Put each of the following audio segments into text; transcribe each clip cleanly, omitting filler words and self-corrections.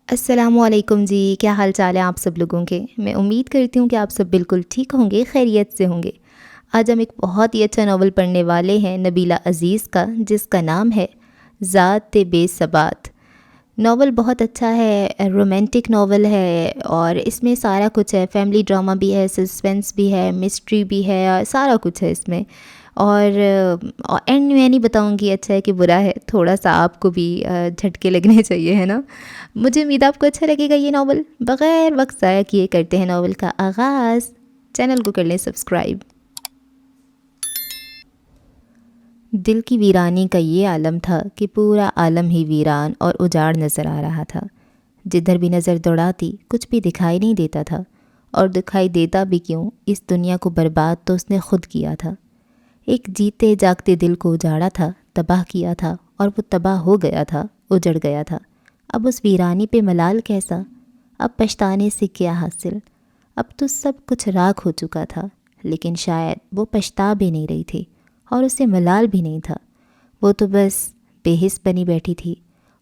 السلام علیکم جی، کیا حال چال ہے آپ سب لوگوں کے؟ میں امید کرتی ہوں کہ آپ سب بالکل ٹھیک ہوں گے، خیریت سے ہوں گے۔ آج ہم ایک بہت ہی اچھا ناول پڑھنے والے ہیں نبیلہ عزیز کا، جس کا نام ہے ذات بے ثبات۔ ناول بہت اچھا ہے، رومانٹک ناول ہے اور اس میں سارا کچھ ہے، فیملی ڈرامہ بھی ہے، سسپینس بھی ہے، مسٹری بھی ہے، سارا کچھ ہے اس میں۔ اور اینڈ میں نہیں بتاؤں گی اچھا ہے کہ برا ہے، تھوڑا سا آپ کو بھی جھٹکے لگنے چاہیے، ہے نا۔ مجھے امید آپ کو اچھا لگے گا یہ ناول۔ بغیر وقت ضائع کیے کرتے ہیں ناول کا آغاز۔ چینل کو کر لیں سبسکرائب۔ دل کی ویرانی کا یہ عالم تھا کہ پورا عالم ہی ویران اور اجاڑ نظر آ رہا تھا۔ جدھر بھی نظر دوڑاتی کچھ بھی دکھائی نہیں دیتا تھا، اور دکھائی دیتا بھی کیوں، اس دنیا کو برباد تو اس نے خود کیا تھا۔ ایک جیتے جاگتے دل کو اجاڑا تھا، تباہ کیا تھا، اور وہ تباہ ہو گیا تھا، اجڑ گیا تھا۔ اب اس ویرانی پہ ملال کیسا؟ اب پچھتانے سے کیا حاصل؟ اب تو سب کچھ راکھ ہو چکا تھا، لیکن شاید وہ پچھتا بھی نہیں رہی تھی اور اسے ملال بھی نہیں تھا۔ وہ تو بس بے حس بنی بیٹھی تھی۔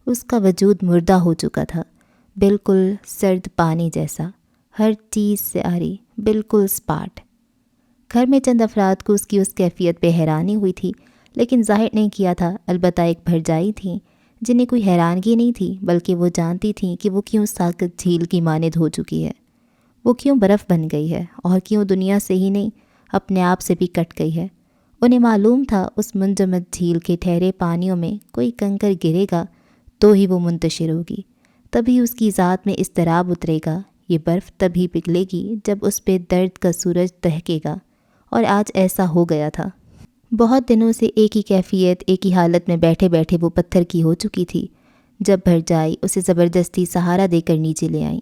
اس کا وجود مردہ ہو چکا تھا، بالکل سرد پانی جیسا، ہر چیز سے آری، بالکل اسپاٹ۔ گھر میں چند افراد کو اس کیفیت پہ حیرانی ہوئی تھی، لیکن ظاہر نہیں کیا تھا۔ البتہ ایک بھرجائی تھیں جنہیں کوئی حیرانگی نہیں تھی، بلکہ وہ جانتی تھیں کہ وہ کیوں ساکت جھیل کی مانند ہو چکی ہے، وہ کیوں برف بن گئی ہے، اور کیوں دنیا سے ہی نہیں اپنے آپ سے بھی کٹ گئی ہے۔ انہیں معلوم تھا اس منجمد جھیل کے ٹھہرے پانیوں میں کوئی کنکر گرے گا تو ہی وہ منتشر ہوگی، تبھی اس کی ذات میں اضطراب اترے گا۔ یہ برف تبھی پگھلے گی جب اس پہ درد کا سورج دہکے گا، اور آج ایسا ہو گیا تھا۔ بہت دنوں سے ایک ہی کیفیت، ایک ہی حالت میں بیٹھے بیٹھے وہ پتھر کی ہو چکی تھی، جب بھرجائی اسے زبردستی سہارا دے کر نیچے لے آئیں۔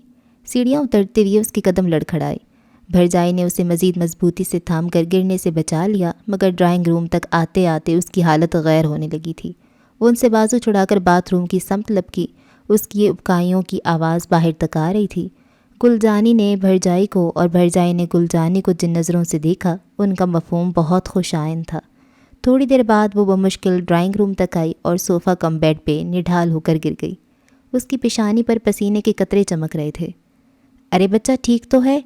سیڑھیاں اترتے ہوئے اس کے قدم لڑکھڑائے۔ بھرجائی نے اسے مزید مضبوطی سے تھام کر گرنے سے بچا لیا، مگر ڈرائنگ روم تک آتے آتے اس کی حالت غیر ہونے لگی تھی۔ وہ ان سے بازو چھڑا کر باتھ روم کی سمت لپکی۔ اس کی ابکائیوں کی آواز باہر تک آ رہی تھی۔ گلجانی نے بھرجائی کو اور بھرجائی نے گلجانی کو جن نظروں سے دیکھا، ان کا مفہوم بہت خوش آئند تھا۔ تھوڑی دیر بعد وہ بمشکل ڈرائنگ روم تک آئی اور صوفہ کم بیڈ پہ نڈھال ہو کر گر گئی۔ اس کی پیشانی پر پسینے کے قطرے چمک رہے تھے۔ ارے بچہ ٹھیک تو ہے؟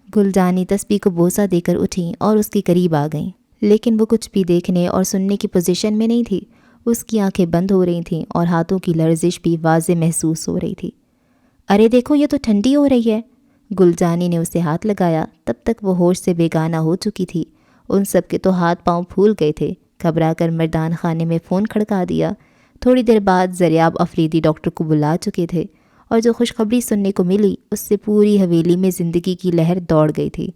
گلجانی تسبیح کو بوسہ دے کر اٹھیں اور اس کے قریب آ گئیں، لیکن وہ کچھ بھی دیکھنے اور سننے کی پوزیشن میں نہیں تھی۔ اس کی آنکھیں بند ہو رہی تھیں اور ہاتھوں کی لرزش بھی واضح محسوس ہو رہی تھی۔ ارے دیکھو، یہ تو ٹھنڈی ہو رہی ہے۔ گلجانی نے اسے ہاتھ لگایا۔ تب تک وہ ہوش سے بیگانہ ہو چکی تھی۔ ان سب کے تو ہاتھ پاؤں پھول گئے تھے۔ گھبرا کر مردان خانے میں فون کھڑکا دیا۔ تھوڑی دیر بعد زریاب افریدی ڈاکٹر کو بلا چکے تھے، اور جو خوشخبری سننے کو ملی اس سے پوری حویلی میں زندگی کی لہر دوڑ گئی تھی۔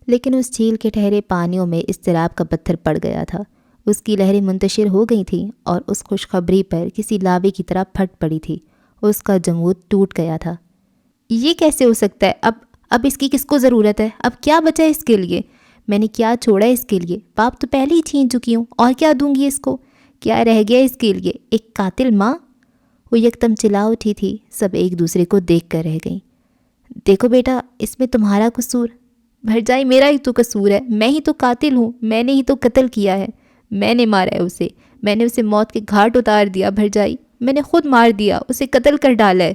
لیکن اس جھیل کے ٹھہرے پانیوں میں اضطراب کا پتھر پڑ گیا تھا۔ اس کی لہریں منتشر ہو گئی تھیں اور اس خوشخبری پر کسی لاوے کی طرح پھٹ پڑی تھی۔ اس کا جمود ٹوٹ گیا تھا۔ یہ کیسے ہو سکتا ہے؟ اب اس کی کس کو ضرورت ہے؟ اب کیا بچا ہے اس کے لیے؟ میں نے کیا چھوڑا ہے اس کے لیے؟ باپ تو پہلے ہی چھین چکی ہوں، اور کیا دوں گی اس کو؟ کیا رہ گیا اس کے لیے؟ ایک قاتل ماں؟ وہ یکدم چلا اٹھی تھی۔ سب ایک دوسرے کو دیکھ کر رہ گئیں۔ دیکھو بیٹا، اس میں تمہارا قصور؟ بھرجائی میرا ہی تو قصور ہے، میں ہی تو قاتل ہوں، میں نے ہی تو قتل کیا ہے، میں نے مارا ہے اسے، میں نے اسے موت کے گھاٹ اتار دیا۔ بھرجائی، میں نے خود مار دیا، اسے قتل کر ڈالا ہے۔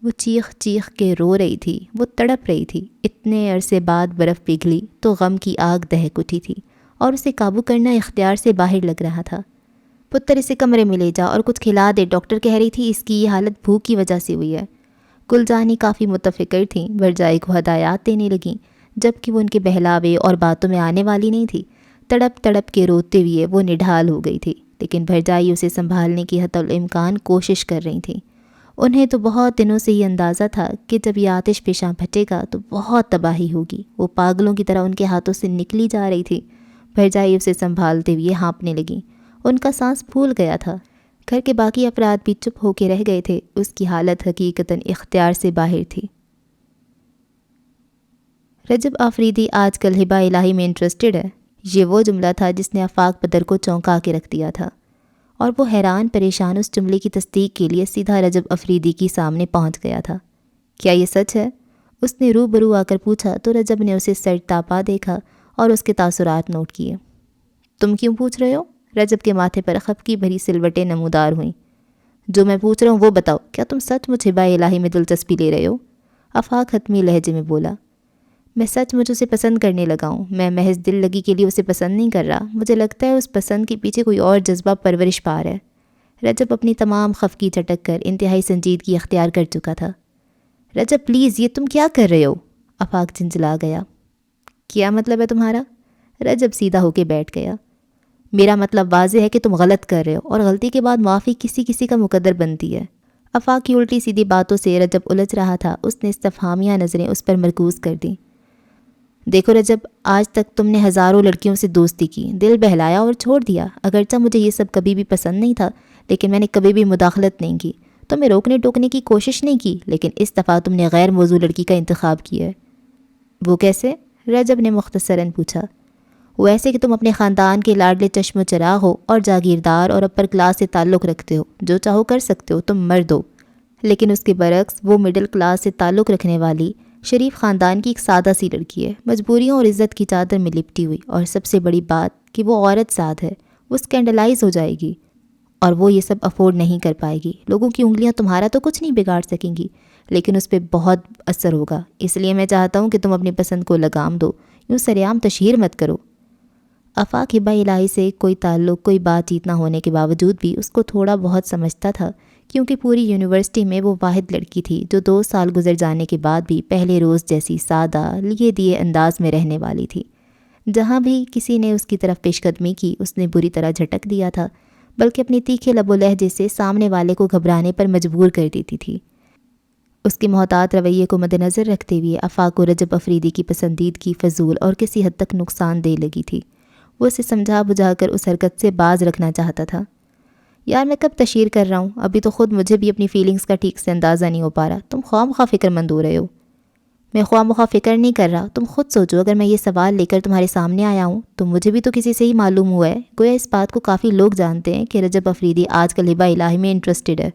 وہ چیخ چیخ کے رو رہی تھی، وہ تڑپ رہی تھی۔ اتنے عرصے بعد برف پگھلی تو غم کی آگ دہک اٹھی تھی، اور اسے قابو کرنا اختیار سے باہر لگ رہا تھا۔ پتر اسے کمرے میں لے جا اور کچھ کھلا دے، ڈاکٹر کہہ رہی تھی اس کی یہ حالت بھوک کی وجہ سے ہوئی ہے۔ گلجانی کافی متفکر تھیں، بھرجائی کو ہدایات دینے لگیں، جبکہ وہ ان کے بہلاوے اور باتوں میں آنے والی نہیں تھی۔ تڑپ تڑپ کے روتے ہوئے وہ نڈھال ہو گئی تھی، لیکن بھرجائی اسے سنبھالنے کی حتی الامکان کوشش کر رہی تھیں۔ انہیں تو بہت دنوں سے یہ اندازہ تھا کہ جب یہ آتش فشاں پھٹے گا تو بہت تباہی ہوگی۔ وہ پاگلوں کی طرح ان کے ہاتھوں سے نکلی جا رہی تھی۔ بھرجائی اسے سنبھالتے ہوئے ہانپنے لگیں۔ ان کا سانس پھول گیا تھا۔ گھر کے باقی افراد بھی چپ ہو کے رہ گئے تھے۔ اس کی حالت حقیقتاً اختیار سے باہر تھی۔ رجب آفریدی آج کل ہبہ الہی میں انٹرسٹڈ ہے، یہ وہ جملہ تھا جس نے آفاق بدر کو چونکا کے رکھ دیا تھا، اور وہ حیران پریشان اس جملے کی تصدیق کے لیے سیدھا رجب آفریدی کی سامنے پہنچ گیا تھا۔ کیا یہ سچ ہے؟ اس نے روبرو آ کر پوچھا تو رجب نے اسے سر تاپا دیکھا اور اس کے تاثرات نوٹ کیے۔ تم کیوں پوچھ رہے ہو؟ رجب کے ماتھے پر خفگی بھری سلوٹیں نمودار ہوئیں۔ جو میں پوچھ رہا ہوں وہ بتاؤ، کیا تم سچ مجھ ہبہ الہی میں دلچسپی لے رہے ہو؟ آفاق حتمی لہجے میں بولا۔ میں سچ مجھ اسے پسند کرنے لگا ہوں، میں محض دل لگی کے لیے اسے پسند نہیں کر رہا، مجھے لگتا ہے اس پسند کے پیچھے کوئی اور جذبہ پرورش پا رہا ہے۔ رجب اپنی تمام خفگی جھٹک کر انتہائی سنجیدگی اختیار کر چکا تھا۔ رجب پلیز، یہ تم کیا کر رہے ہو؟ آفاق جھنجھلا گیا۔ کیا مطلب ہے تمہارا؟ رجب سیدھا ہو کے بیٹھ گیا۔ میرا مطلب واضح ہے کہ تم غلط کر رہے ہو، اور غلطی کے بعد معافی کسی کسی کا مقدر بنتی ہے۔ آفاق کی الٹی سیدھی باتوں سے رجب الجھ رہا تھا، اس نے استفہامیہ نظریں اس پر مرکوز کر دیں۔ دیکھو رجب، آج تک تم نے ہزاروں لڑکیوں سے دوستی کی، دل بہلایا اور چھوڑ دیا۔ اگرچہ مجھے یہ سب کبھی بھی پسند نہیں تھا، لیکن میں نے کبھی بھی مداخلت نہیں کی، تمہیں روکنے ٹوکنے کی کوشش نہیں کی، لیکن اس دفعہ تم نے غیر موضوع لڑکی کا انتخاب کیا ہے۔ وہ کیسے؟ رجب نے مختصراً پوچھا۔ وہ ایسے کہ تم اپنے خاندان کے لاڈلے چشم و چراغ ہو اور جاگیردار اور اپر کلاس سے تعلق رکھتے ہو، جو چاہو کر سکتے ہو، تم مرد ہو۔ لیکن اس کے برعکس وہ مڈل کلاس سے تعلق رکھنے والی شریف خاندان کی ایک سادہ سی لڑکی ہے، مجبوریوں اور عزت کی چادر میں لپٹی ہوئی، اور سب سے بڑی بات کہ وہ عورت ساد ہے، وہ اسکینڈلائز ہو جائے گی اور وہ یہ سب افورڈ نہیں کر پائے گی۔ لوگوں کی انگلیاں تمہارا تو کچھ نہیں بگاڑ سکیں گی، لیکن اس پہ بہت اثر ہوگا۔ اس لیے میں چاہتا ہوں کہ تم اپنی پسند کو لگام دو، یوں سرعام تشہیر مت کرو۔ آفاق ہبہ الہی سے کوئی تعلق، کوئی بات چیت نہ ہونے کے باوجود بھی اس کو تھوڑا بہت سمجھتا تھا، کیونکہ پوری یونیورسٹی میں وہ واحد لڑکی تھی جو 2 سال گزر جانے کے بعد بھی پہلے روز جیسی سادہ لیے دیے انداز میں رہنے والی تھی۔ جہاں بھی کسی نے اس کی طرف پیش قدمی کی، اس نے بری طرح جھٹک دیا تھا، بلکہ اپنی تیکھے لب و لہجے سے سامنے والے کو گھبرانے پر مجبور کر دیتی تھی۔ اس کے محتاط رویے کو مد نظر رکھتے ہوئے آفاق کو رجب افریدی کی پسندیدگی فضول اور کسی حد تک نقصان دہ لگی تھی۔ وہ اسے سمجھا بجھا کر اس حرکت سے باز رکھنا چاہتا تھا۔ یار میں کب تشہیر کر رہا ہوں، ابھی تو خود مجھے بھی اپنی فیلنگز کا ٹھیک سے اندازہ نہیں ہو پا رہا، تم خواہ مخواہ فکر مند ہو رہے ہو۔ میں خواہ مخواہ فکر نہیں کر رہا، تم خود سوچو، اگر میں یہ سوال لے کر تمہارے سامنے آیا ہوں تو مجھے بھی تو کسی سے ہی معلوم ہوا ہے۔ گویا اس بات کو کافی لوگ جانتے ہیں کہ رجب افریدی آج کل ہبہ الہی میں انٹرسٹڈ ہے۔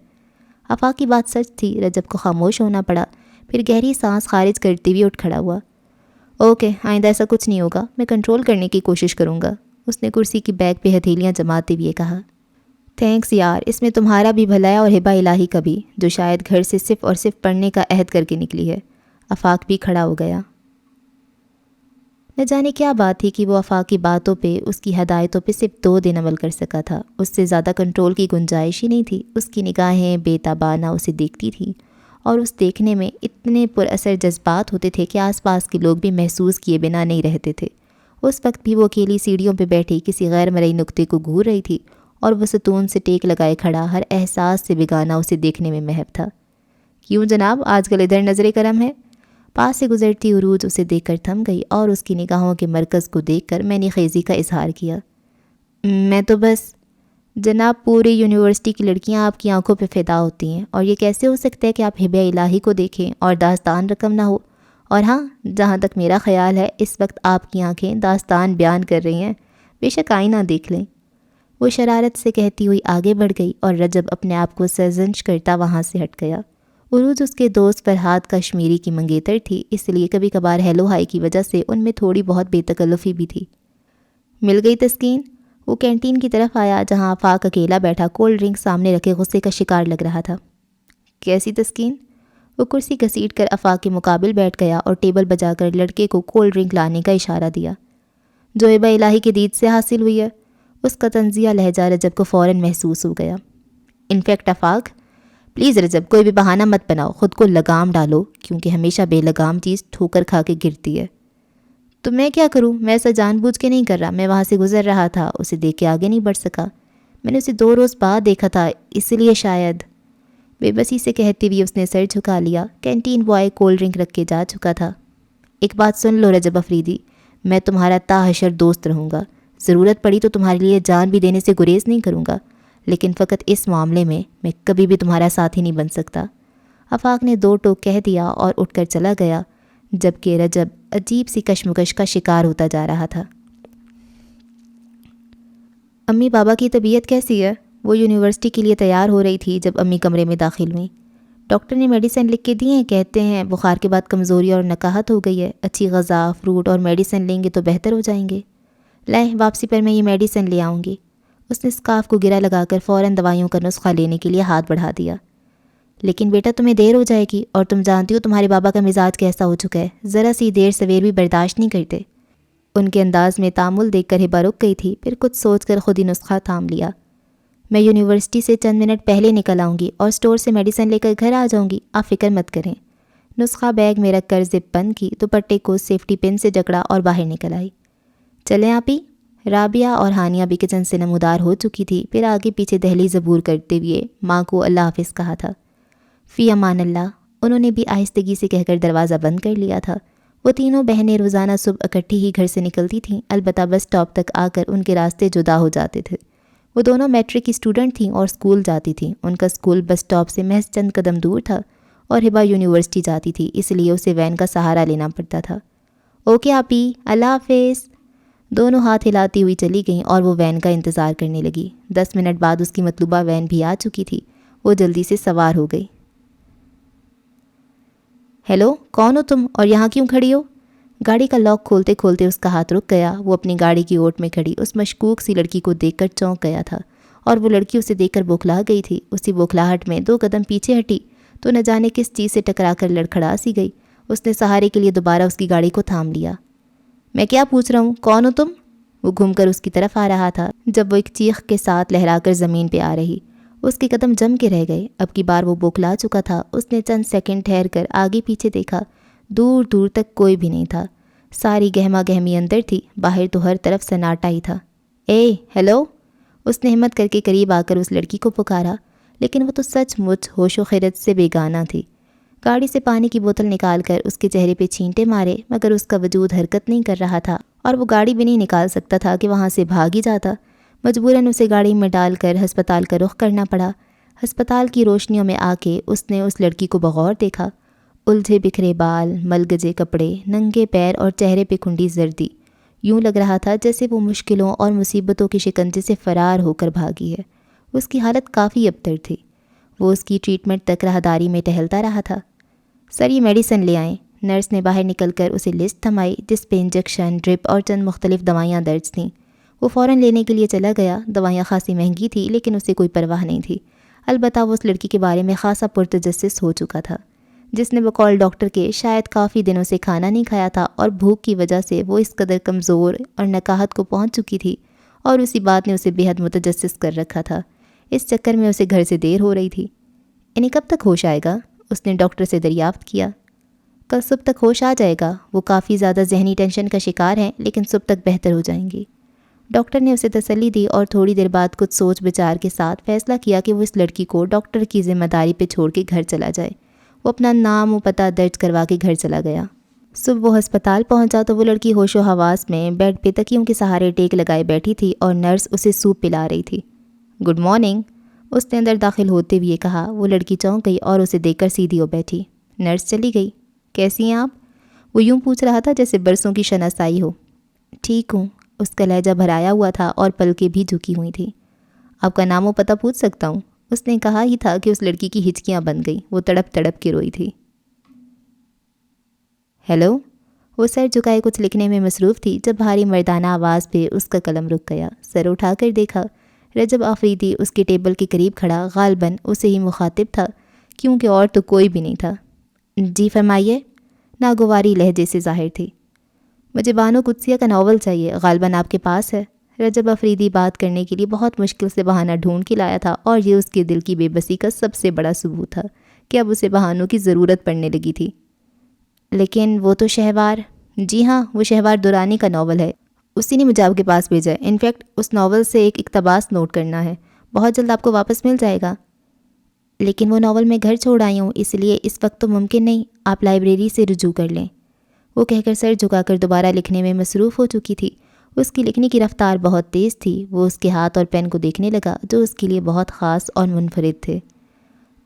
آفاق کی بات سچ تھی، رجب کو خاموش ہونا پڑا، پھر گہری سانس خارج کرتے ہوئے اٹھ کھڑا ہوا۔ اوکے، آئندہ ایسا کچھ نہیں ہوگا، میں کنٹرول کرنے کی کوشش کروں گا، اس نے کرسی کی بیگ پہ ہتھیلیاں جماتے ہوئے کہا۔ تھینکس یار، اس میں تمہارا بھی بھلا ہے اور ہبہ الہی کا بھی، جو شاید گھر سے صرف اور صرف پڑھنے کا عہد کر کے نکلی ہے۔ آفاق بھی کھڑا ہو گیا۔ نہ جانے کیا بات تھی کہ وہ آفاق کی باتوں پہ، اس کی ہدایتوں پہ صرف 2 دن عمل کر سکا تھا، اس سے زیادہ کنٹرول کی گنجائش ہی نہیں تھی۔ اس کی نگاہیں بے تابانہ اسے دیکھتی تھیں، اور اس دیکھنے میں اتنے پر اثر جذبات ہوتے تھے کہ آس پاس کے لوگ بھی محسوس کیے بنا نہیں رہتے تھے۔ اس وقت بھی وہ اکیلی سیڑھیوں پہ بیٹھی کسی غیر مرئی نقطے کو گھور رہی تھی، اور وہ ستون سے ٹیک لگائے کھڑا ہر احساس سے بیگانہ اسے دیکھنے میں محب تھا۔ کیوں جناب، آج کل ادھر نظر کرم ہے؟ پاس سے گزرتی عروج اسے دیکھ کر تھم گئی اور اس کی نگاہوں کے مرکز کو دیکھ کر میں نے خیزی کا اظہار کیا۔ میں تو بس جناب، پوری یونیورسٹی کی لڑکیاں آپ کی آنکھوں پہ فدا ہوتی ہیں، اور یہ کیسے ہو سکتا ہے کہ آپ ہبہ الہی کو دیکھیں اور داستان رقم نہ ہو؟ اور ہاں، جہاں تک میرا خیال ہے اس وقت آپ کی آنکھیں داستان بیان کر رہی ہیں، بے شک آئینہ دیکھ لیں۔ وہ شرارت سے کہتی ہوئی آگے بڑھ گئی اور رجب اپنے آپ کو سرزنش کرتا وہاں سے ہٹ گیا۔ عروج اس کے دوست فرحاد کشمیری کی منگیتر تھی، اس لیے کبھی کبھار ہیلو ہائی کی وجہ سے ان میں تھوڑی بہت بے تکلفی بھی تھی۔ مل گئی تسکین؟ وہ کینٹین کی طرف آیا جہاں آفاق اکیلا بیٹھا کولڈ ڈرنک سامنے رکھے غصے کا شکار لگ رہا تھا۔ کیسی تسکین؟ وہ کرسی گھسیٹ کر آفاق کے مقابل بیٹھ گیا اور ٹیبل بجا کر لڑکے کو کولڈ ڈرنک لانے کا اشارہ دیا۔ جو ہبہ الہی کے دید سے حاصل ہوئی ہے، اس کا طنزیہ لہجہ رجب کو فوراً محسوس ہو گیا۔ انفیکٹ آفاق، پلیز رجب، کوئی بھی بہانہ مت بناؤ، خود کو لگام ڈالو، کیونکہ ہمیشہ بے لگام چیز ٹھوکر کھا کے گرتی ہے۔ تو میں کیا کروں؟ میں ایسا جان بوجھ کے نہیں کر رہا، میں وہاں سے گزر رہا تھا، اسے دیکھ کے آگے نہیں بڑھ سکا، میں نے اسے 2 روز بعد دیکھا تھا، اس لیے شاید۔ بے بسی سے کہتی ہوئی اس نے سر جھکا لیا۔ کینٹین بوائے کولڈ ڈرنک رکھ کے جا چکا تھا۔ ایک بات سن لو رجب افریدی، میں تمہارا تا حشر دوست رہوں گا، ضرورت پڑی تو تمہارے لیے جان بھی دینے سے گریز نہیں کروں گا، لیکن فقط اس معاملے میں کبھی بھی تمہارا ساتھی نہیں بن سکتا۔ آفاق نے 2 ٹوک کہہ دیا اور اٹھ کر چلا گیا، جبکہ رجب عجیب سی کشمکش کا شکار ہوتا جا رہا تھا۔ امی بابا کی طبیعت کیسی ہے؟ وہ یونیورسٹی کے لیے تیار ہو رہی تھی جب امی کمرے میں داخل ہوئیں۔ ڈاکٹر نے میڈیسن لکھ کے دی ہیں، کہتے ہیں بخار کے بعد کمزوری اور نکاہت ہو گئی ہے، اچھی غذا، فروٹ اور میڈیسن لیں گے تو بہتر ہو جائیں گے۔ لیں، واپسی پر میں یہ میڈیسن لے آؤں گی۔ اس نے اسکارف کو گرا لگا کر فوراً دوائیوں کا نسخہ لینے کے لیے ہاتھ بڑھا دیا۔ لیکن بیٹا تمہیں دیر ہو جائے گی، اور تم جانتی ہو تمہارے بابا کا مزاج کیسا ہو چکا ہے، ذرا سی دیر سویر بھی برداشت نہیں کرتے۔ ان کے انداز میں تامل دیکھ کر ہبا رک گئی تھی، پھر کچھ سوچ کر خود ہی نسخہ تھام لیا۔ میں یونیورسٹی سے چند منٹ پہلے نکل آؤں گی اور اسٹور سے میڈیسن لے کر گھر آ جاؤں گی، آپ فکر مت کریں۔ نسخہ بیگ میں رکھ کر زپ بند کی، دوپٹے کو سیفٹی پن سے جکڑا اور باہر نکل آئی۔ چلیں آپی؟ رابعہ اور ہانیہ بھی کچن سے نمودار ہو چکی تھی، پھر آگے پیچھے دہلیز عبور کرتے ہوئے ماں کو اللہ حافظ کہا تھا۔ فی امان اللہ، انہوں نے بھی آہستگی سے کہہ کر دروازہ بند کر لیا تھا۔ وہ تینوں بہنیں روزانہ صبح اکٹھی ہی گھر سے نکلتی تھیں، البتہ بس اسٹاپ تک آ کر ان کے راستے جدا ہو جاتے تھے۔ وہ دونوں میٹرک کی اسٹوڈنٹ تھیں اور اسکول جاتی تھیں۔ ان کا اسکول بس اسٹاپ سے محض چند قدم دور تھا اور ہبا یونیورسٹی جاتی تھی، اس لیے اسے وین کا سہارا لینا پڑتا تھا۔ اوکے آپی، اللہ حافظ۔ دونوں ہاتھ ہلاتی ہوئی چلی گئیں اور وہ وین کا انتظار کرنے لگی۔ 10 منٹ بعد اس کی مطلوبہ وین بھی آ چکی تھی۔ وہ جلدی سے سوار ہو گئی۔ ہیلو، کون ہو تم اور یہاں کیوں کھڑی ہو؟ گاڑی کا لاک کھولتے کھولتے اس کا ہاتھ رک گیا۔ وہ اپنی گاڑی کی اوٹ میں کھڑی اس مشکوک سی لڑکی کو دیکھ کر چونک گیا تھا، اور وہ لڑکی اسے دیکھ کر بوکھلا گئی تھی۔ اسی بوکھلاہٹ میں 2 قدم پیچھے ہٹی تو نہ جانے کس چیز سے ٹکرا کر لڑکھڑا سی گئی۔ اس نے سہارے کے لیے دوبارہ اس کی گاڑی کو تھام لیا۔ میں کیا پوچھ رہا ہوں، کون ہو تم؟ وہ گھوم کر اس کی طرف آ رہا تھا جب وہ ایک چیخ کے ساتھ لہرا کر زمین پہ آ رہی۔ اس کے قدم جم کے رہ گئے۔ اب کی بار وہ بوکھلا چکا تھا۔ اس نے چند سیکنڈ ٹھہر کر آگے پیچھے دیکھا، دور دور تک کوئی بھی نہیں تھا۔ ساری گہما گہمی اندر تھی، باہر تو ہر طرف سناٹا ہی تھا۔ اے ہیلو، اس نے ہمت کر کے قریب آ کر اس لڑکی کو پکارا، لیکن وہ تو سچ مچ ہوش و خیرت سے بیگانہ تھی۔ گاڑی سے پانی کی بوتل نکال کر اس کے چہرے پہ چھینٹے مارے، مگر اس کا وجود حرکت نہیں کر رہا تھا، اور وہ گاڑی بھی نہیں نکال سکتا تھا کہ وہاں سے بھاگ ہی جاتا۔ مجبوراً اسے گاڑی میں ڈال کر ہسپتال کا رخ کرنا پڑا۔ ہسپتال کی روشنیوں میں آ کے اس نے اس لڑکی کو بغور دیکھا۔ الجھے بکھرے بال، ملگجے کپڑے، ننگے پیر اور چہرے پہ کھنڈی زردی۔ یوں لگ رہا تھا جیسے وہ مشکلوں اور مصیبتوں کے شکنجے سے فرار ہو کر بھاگی ہے۔ اس کی حالت کافی ابتر تھی۔ وہ اس کی ٹریٹمنٹ تک راہداری میں ٹہلتا رہا تھا۔ سر، یہ میڈیسن لے آئیں۔ نرس نے باہر نکل کر اسے لسٹ تھمائی جس پہ انجیکشن، ڈرپ اور چند مختلف دوائیاں درج تھیں۔ وہ فوراً لینے کے لیے چلا گیا۔ دوائیاں خاصی مہنگی تھی، لیکن اسے کوئی پرواہ نہیں تھی۔ البتہ وہ اس لڑکی کے بارے میں خاصا پرتجسس ہو چکا تھا، جس نے بقول ڈاکٹر کے شاید کافی دنوں سے کھانا نہیں کھایا تھا، اور بھوک کی وجہ سے وہ اس قدر کمزور اور نکاہت کو پہنچ چکی تھی، اور اسی بات نے اسے بے حد متجسس کر رکھا تھا۔ اس چکر میں اسے گھر سے دیر ہو رہی تھی۔ انہیں کب تک ہوش آئے گا؟ اس نے ڈاکٹر سے دریافت کیا۔ کل صبح تک ہوش آ جائے گا۔ وہ کافی زیادہ ذہنی ٹینشن کا شکار ہیں، لیکن صبح تک بہتر ہو جائیں گی۔ ڈاکٹر نے اسے تسلی دی، اور تھوڑی دیر بعد کچھ سوچ بچار کے ساتھ فیصلہ کیا کہ وہ اس لڑکی کو ڈاکٹر کی ذمہ داری پہ چھوڑ کے گھر چلا جائے۔ وہ اپنا نام و پتہ درج کروا کے گھر چلا گیا۔ صبح وہ ہسپتال پہنچا تو وہ لڑکی ہوش و حواس میں بیڈ پہ تکیوں کے سہارے ٹیک لگائے بیٹھی تھی، اور نرس اسے سوپ پلا رہی تھی۔ گڈ مارننگ، اس نے اندر داخل ہوتے ہوئے کہا۔ وہ لڑکی چونک گئی اور اسے دیکھ کر سیدھی ہو بیٹھی۔ نرس چلی گئی۔ کیسی ہیں آپ؟ وہ یوں پوچھ رہا تھا جیسے برسوں کی شناسائی ہو۔ ٹھیک ہوں، اس کا لہجہ بھرایا ہوا تھا اور پلکیں بھی جھکی ہوئی تھیں۔ آپ کا نام و پتہ پوچھ سکتا ہوں؟ اس نے کہا ہی تھا کہ اس لڑکی کی ہچکیاں بن گئیں۔ وہ تڑپ تڑپ کے روئی تھی۔ ہیلو، وہ سر جھکائے کچھ لکھنے میں مصروف تھی جب بھاری مردانہ آواز پہ اس کا قلم رک گیا۔ سر اٹھا کر دیکھا، رجب آفریدی اس کے ٹیبل کے قریب کھڑا غالباً اسے ہی مخاطب تھا، کیونکہ اور تو کوئی بھی نہیں تھا۔ جی فرمائیے، ناگواری لہجے سے ظاہر تھی۔ مجھے بانو قدسیہ کا ناول چاہیے، غالباً آپ کے پاس ہے۔ رجب آفریدی بات کرنے کے لیے بہت مشکل سے بہانہ ڈھونڈ کے لایا تھا، اور یہ اس کے دل کی بے بسی کا سب سے بڑا ثبوت تھا کہ اب اسے بہانوں کی ضرورت پڑنے لگی تھی۔ لیکن وہ تو شہوار۔ جی ہاں، وہ شہوار دورانی کا ناول ہے، اسی نے مجھے آپ کے پاس بھیجا ہے۔ انفیکٹ اس ناول سے ایک اقتباس نوٹ کرنا ہے، بہت جلد آپ کو واپس مل جائے گا۔ لیکن وہ ناول میں گھر چھوڑ آئی ہوں، اس لیے اس وقت تو ممکن نہیں، آپ لائبریری سے رجوع کر لیں۔ وہ کہہ کر سر جھکا کر دوبارہ لکھنے میں مصروف ہو چکی تھی۔ اس کی لکھنے کی رفتار بہت تیز تھی۔ وہ اس کے ہاتھ اور پین کو دیکھنے لگا جو اس کے لیے بہت خاص اور منفرد تھے۔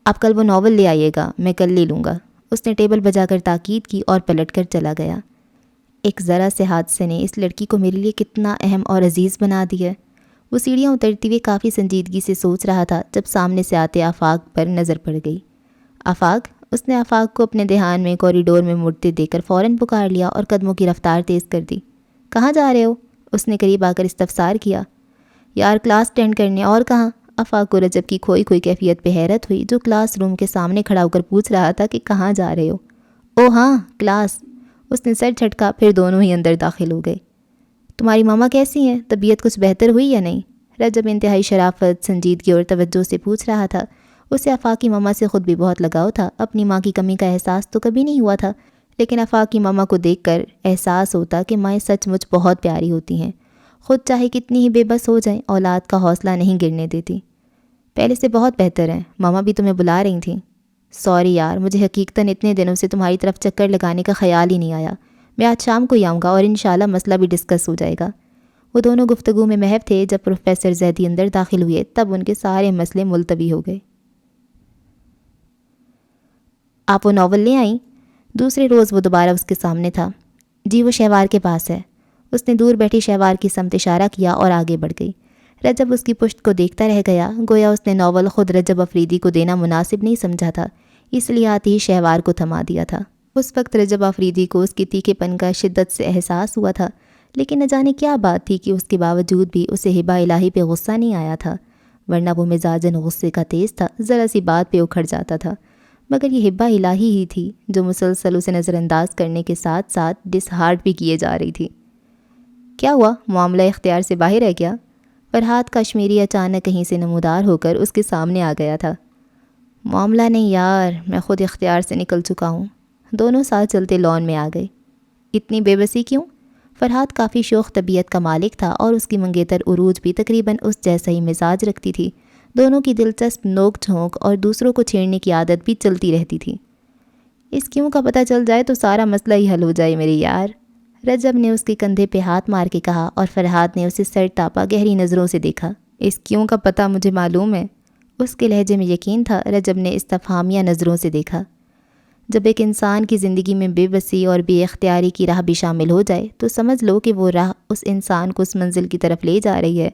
آپ کل وہ ناول لے آئیے گا، میں کل لے لوں گا۔ اس نے ٹیبل بجا کر تاکید کی اور پلٹ کر چلا گیا۔ ایک ذرا سے حادثے نے اس لڑکی کو میرے لیے کتنا اہم اور عزیز بنا دیا۔ وہ سیڑھیاں اترتے ہوئے کافی سنجیدگی سے سوچ رہا تھا جب سامنے سے آتے آفاق پر نظر پڑ گئی۔ آفاق، اس نے آفاق کو اپنے دھیان میں کوریڈور میں مڑتے دیکھ کر فوراً پکار لیا اور قدموں کی رفتار تیز کر دی۔ کہاں جا رہے ہو؟ اس نے قریب آ کر استفسار کیا۔ یار کلاس اٹینڈ کرنے، اور کہاں؟ آفاق کو رجب کی کھوئی کھوئی کیفیت پہ حیرت ہوئی، جو کلاس روم کے سامنے کھڑا ہو کر پوچھ رہا تھا کہ کہاں جا رہے ہو؟ او ہاں کلاس۔ اس نے سر جھٹکا، پھر دونوں ہی اندر داخل ہو گئے۔ تمہاری ماما کیسی ہیں؟ طبیعت کچھ بہتر ہوئی یا نہیں؟ رجب انتہائی شرافت، سنجیدگی اور توجہ سے پوچھ رہا تھا۔ اسے آفاق کی ماما سے خود بھی بہت لگاؤ تھا۔ اپنی ماں کی کمی کا احساس تو کبھی نہیں ہوا تھا، لیکن آفاق کی ماما کو دیکھ کر احساس ہوتا کہ مائیں سچ مچ بہت پیاری ہوتی ہیں، خود چاہے کتنی ہی بے بس ہو جائیں اولاد کا حوصلہ نہیں گرنے دیتی۔ پہلے سے بہت بہتر ہیں، ماما بھی تمہیں بلا رہی تھیں۔ سوری یار، مجھے حقیقتاً اتنے دنوں سے تمہاری طرف چکر لگانے کا خیال ہی نہیں آیا۔ میں آج شام کو ہی آؤں گا اور انشاءاللہ مسئلہ بھی ڈسکس ہو جائے گا۔ وہ دونوں گفتگو میں محو تھے۔ جب پروفیسر زیدی اندر داخل ہوئے تب ان کے سارے مسئلے ملتوی ہو گئے۔ آپ وہ ناول لے آئیں؟ دوسرے روز وہ دوبارہ اس کے سامنے تھا۔ جی وہ شہوار کے پاس ہے۔ اس نے دور بیٹھی شہوار کی سمت اشارہ کیا اور آگے بڑھ گئی۔ رجب اس کی پشت کو دیکھتا رہ گیا، گویا اس نے ناول خود رجب افریدی کو دینا مناسب نہیں سمجھا تھا، اس لیے آتے ہی شہوار کو تھما دیا تھا۔ اس وقت رجب افریدی کو اس کی تیکھے پن کا شدت سے احساس ہوا تھا، لیکن نہ جانے کیا بات تھی کہ اس کے باوجود بھی اسے ہبہ الہی پہ غصہ نہیں آیا تھا، ورنہ وہ مزاجن غصے کا تیز تھا، ذرا سی بات پہ اکھڑ جاتا تھا۔ مگر یہ ہبہ الہی ہی تھی جو مسلسل اسے نظر انداز کرنے کے ساتھ ساتھ ڈس ہارٹ بھی کیے جا رہی تھی۔ کیا ہوا؟ معاملہ اختیار سے باہر ہے کیا؟ فرحات کشمیری اچانک کہیں سے نمودار ہو کر اس کے سامنے آ گیا تھا۔ معاملہ نہیں یار، میں خود اختیار سے نکل چکا ہوں۔ دونوں ساتھ چلتے لان میں آ گئے۔ اتنی بے بسی کیوں؟ فرحات کافی شوخ طبیعت کا مالک تھا اور اس کی منگیتر عروج بھی تقریباً اس جیسا ہی مزاج رکھتی تھی۔ دونوں کی دلچسپ نوک جھونک اور دوسروں کو چھیڑنے کی عادت بھی چلتی رہتی تھی۔ اس کیوں کا پتہ چل جائے تو سارا مسئلہ ہی حل ہو جائے میرے یار، رجب نے اس کے کندھے پہ ہاتھ مار کے کہا، اور فرحات نے اسے سر ٹاپا گہری نظروں سے دیکھا۔ اس کیوں کا پتہ مجھے معلوم ہے۔ اس کے لہجے میں یقین تھا۔ رجب نے استفہامیہ نظروں سے دیکھا۔ جب ایک انسان کی زندگی میں بے بسی اور بے اختیاری کی راہ بھی شامل ہو جائے تو سمجھ لو کہ وہ راہ اس انسان کو اس منزل کی طرف لے جا رہی ہے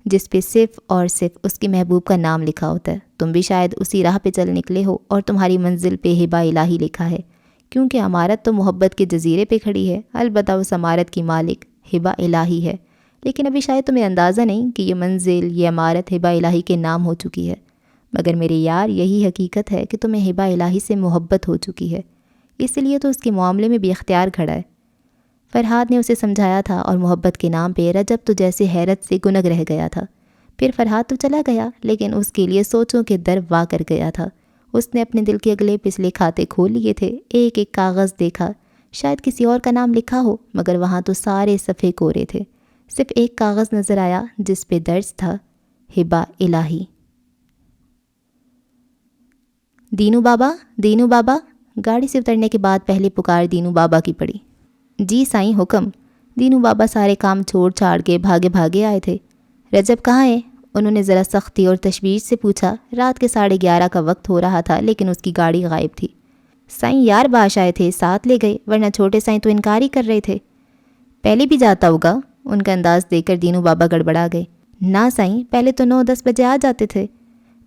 جس پہ صرف اور صرف اس کے محبوب کا نام لکھا ہوتا ہے۔ تم بھی شاید اسی راہ پہ چل نکلے ہو اور تمہاری منزل پہ ہبہ الہی لکھا ہے، کیونکہ عمارت تو محبت کے جزیرے پہ کھڑی ہے۔ البتہ اس عمارت کی مالک ہبہ الہی ہے، لیکن ابھی شاید تمہیں اندازہ نہیں کہ یہ منزل، یہ عمارت ہبہ الہی کے نام ہو چکی ہے۔ مگر میرے یار یہی حقیقت ہے کہ تمہیں ہبہ الہی سے محبت ہو چکی ہے، اس لیے تو اس کے معاملے میں بھی اختیار کھڑا ہے۔ فرحات نے اسے سمجھایا تھا اور محبت کے نام پہ رجب تو جیسے حیرت سے گنگ رہ گیا تھا۔ پھر فرحات تو چلا گیا، لیکن اس کے لیے سوچوں کے در وا کر گیا تھا۔ اس نے اپنے دل کے اگلے پچھلے کھاتے کھول لیے تھے، ایک ایک کاغذ دیکھا، شاید کسی اور کا نام لکھا ہو، مگر وہاں تو سارے صفحے کورے تھے۔ صرف ایک کاغذ نظر آیا جس پہ درج تھا ہبہ الہی۔ دینو بابا، دینو بابا۔ گاڑی سے اترنے کے بعد پہلے پکار دینو بابا کی پڑی۔ جی سائیں حکم۔ دینو بابا سارے کام چھوڑ چھاڑ کے بھاگے بھاگے آئے تھے۔ رجب کہاں ہے؟ انہوں نے ذرا سختی اور تشویش سے پوچھا۔ رات کے 11:30 کا وقت ہو رہا تھا، لیکن اس کی گاڑی غائب تھی۔ سائیں یار باش آئے تھے، ساتھ لے گئے، ورنہ چھوٹے سائیں تو انکار ہی کر رہے تھے۔ پہلے بھی جاتا ہوگا؟ ان کا انداز دیکھ کر دینو بابا گڑبڑا گئے۔ نہ سائیں، پہلے تو 9-10 بجے آ جاتے تھے۔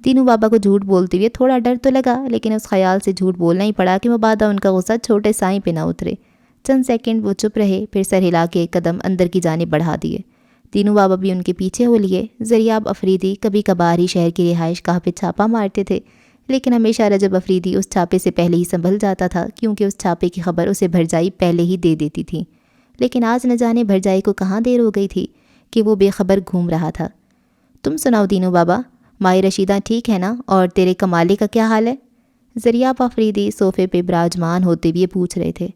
دینو بابا کو جھوٹ بولتے ہوئے تھوڑا ڈر تو لگا، لیکن اس خیال سے جھوٹ بولنا ہی پڑا کہ مبادا ان کا غصہ چھوٹے سائیں پہ نہ اترے۔ چند سیکنڈ وہ چپ رہے، پھر سر ہلا کے ایک قدم اندر کی جانب بڑھا دیے۔ دینو بابا بھی ان کے پیچھے ہو لیے۔ زریاب افریدی کبھی کبھار ہی شہر کی رہائش گاہ پہ چھاپا مارتے تھے، لیکن ہمیشہ رجب افریدی اس چھاپے سے پہلے ہی سنبھل جاتا تھا، کیونکہ اس چھاپے کی خبر اسے بھرجائی پہلے ہی دے دیتی تھی۔ لیکن آج نہ جانے بھرجائی کو کہاں دیر ہو گئی تھی کہ وہ بے خبر گھوم رہا تھا۔ تم سناؤ دینو بابا، مائی رشیدہ ٹھیک ہے نا؟ اور تیرے کمالے کا کیا حال ہے؟ زریاب افریدی صوفے پہ براجمان ہوتے ہوئے پوچھ رہے تھے۔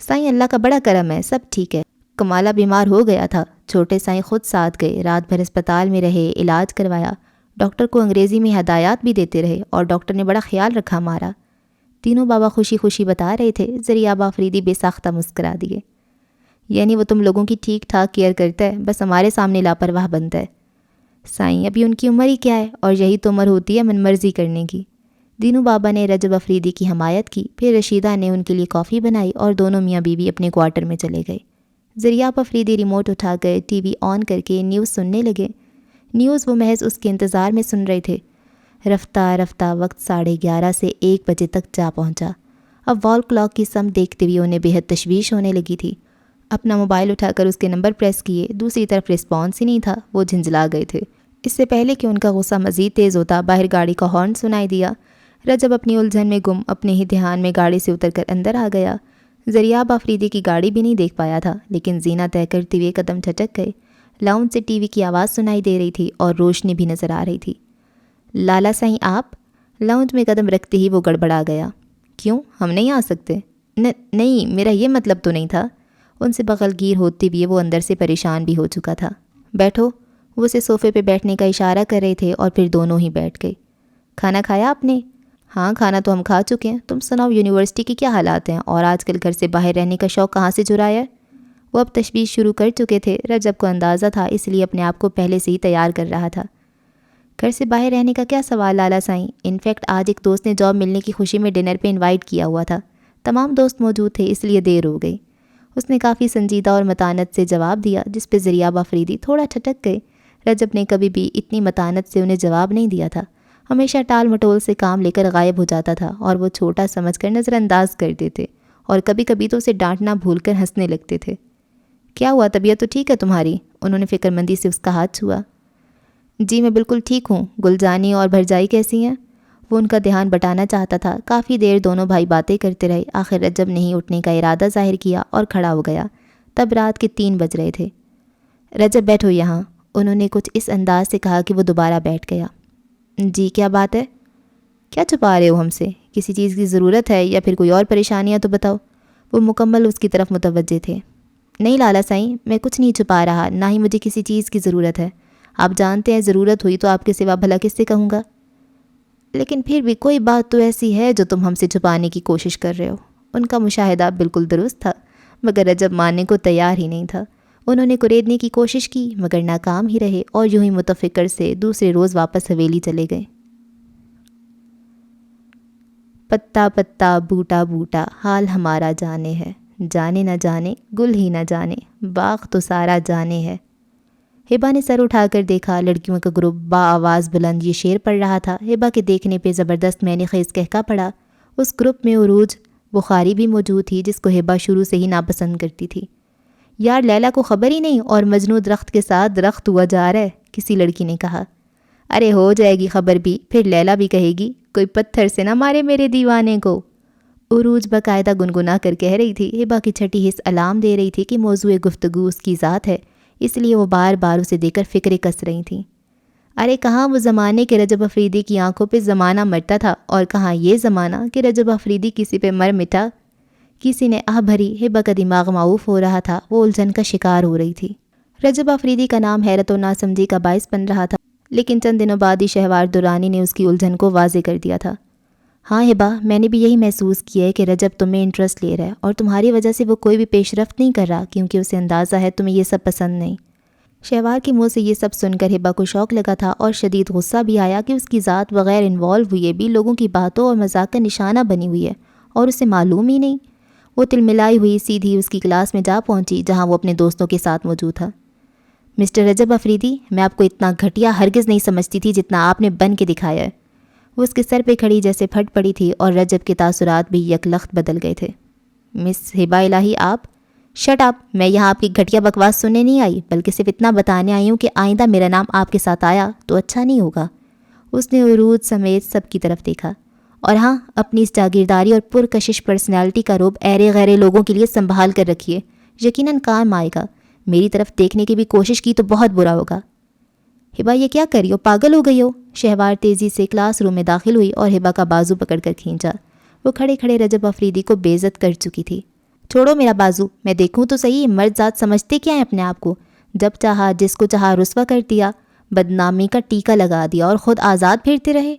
سائیں اللہ کا بڑا کرم ہے، سب ٹھیک ہے۔ کمالہ بیمار ہو گیا تھا، چھوٹے سائیں خود ساتھ گئے، رات بھر اسپتال میں رہے، علاج کروایا، ڈاکٹر کو انگریزی میں ہدایات بھی دیتے رہے، اور ڈاکٹر نے بڑا خیال رکھا ہمارا۔ تینوں بابا خوشی خوشی بتا رہے تھے۔ زریاب افریدی بے ساختہ مسکرا دیے۔ یعنی وہ تم لوگوں کی ٹھیک ٹھاک کیئر کرتا ہے، بس ہمارے سامنے لاپرواہ بنتا ہے۔ سائیں ابھی ان کی عمر ہی کیا ہے، اور یہی تو عمر ہوتی ہے من مرضی کرنے کی۔ دینو بابا نے رجب افریدی کی حمایت کی، پھر رشیدہ نے ان کے لیے کافی بنائی اور دونوں میاں بیوی اپنے کوارٹر میں چلے گئے۔ زریاب افریدی ریموٹ اٹھا کر ٹی وی آن کر کے نیوز سننے لگے۔ نیوز وہ محض اس کے انتظار میں سن رہے تھے۔ رفتہ رفتہ وقت 11:30 سے 1 بجے تک جا پہنچا۔ اب وال کلاک کی سمت دیکھتے ہوئے انہیں بےحد تشویش ہونے لگی تھی۔ اپنا موبائل اٹھا کر اس کے نمبر پریس کیے، دوسری طرف رسپانس ہی نہیں تھا، وہ جھنجھلا گئے تھے۔ اس سے پہلے کہ ان کا غصہ مزید تیز ہوتا باہر گاڑی کا ہارن سنائی دیا۔ رجب اپنی الجھن میں گم اپنے ہی دھیان میں گاڑی سے اتر کر اندر آ گیا۔ زریاب آفریدی کی گاڑی بھی نہیں دیکھ پایا تھا، لیکن زینہ طے کرتے ہوئے قدم چھٹک گئے۔ لاؤنج سے ٹی وی کی آواز سنائی دے رہی تھی اور روشنی بھی نظر آ رہی تھی۔ لالا سائیں آپ؟ لاؤنج میں قدم رکھتے ہی وہ گڑبڑا گیا۔ کیوں، ہم نہیں آ سکتے؟ نہیں، میرا یہ مطلب تو نہیں تھا۔ ان سے بغل گیر ہوتے ہوئے وہ اندر سے پریشان بھی ہو چکا تھا۔ بیٹھو، وہ اسے صوفے پہ بیٹھنے کا اشارہ کر رہے تھے اور پھر دونوں ہی بیٹھ گئے۔ کھانا کھایا آپ نے؟ ہاں، کھانا تو ہم کھا چکے ہیں۔ تم سناؤ، یونیورسٹی کے کیا حالات ہیں اور آج کل گھر سے باہر رہنے کا شوق کہاں سے چرایا ہے؟ وہ اب تشویش شروع کر چکے تھے۔ رجب کو اندازہ تھا، اس لیے اپنے آپ کو پہلے سے ہی تیار کر رہا تھا۔ گھر سے باہر رہنے کا کیا سوال لالا سائیں، انفیکٹ آج ایک دوست نے جاب ملنے کی خوشی میں ڈنر پہ انوائٹ کیا ہوا تھا۔ تمام دوست موجود تھے، اس لیے دیر ہو گئی۔ اس نے کافی سنجیدہ اور متانت سے جواب دیا، جس پہ زریاب آفریدی تھوڑا ٹھٹک گئے۔ رجب نے کبھی بھی اتنی متانت سے انہیں جواب نہیں دیا تھا، ہمیشہ ٹال مٹول سے کام لے کر غائب ہو جاتا تھا اور وہ چھوٹا سمجھ کر نظر انداز کر دیتے اور کبھی کبھی تو اسے ڈانٹنا بھول کر ہنسنے لگتے تھے۔ کیا ہوا، طبیعت تو ٹھیک ہے تمہاری؟ انہوں نے فکر مندی سے اس کا ہاتھ چھوا۔ جی میں بالکل ٹھیک ہوں۔ گلجانی اور بھرجائی کیسی ہیں؟ وہ ان کا دھیان بٹانا چاہتا تھا۔ کافی دیر دونوں بھائی باتیں کرتے رہے۔ آخر رجب نے ہی اٹھنے کا ارادہ ظاہر کیا اور کھڑا ہو گیا۔ تب رات کے 3 بج رہے تھے۔ رجب بیٹھو یہاں، انہوں نے کچھ اس انداز سے کہا کہ وہ دوبارہ بیٹھ گیا۔ جی کیا بات ہے؟ کیا چھپا رہے ہو ہم سے؟ کسی چیز کی ضرورت ہے یا پھر کوئی اور پریشانیاں تو بتاؤ۔ وہ مکمل اس کی طرف متوجہ تھے۔ نہیں لالا سائیں، میں کچھ نہیں چھپا رہا، نہ ہی مجھے کسی چیز کی ضرورت ہے۔ آپ جانتے ہیں ضرورت ہوئی تو آپ کے سوا بھلا کس سے کہوں گا؟ لیکن پھر بھی کوئی بات تو ایسی ہے جو تم ہم سے چھپانے کی کوشش کر رہے ہو۔ ان کا مشاہدہ بالکل درست تھا، مگر رجب ماننے کو تیار ہی نہیں تھا۔ انہوں نے کریدنے کی کوشش کی مگر ناکام ہی رہے اور یوں ہی متفکر سے دوسرے روز واپس حویلی چلے گئے۔ پتا پتا بوٹا بوٹا حال ہمارا جانے ہے، جانے نہ جانے گل ہی نہ جانے باغ تو سارا جانے ہے۔ ہبا نے سر اٹھا کر دیکھا، لڑکیوں کا گروپ با آواز بلند یہ شعر پڑھ رہا تھا۔ ہبا کے دیکھنے پہ زبردست میں نے خیز کہکا پڑا۔ اس گروپ میں عروج بخاری بھی موجود تھی، جس کو ہبا شروع سے ہی ناپسند کرتی تھی۔ یار لیلا کو خبر ہی نہیں اور مجنوں درخت کے ساتھ درخت ہوا جا رہا ہے، کسی لڑکی نے کہا۔ ارے ہو جائے گی خبر بھی، پھر لیلا بھی کہے گی کوئی پتھر سے نہ مارے میرے دیوانے کو۔ عروج باقاعدہ گنگنا کر کہہ رہی تھی۔ ہبا کی چھٹی حس علام دے رہی تھی کہ موضوع گفتگو اس کی ذات ہے، اس لیے وہ بار بار اسے دے کر فکریں کس رہی تھیں۔ ارے کہاں وہ زمانے کے رجب آفریدی کی آنکھوں پہ زمانہ مرتا تھا، اور کہاں یہ زمانہ کہ رجب آفریدی کسی پہ مر مٹا۔ کسی نے آہ بھری۔ ہبا کا دماغ معوف ہو رہا تھا، وہ الجھن کا شکار ہو رہی تھی۔ رجب آفریدی کا نام حیرت و ناسمجھی کا باعث بن رہا تھا، لیکن چند دنوں بعد ہی شہوار درانی نے اس کی الجھن کو واضح کر دیا تھا۔ ہاں ہبا، میں نے بھی یہی محسوس کیا ہے کہ رجب تمہیں انٹرسٹ لے رہا ہے اور تمہاری وجہ سے وہ کوئی بھی پیش رفت نہیں کر رہا، کیونکہ اسے اندازہ ہے تمہیں یہ سب پسند نہیں۔ شہوار کے منہ سے یہ سب سن کر ہبا کو شوق لگا تھا اور شدید غصہ بھی آیا کہ اس کی ذات بغیر انوالو ہوئے بھی لوگوں کی باتوں اور مذاق کا نشانہ بنی ہوئی ہے اور اسے معلوم ہی نہیں۔ وہ تلملائی ہوئی سیدھی اس کی کلاس میں جا پہنچی، جہاں وہ اپنے دوستوں کے ساتھ موجود تھا۔ مسٹر رجب آفریدی، میں آپ کو اتنا گھٹیا ہرگز نہیں سمجھتی تھی جتنا آپ نے بن کے دکھایا ہے۔ وہ اس کے سر پہ کھڑی جیسے پھٹ پڑی تھی اور رجب کے تاثرات بھی یکلخت بدل گئے تھے۔ مس ہبا الہی، آپ شٹ اپ، میں یہاں آپ کی گھٹیا بکواس سننے نہیں آئی، بلکہ صرف اتنا بتانے آئی ہوں کہ آئندہ میرا نام آپ کے ساتھ آیا تو اچھا نہیں ہوگا۔ اس نے عروج سمیت سب کی طرف دیکھا۔ اور ہاں، اپنی اس جاگیرداری اور پرکشش پرسنالٹی کا روب ایرے غیرے لوگوں کے لیے سنبھال کر رکھیے، یقیناً کام آئے گا۔ میری طرف دیکھنے کی بھی کوشش کی تو بہت برا ہوگا۔ ہبا یہ کیا کری ہو، پاگل ہو گئی ہو؟ شہوار تیزی سے کلاس روم میں داخل ہوئی اور ہبا کا بازو پکڑ کر کھینچا۔ وہ کھڑے کھڑے رجب آفریدی کو بے عزت کر چکی تھی۔ چھوڑو میرا بازو، میں دیکھوں تو صحیح، مرد ذات سمجھتے کیا ہیں اپنے آپ کو؟ جب چاہا جس کو چاہا رسوا کر دیا، بدنامی کا ٹیکہ لگا دیا اور خود آزاد پھرتے رہے۔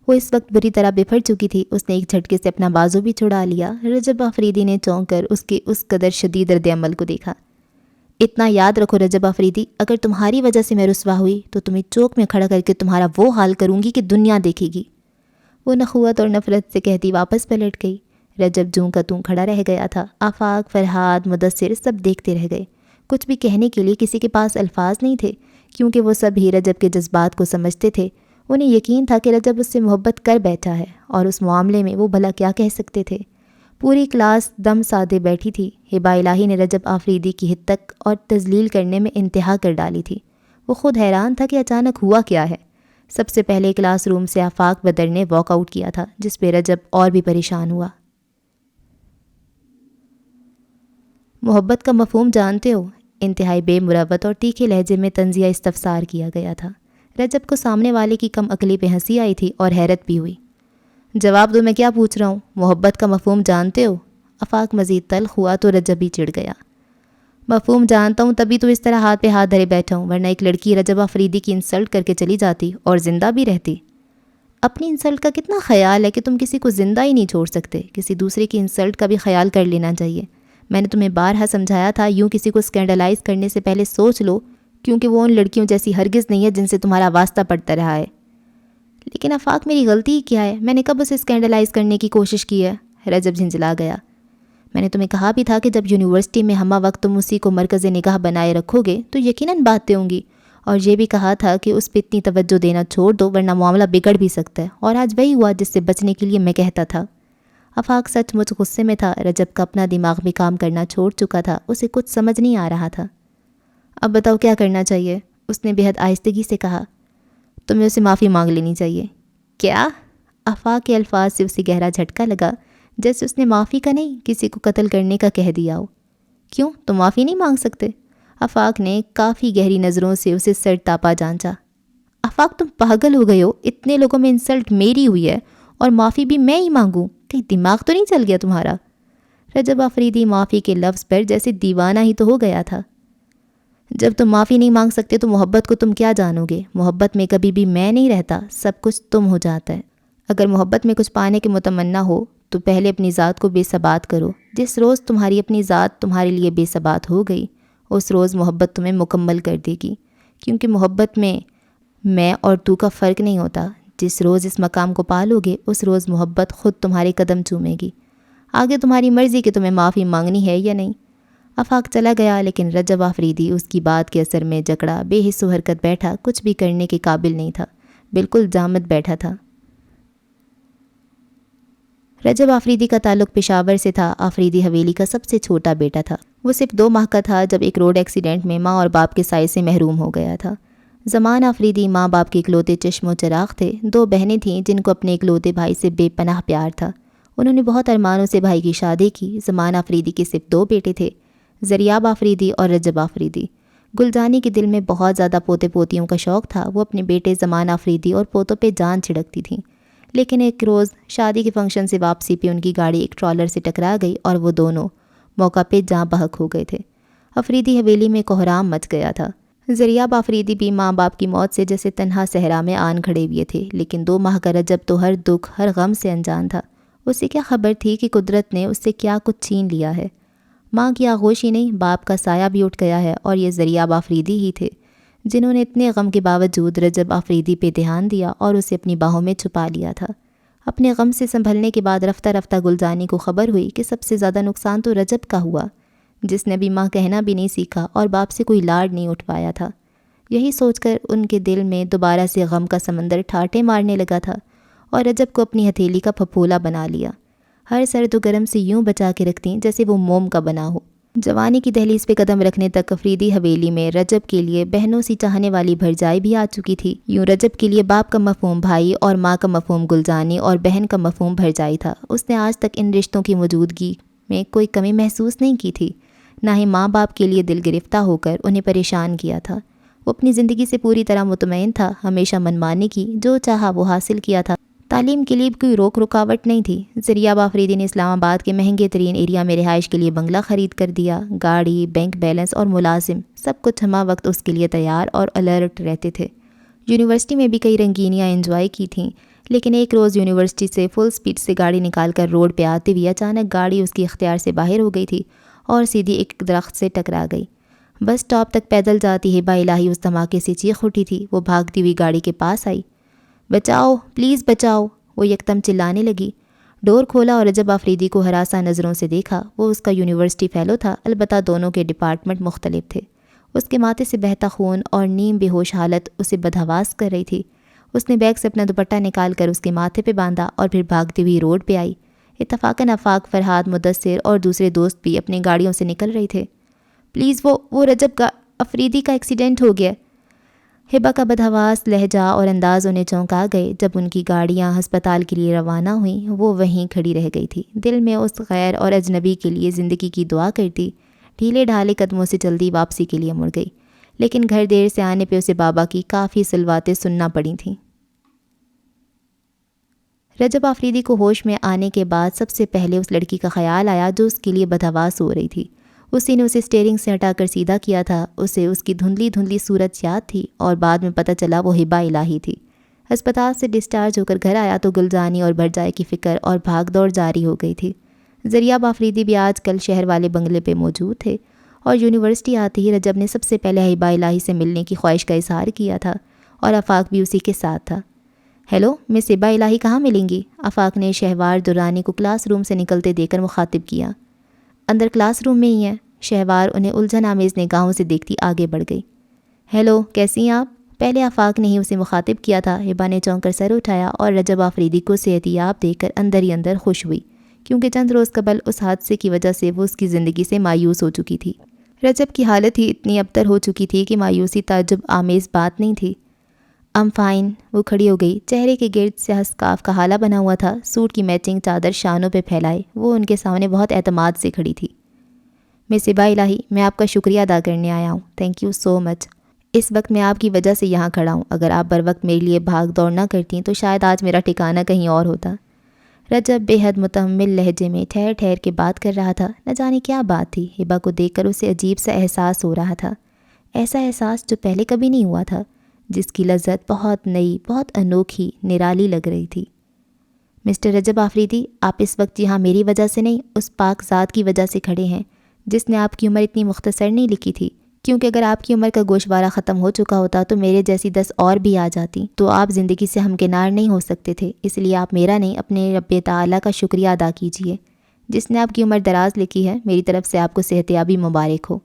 وہ اس وقت بری طرح بپھر چکی تھی۔ اس نے ایک جھٹکے سے اپنا بازو بھی چھڑا لیا۔ رجب آفریدی نے چونک کر اس کے اس قدر شدید رد عمل کو دیکھا۔ اتنا یاد رکھو رجب آفریدی، اگر تمہاری وجہ سے میں رسوا ہوئی تو تمہیں چوک میں کھڑا کر کے تمہارا وہ حال کروں گی کہ دنیا دیکھے گی۔ وہ نخوت اور نفرت سے کہتی واپس پلٹ گئی۔ رجب جوں کا توں کھڑا رہ گیا تھا۔ آفاق، فرحاد، مدثر سب دیکھتے رہ گئے۔ کچھ بھی کہنے کے لیے کسی کے پاس الفاظ نہیں تھے، کیونکہ وہ سب ہی رجب کے جذبات کو سمجھتے تھے۔ انہیں یقین تھا کہ رجب اس سے محبت کر بیٹھا ہے، اور اس معاملے میں وہ بھلا کیا کہہ سکتے تھے۔ پوری کلاس دم سادے بیٹھی تھی۔ ہبا الہی نے رجب آفریدی کی ہتک اور تذلیل کرنے میں انتہا کر ڈالی تھی۔ وہ خود حیران تھا کہ اچانک ہوا کیا ہے۔ سب سے پہلے کلاس روم سے آفاق بدر نے واک آؤٹ کیا تھا، جس پہ رجب اور بھی پریشان ہوا۔ محبت کا مفہوم جانتے ہو؟ انتہائی بے مروت اور تیکھے لہجے میں طنزیہ استفسار کیا گیا تھا۔ رجب کو سامنے والے کی کم عقلی پہ ہنسی آئی تھی اور حیرت بھی ہوئی۔ جواب دو، میں کیا پوچھ رہا ہوں؟ محبت کا مفہوم جانتے ہو؟ آفاق مزید تلخ ہوا تو رجب بھی چڑ گیا۔ مفہوم جانتا ہوں تبھی تو اس طرح ہاتھ پہ ہاتھ دھرے بیٹھا ہوں، ورنہ ایک لڑکی رجب آفریدی کی انسلٹ کر کے چلی جاتی اور زندہ بھی رہتی۔ اپنی انسلٹ کا کتنا خیال ہے کہ تم کسی کو زندہ ہی نہیں چھوڑ سکتے، کسی دوسرے کی انسلٹ کا بھی خیال کر لینا چاہیے۔ میں نے تمہیں بارہا سمجھایا تھا، یوں کسی کو اسکینڈلائز کرنے سے پہلے سوچ لو، کیونکہ وہ ان لڑکیوں جیسی ہرگز نہیں ہے جن سے تمہارا واسطہ پڑتا رہا ہے۔ لیکن آفاق میری غلطی ہی کیا ہے؟ میں نے کب اسے اسکینڈلائز کرنے کی کوشش کی ہے؟ رجب جھنجھلا گیا۔ میں نے تمہیں کہا بھی تھا کہ جب یونیورسٹی میں ہمہ وقت تم اسی کو مرکز نگاہ بنائے رکھو گے تو یقیناً باتیں ہوں گی، اور یہ بھی کہا تھا کہ اس پہ اتنی توجہ دینا چھوڑ دو ورنہ معاملہ بگڑ بھی سکتا ہے، اور آج وہی ہوا جس سے بچنے کے لیے میں کہتا تھا۔ آفاق سچ مچ غصے میں تھا۔ رجب کا اپنا دماغ بھی کام کرنا چھوڑ چکا تھا، اسے کچھ سمجھ نہیں آ رہا تھا۔ اب بتاؤ کیا کرنا چاہیے؟ اس نے بےحد آہستگی سے کہا۔ تمہیں اسے معافی مانگ لینی چاہیے۔ کیا؟ آفاق کے الفاظ سے اسے گہرا جھٹکا لگا، جیسے اس نے معافی کا نہیں کسی کو قتل کرنے کا کہہ دیا ہو۔ کیوں، تم معافی نہیں مانگ سکتے؟ آفاق نے کافی گہری نظروں سے اسے سر تاپا جانچا۔ آفاق تم پاگل ہو گئے ہو؟ اتنے لوگوں میں انسلٹ میری ہوئی ہے اور معافی بھی میں ہی مانگوں؟ کہیں دماغ تو نہیں چل گیا تمہارا؟ رجب آفریدی معافی کے لفظ پر جیسے دیوانہ ہی تو ہو گیا تھا۔ جب تم معافی نہیں مانگ سکتے تو محبت کو تم کیا جانو گے؟ محبت میں کبھی بھی میں نہیں رہتا، سب کچھ تم ہو جاتا ہے۔ اگر محبت میں کچھ پانے کے متمنا ہو تو پہلے اپنی ذات کو بے ثبات کرو۔ جس روز تمہاری اپنی ذات تمہارے لیے بے ثبات ہو گئی، اس روز محبت تمہیں مکمل کر دے گی، کیونکہ محبت میں اور تو کا فرق نہیں ہوتا۔ جس روز اس مقام کو پالو گے، اس روز محبت خود تمہارے قدم چومے گی۔ آگے تمہاری مرضی کہ تمہیں معافی مانگنی ہے یا نہیں۔ آفاق چلا گیا، لیکن رجب آفریدی اس کی بات کے اثر میں جکڑا، بے حس و حرکت بیٹھا، کچھ بھی کرنے کے قابل نہیں تھا، بالکل جامد بیٹھا تھا۔ رجب آفریدی کا تعلق پشاور سے تھا۔ آفریدی حویلی کا سب سے چھوٹا بیٹا تھا۔ وہ صرف 2 ماہ کا تھا جب ایک روڈ ایکسیڈنٹ میں ماں اور باپ کے سائے سے محروم ہو گیا تھا۔ زمان آفریدی ماں باپ کے اکلوتے چشم و چراغ تھے۔ 2 بہنیں تھیں جن کو اپنے اکلوتے بھائی سے بے پناہ پیار تھا۔ انہوں نے بہت ارمانوں سے بھائی کی شادی کی۔ زمان آفریدی کے صرف 2 بیٹے تھے، زریاب آفریدی اور رجب آفریدی۔ گلجانی کے دل میں بہت زیادہ پوتے پوتیوں کا شوق تھا۔ وہ اپنے بیٹے زمان آفریدی اور پوتوں پہ جان چھڑکتی تھیں، لیکن ایک روز شادی کے فنکشن سے واپسی پہ ان کی گاڑی ایک ٹرالر سے ٹکرا گئی اور وہ دونوں موقع پہ جاں بحق ہو گئے تھے۔ آفریدی حویلی میں کوہرام مچ گیا تھا۔ زریاب آفریدی بھی ماں باپ کی موت سے جیسے تنہا صحرا میں آن کھڑے ہوئے تھے، لیکن 2 ماہ کا رجب تو ہر دکھ ہر غم سے انجان تھا۔ اسے کیا خبر تھی کہ قدرت نے اس سے کیا کچھ چھین لیا ہے۔ ماں کی آغوش ہی نہیں، باپ کا سایہ بھی اٹھ گیا ہے، اور یہ زریاب آفریدی ہی تھے جنہوں نے اتنے غم کے باوجود رجب آفریدی پہ دھیان دیا اور اسے اپنی باہوں میں چھپا لیا تھا۔ اپنے غم سے سنبھلنے کے بعد رفتہ رفتہ گلجانی کو خبر ہوئی کہ سب سے زیادہ نقصان تو رجب کا ہوا، جس نے بھی ماں کہنا بھی نہیں سیکھا اور باپ سے کوئی لاڈ نہیں اٹھ پایا تھا۔ یہی سوچ کر ان کے دل میں دوبارہ سے غم کا سمندر ٹھاٹھے مارنے لگا تھا، اور رجب کو اپنی ہتھیلی کا پھپھولا بنا لیا۔ ہر سرد و گرم سے یوں بچا کے رکھتی جیسے وہ موم کا بنا ہو۔ جوانی کی دہلیز پہ قدم رکھنے تک آفریدی حویلی میں رجب کے لیے بہنوں سی چاہنے والی بھرجائی بھی آ چکی تھی۔ یوں رجب کے لیے باپ کا مفہوم بھائی اور ماں کا مفہوم گلجانی اور بہن کا مفہوم بھرجائی تھا۔ اس نے آج تک ان رشتوں کی موجودگی میں کوئی کمی محسوس نہیں کی تھی، نہ ہی ماں باپ کے لیے دل گرفتہ ہو کر انہیں پریشان کیا تھا۔ وہ اپنی زندگی سے پوری طرح مطمئن تھا، ہمیشہ منمانی کی، جو چاہا وہ حاصل کیا تھا۔ تعلیم کے لیے کوئی روک رکاوٹ نہیں تھی۔ زریاب آفریدی نے اسلام آباد کے مہنگے ترین ایریا میں رہائش کے لیے بنگلہ خرید کر دیا۔ گاڑی، بینک بیلنس اور ملازم، سب کچھ ہمہ وقت اس کے لیے تیار اور الرٹ رہتے تھے۔ یونیورسٹی میں بھی کئی رنگینیاں انجوائے کی تھیں، لیکن ایک روز یونیورسٹی سے فل سپیڈ سے گاڑی نکال کر روڈ پہ آتے ہوئے اچانک گاڑی اس کی اختیار سے باہر ہو گئی تھی اور سیدھی ایک درخت سے ٹکرا گئی۔ بس اسٹاپ تک پیدل جاتی ہبا الہی اس دھماکے سے چیخ اٹھی تھی۔ وہ بھاگتی ہوئی گاڑی کے پاس آئی۔ بچاؤ، پلیز بچاؤ، وہ یکدم چلانے لگی۔ ڈور کھولا اور رجب آفریدی کو ہراساں نظروں سے دیکھا۔ وہ اس کا یونیورسٹی فیلو تھا، البتہ دونوں کے ڈپارٹمنٹ مختلف تھے۔ اس کے ماتھے سے بہتا خون اور نیم بے ہوش حالت اسے بدحواس کر رہی تھی۔ اس نے بیگ سے اپنا دوپٹہ نکال کر اس کے ماتھے پہ باندھا اور پھر بھاگتی ہوئی روڈ پہ آئی۔ اتفاقاً آفاق، فرحاد، مدثر اور دوسرے دوست بھی اپنی گاڑیوں سے نکل رہے تھے۔ پلیز وہ رجب کا آفریدی کا ایکسیڈنٹ ہو گیا۔ ہبا کا بدحواس لہجہ اور انداز انہیں چونکا گئے۔ جب ان کی گاڑیاں ہسپتال کے لیے روانہ ہوئیں وہ وہیں کھڑی رہ گئی تھی، دل میں اس غیر اور اجنبی کے لیے زندگی کی دعا کرتی۔ ڈھیلے ڈھالے قدموں سے جلدی واپسی کے لیے مڑ گئی، لیکن گھر دیر سے آنے پہ اسے بابا کی کافی سلواتیں سننا پڑی تھیں۔ رجب آفریدی کو ہوش میں آنے کے بعد سب سے پہلے اس لڑکی کا خیال آیا جو اس کے لیے بدحواس ہو رہی تھی۔ اسی نے اسے اسٹیئرنگ سے ہٹا کر سیدھا کیا تھا۔ اسے اس کی دھندلی دھندلی صورت یاد تھی اور بعد میں پتہ چلا وہ ہبا الہی تھی۔ ہسپتال سے ڈسچارج ہو کر گھر آیا تو گلزانی اور بھرجائے کی فکر اور بھاگ دوڑ جاری ہو گئی تھی۔ زریاب آفریدی بھی آج کل شہر والے بنگلے پہ موجود تھے اور یونیورسٹی آتے ہی رجب نے سب سے پہلے ہبا الہی سے ملنے کی خواہش کا اظہار کیا تھا اور آفاق بھی اسی کے ساتھ تھا۔ ہیلو مس ہبا الہی کہاں ملیں گی؟ آفاق نے شہوار درانی کو کلاس روم سے نکلتے دیکھ کر مخاطب کیا۔ اندر کلاس روم میں ہی ہیں۔ شہوار انہیں الجھن آمیز نگاہوں سے دیکھتی آگے بڑھ گئی۔ ہیلو کیسی ہیں آپ؟ پہلے آفاق نے ہی اسے مخاطب کیا تھا۔ ہبا نے چونک کر سر اٹھایا اور رجب آفریدی کو صحت یاب دیکھ کر اندر ہی اندر خوش ہوئی، کیونکہ چند روز قبل اس حادثے کی وجہ سے وہ اس کی زندگی سے مایوس ہو چکی تھی۔ رجب کی حالت ہی اتنی ابتر ہو چکی تھی کہ مایوسی تعجب آمیز بات نہیں تھی۔ ام فائن۔ وہ کھڑی ہو گئی، چہرے کے گرد سیاہ اسکارف کا حالہ بنا ہوا تھا، سوٹ کی میچنگ چادر شانوں پہ پھیلائے وہ ان کے سامنے بہت اعتماد سے کھڑی تھی۔ مس ہبا الہی میں آپ کا شکریہ ادا کرنے آیا ہوں، تھینک یو سو مچ۔ اس وقت میں آپ کی وجہ سے یہاں کھڑا ہوں، اگر آپ بر وقت میرے لیے بھاگ دوڑ نہ کرتی تو شاید آج میرا ٹھکانہ کہیں اور ہوتا۔ رجب بے حد متحمل لہجے میں ٹھہر ٹھہر کے بات کر رہا تھا۔ نہ جانے کیا بات تھی، ہبا کو دیکھ کر اسے عجیب سا احساس ہو رہا تھا، ایسا احساس جو پہلے کبھی نہیں ہوا تھا، جس کی لذت بہت نئی، بہت انوکھی، نرالی لگ رہی تھی۔ مسٹر رجب آفریدی، آپ اس وقت یہاں میری وجہ سے نہیں، اس پاک ذات کی وجہ سے کھڑے ہیں جس نے آپ کی عمر اتنی مختصر نہیں لکھی تھی، کیونکہ اگر آپ کی عمر کا گوشوارہ ختم ہو چکا ہوتا تو میرے جیسی 10 اور بھی آ جاتی تو آپ زندگی سے ہمکنار نہیں ہو سکتے تھے۔ اس لیے آپ میرا نہیں اپنے رب تعالیٰ کا شکریہ ادا کیجئے جس نے آپ کی عمر دراز لکھی ہے۔ میری طرف سے آپ کو صحتیابی مبارک ہو۔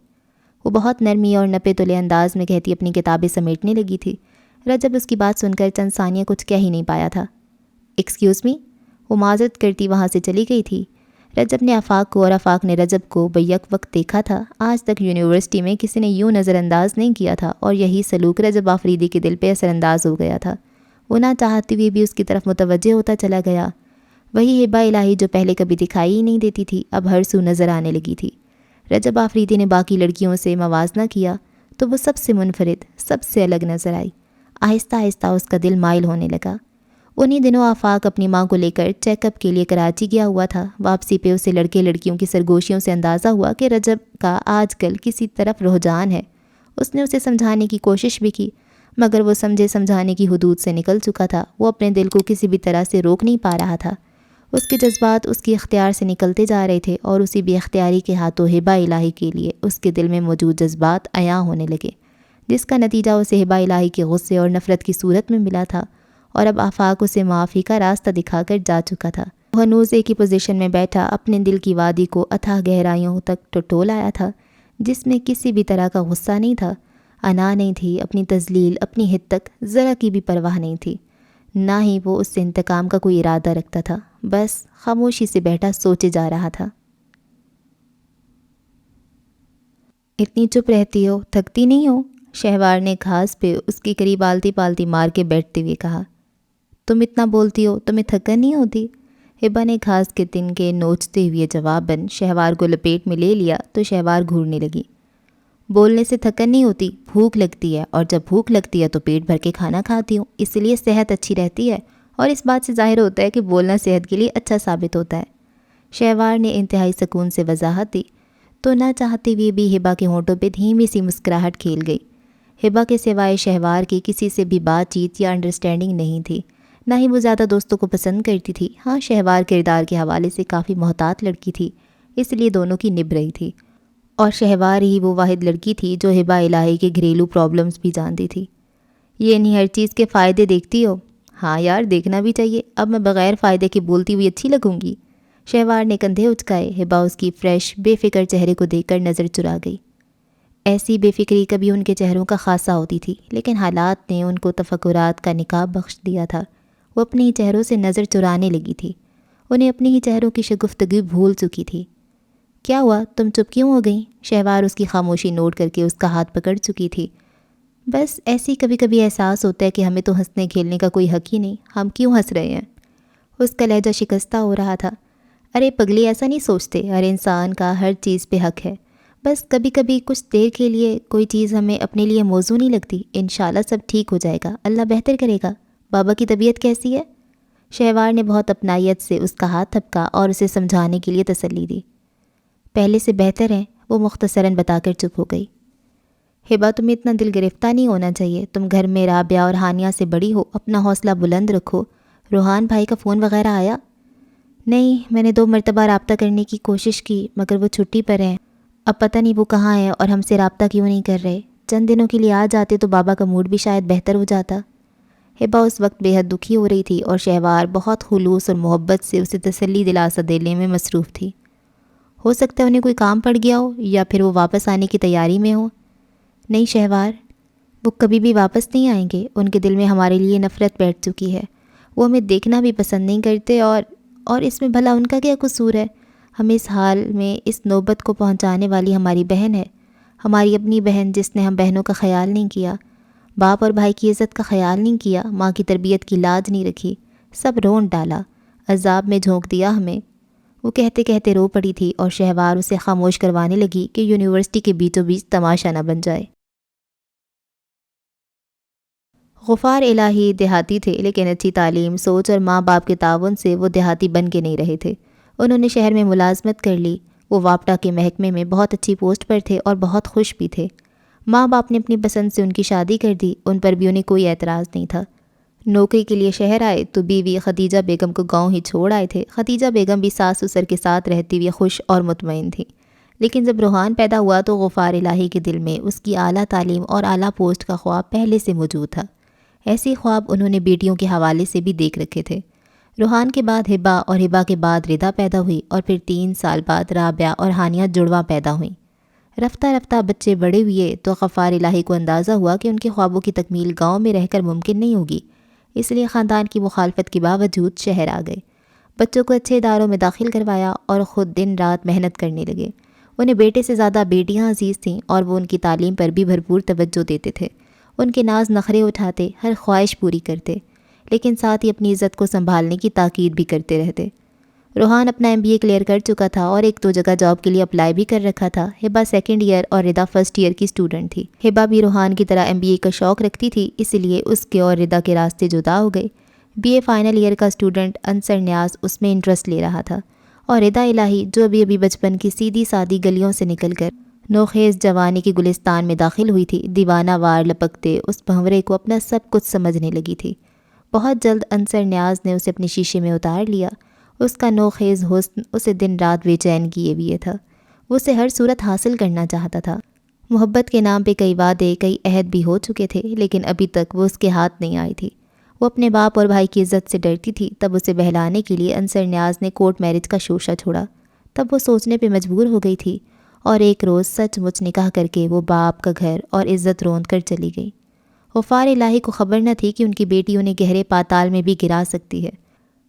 وہ بہت نرمی اور نپے تلے انداز میں کہتی اپنی کتابیں سمیٹنے لگی تھی۔ رجب اس کی بات سن کر چند ثانیہ کچھ کہہ ہی نہیں پایا تھا۔ ایکسکیوز می، وہ معذرت کرتی وہاں سے چلی گئی تھی۔ رجب نے آفاق کو اور آفاق نے رجب کو بیک وقت دیکھا تھا۔ آج تک یونیورسٹی میں کسی نے یوں نظر انداز نہیں کیا تھا اور یہی سلوک رجب آفریدی کے دل پہ اثر انداز ہو گیا تھا۔ وہ نہ چاہتے ہوئے بھی اس کی طرف متوجہ ہوتا چلا گیا۔ وہی ہبا الہی جو پہلے کبھی دکھائی ہی نہیں دیتی تھی اب ہر سو نظر آنے لگی تھی۔ رجب آفریدی نے باقی لڑکیوں سے موازنہ کیا تو وہ سب سے منفرد، سب سے الگ نظر آئی۔ آہستہ آہستہ اس کا دل مائل ہونے لگا۔ انہی دنوں آفاق اپنی ماں کو لے کر چیک اپ کے لیے کراچی گیا ہوا تھا۔ واپسی پہ اسے لڑکے لڑکیوں کی سرگوشیوں سے اندازہ ہوا کہ رجب کا آج کل کسی طرف رجحان ہے۔ اس نے اسے سمجھانے کی کوشش بھی کی، مگر وہ سمجھانے کی حدود سے نکل چکا تھا۔ وہ اپنے دل کو کسی بھی طرح سے روک نہیں پا رہا تھا۔ اس کے جذبات اس کی اختیار سے نکلتے جا رہے تھے اور اسی بے اختیاری کے ہاتھوں ہبا الہی کے لیے اس کے دل میں موجود جذبات عیاں ہونے لگے، جس کا نتیجہ اسے ہبا الہی کے غصے اور نفرت کی صورت میں ملا تھا۔ اور اب آفاق اسے معافی کا راستہ دکھا کر جا چکا تھا۔ وہ ہنوز ایک ہی پوزیشن میں بیٹھا اپنے دل کی وادی کو اتھاہ گہرائیوں تک ٹٹول آیا تھا، جس میں کسی بھی طرح کا غصہ نہیں تھا، انا نہیں تھی، اپنی تذلیل، اپنی حد تک ذرا کی بھی پرواہ نہیں تھی، نہ ہی وہ اس سے انتقام کا کوئی ارادہ رکھتا تھا، بس خاموشی سے بیٹھا سوچے جا رہا تھا۔ اتنی چپ رہتی ہو، تھکتی نہیں ہو؟ شہوار نے گھاس پہ اس کے قریب آلتی پالتی مار کے بیٹھتے ہوئے کہا۔ تم اتنا بولتی ہو، تمہیں تھکن نہیں ہوتی؟ ہبا نے گھاس کے تن کے نوچتے ہوئے جواباً شہوار کو لپیٹ میں لے لیا تو شہوار گھورنے لگی۔ بولنے سے تھکن نہیں ہوتی، بھوک لگتی ہے، اور جب بھوک لگتی ہے تو پیٹ بھر کے کھانا کھاتی ہوں، اس لیے صحت اچھی رہتی ہے، اور اس بات سے ظاہر ہوتا ہے کہ بولنا صحت کے لیے اچھا ثابت ہوتا ہے۔ شہوار نے انتہائی سکون سے وضاحت دی تو نہ چاہتے ہوئے بھی ہبا کے ہونٹوں پہ دھیمی سی مسکراہٹ کھیل گئی۔ ہبا کے سوائے شہوار کی کسی سے بھی بات چیت یا انڈرسٹینڈنگ نہیں تھی، نہ ہی وہ زیادہ دوستوں کو پسند کرتی تھی۔ ہاں، شہوار کردار کے حوالے سے کافی محتاط لڑکی تھی، اس لیے دونوں کی نبھ رہی تھی، اور شہوار ہی وہ واحد لڑکی تھی جو ہبا الہی کے گھریلو پرابلمز بھی جانتی تھی۔ یہ نہیں ہر چیز کے فائدے دیکھتی ہو؟ ہاں یار، دیکھنا بھی چاہیے، اب میں بغیر فائدے کے بولتی ہوئی اچھی لگوں گی؟ شہوار نے کندھے اچکائے۔ ہبا اس کی فریش بے فکر چہرے کو دیکھ کر نظر چرا گئی۔ ایسی بے فکری کبھی ان کے چہروں کا خاصہ ہوتی تھی، لیکن حالات نے ان کو تفکرات کا نقاب بخش دیا تھا۔ وہ اپنے ہی چہروں سے نظر چرانے لگی تھی، انہیں اپنی ہی چہروں کی شگفتگی بھول چکی تھی۔ کیا ہوا، تم چپ کیوں ہو گئیں؟ شہوار اس کی خاموشی نوٹ کر کے اس کا ہاتھ پکڑ چکی تھی۔ بس ایسی کبھی کبھی احساس ہوتا ہے کہ ہمیں تو ہنسنے کھیلنے کا کوئی حق ہی نہیں، ہم کیوں ہنس رہے ہیں؟ اس کا لہجہ شکستہ ہو رہا تھا۔ ارے پگلی، ایسا نہیں سوچتے، ہر انسان کا ہر چیز پہ حق ہے، بس کبھی کبھی کچھ دیر کے لیے کوئی چیز ہمیں اپنے لیے موزوں نہیں لگتی۔ انشاءاللہ سب ٹھیک ہو جائے گا، اللہ بہتر کرے گا۔ بابا کی طبیعت کیسی ہے؟ شہوار نے بہت اپنائیت سے اس کا ہاتھ تھپکا اور اسے سمجھانے کے لیے تسلی دی۔ پہلے سے بہتر ہیں، وہ مختصراً بتا کر چپ ہو گئی۔ ہبا، تمہیں اتنا دل گرفتہ نہیں ہونا چاہیے، تم گھر میں رابعہ اور ہانیہ سے بڑی ہو، اپنا حوصلہ بلند رکھو۔ روحان بھائی کا فون وغیرہ آیا؟ نہیں، میں نے 2 مرتبہ رابطہ کرنے کی کوشش کی مگر وہ چھٹی پر ہیں۔ اب پتہ نہیں وہ کہاں ہیں اور ہم سے رابطہ کیوں نہیں کر رہے۔ چند دنوں کے لیے آ جاتے تو بابا کا موڈ بھی شاید بہتر ہو جاتا۔ ہبا اس وقت بے حد دکھی ہو رہی تھی اور شہوار بہت خلوص اور محبت سے اسے تسلی دلاسا دینے میں مصروف تھی۔ ہو سکتا ہے انہیں کوئی کام پڑ گیا ہو یا پھر وہ واپس آنے کی تیاری میں ہو۔ نہیں شہوار، وہ کبھی بھی واپس نہیں آئیں گے، ان کے دل میں ہمارے لیے نفرت بیٹھ چکی ہے، وہ ہمیں دیکھنا بھی پسند نہیں کرتے اور اس میں بھلا ان کا کیا قصور ہے؟ ہمیں اس حال میں اس نوبت کو پہنچانے والی ہماری بہن ہے، ہماری اپنی بہن جس نے ہم بہنوں کا خیال نہیں کیا، باپ اور بھائی کی عزت کا خیال نہیں کیا، ماں کی تربیت کی لاج نہیں رکھی، سب رونٹ ڈالا، عذاب میں جھونک دیا ہمیں۔ وہ کہتے کہتے رو پڑی تھی اور شہوار اسے خاموش کروانے لگی کہ یونیورسٹی کے بیچوں بیچ تماشا نہ بن جائے۔ غفار الہی دیہاتی تھے، لیکن اچھی تعلیم، سوچ اور ماں باپ کے تعاون سے وہ دیہاتی بن کے نہیں رہے تھے۔ انہوں نے شہر میں ملازمت کر لی۔ وہ واپٹا کے محکمے میں بہت اچھی پوسٹ پر تھے اور بہت خوش بھی تھے۔ ماں باپ نے اپنی پسند سے ان کی شادی کر دی، ان پر بھی انہیں کوئی اعتراض نہیں تھا۔ نوکری کے لیے شہر آئے تو بیوی خدیجہ بیگم کو گاؤں ہی چھوڑ آئے تھے۔ خدیجہ بیگم بھی ساس سسر کے ساتھ رہتی ہوئے خوش اور مطمئن تھی۔ لیکن جب روحان پیدا ہوا تو غفار الہی کے دل میں اس کی اعلیٰ تعلیم اور اعلیٰ پوسٹ کا خواب پہلے سے موجود تھا۔ ایسی خواب انہوں نے بیٹیوں کے حوالے سے بھی دیکھ رکھے تھے۔ روحان کے بعد ہبا اور ہبا کے بعد ردا پیدا ہوئی اور پھر 3 سال بعد رابعہ اور ہانیہ جڑواں پیدا ہوئیں۔ رفتہ رفتہ بچے بڑے ہوئے تو غفار الہی کو اندازہ ہوا کہ ان کے خوابوں کی تکمیل گاؤں میں رہ کر ممکن نہیں ہوگی، اس لیے خاندان کی مخالفت کے باوجود شہر آ گئے۔ بچوں کو اچھے اداروں میں داخل کروایا اور خود دن رات محنت کرنے لگے۔ انہیں بیٹے سے زیادہ بیٹیاں عزیز تھیں اور وہ ان کی تعلیم پر بھی بھرپور توجہ دیتے تھے۔ ان کے ناز نخرے اٹھاتے، ہر خواہش پوری کرتے، لیکن ساتھ ہی اپنی عزت کو سنبھالنے کی تاکید بھی کرتے رہتے۔ روحان اپنا MBA کلیئر کر چکا تھا اور 1-2 جگہ جاب کے لیے اپلائی بھی کر رکھا تھا۔ ہبا 2nd ایئر اور ردا 1st ایئر کی اسٹوڈنٹ تھی۔ ہبا بھی روحان کی طرح MBA کا شوق رکھتی تھی، اس لیے اس کے اور ردا کے راستے جدا ہو گئے۔ BA فائنل ایئر کا اسٹوڈنٹ انصر نیاز اس میں انٹرسٹ لے رہا تھا اور ردا الہی جو ابھی بچپن کی سیدھی سادی گلیوں سے نکل کر نوخیز جوانی کی گلستان میں داخل ہوئی تھی، دیوانہ وار لپکتے اس بھنورے کو اپنا سب کچھ سمجھنے لگی تھی۔ بہت جلد انصر نیاز نے اسے اپنے شیشے میں اتار لیا۔ اس کا نوخیز حسن اسے دن رات بے چین کیے ہوئے تھا۔ وہ اسے ہر صورت حاصل کرنا چاہتا تھا۔ محبت کے نام پہ کئی وعدے، کئی عہد بھی ہو چکے تھے، لیکن ابھی تک وہ اس کے ہاتھ نہیں آئی تھی۔ وہ اپنے باپ اور بھائی کی عزت سے ڈرتی تھی، تب اسے بہلانے کے لیے انصر نیاز نے کورٹ میرج کا شوشہ چھوڑا۔ تب وہ سوچنے پہ مجبور ہو گئی تھی اور ایک روز سچ مچ نکاح کر کے وہ باپ کا گھر اور عزت روند کر چلی گئی۔ غفار الہی کو خبر نہ تھی کہ ان کی بیٹی انہیں گہرے پاتال میں بھی گرا سکتی ہے۔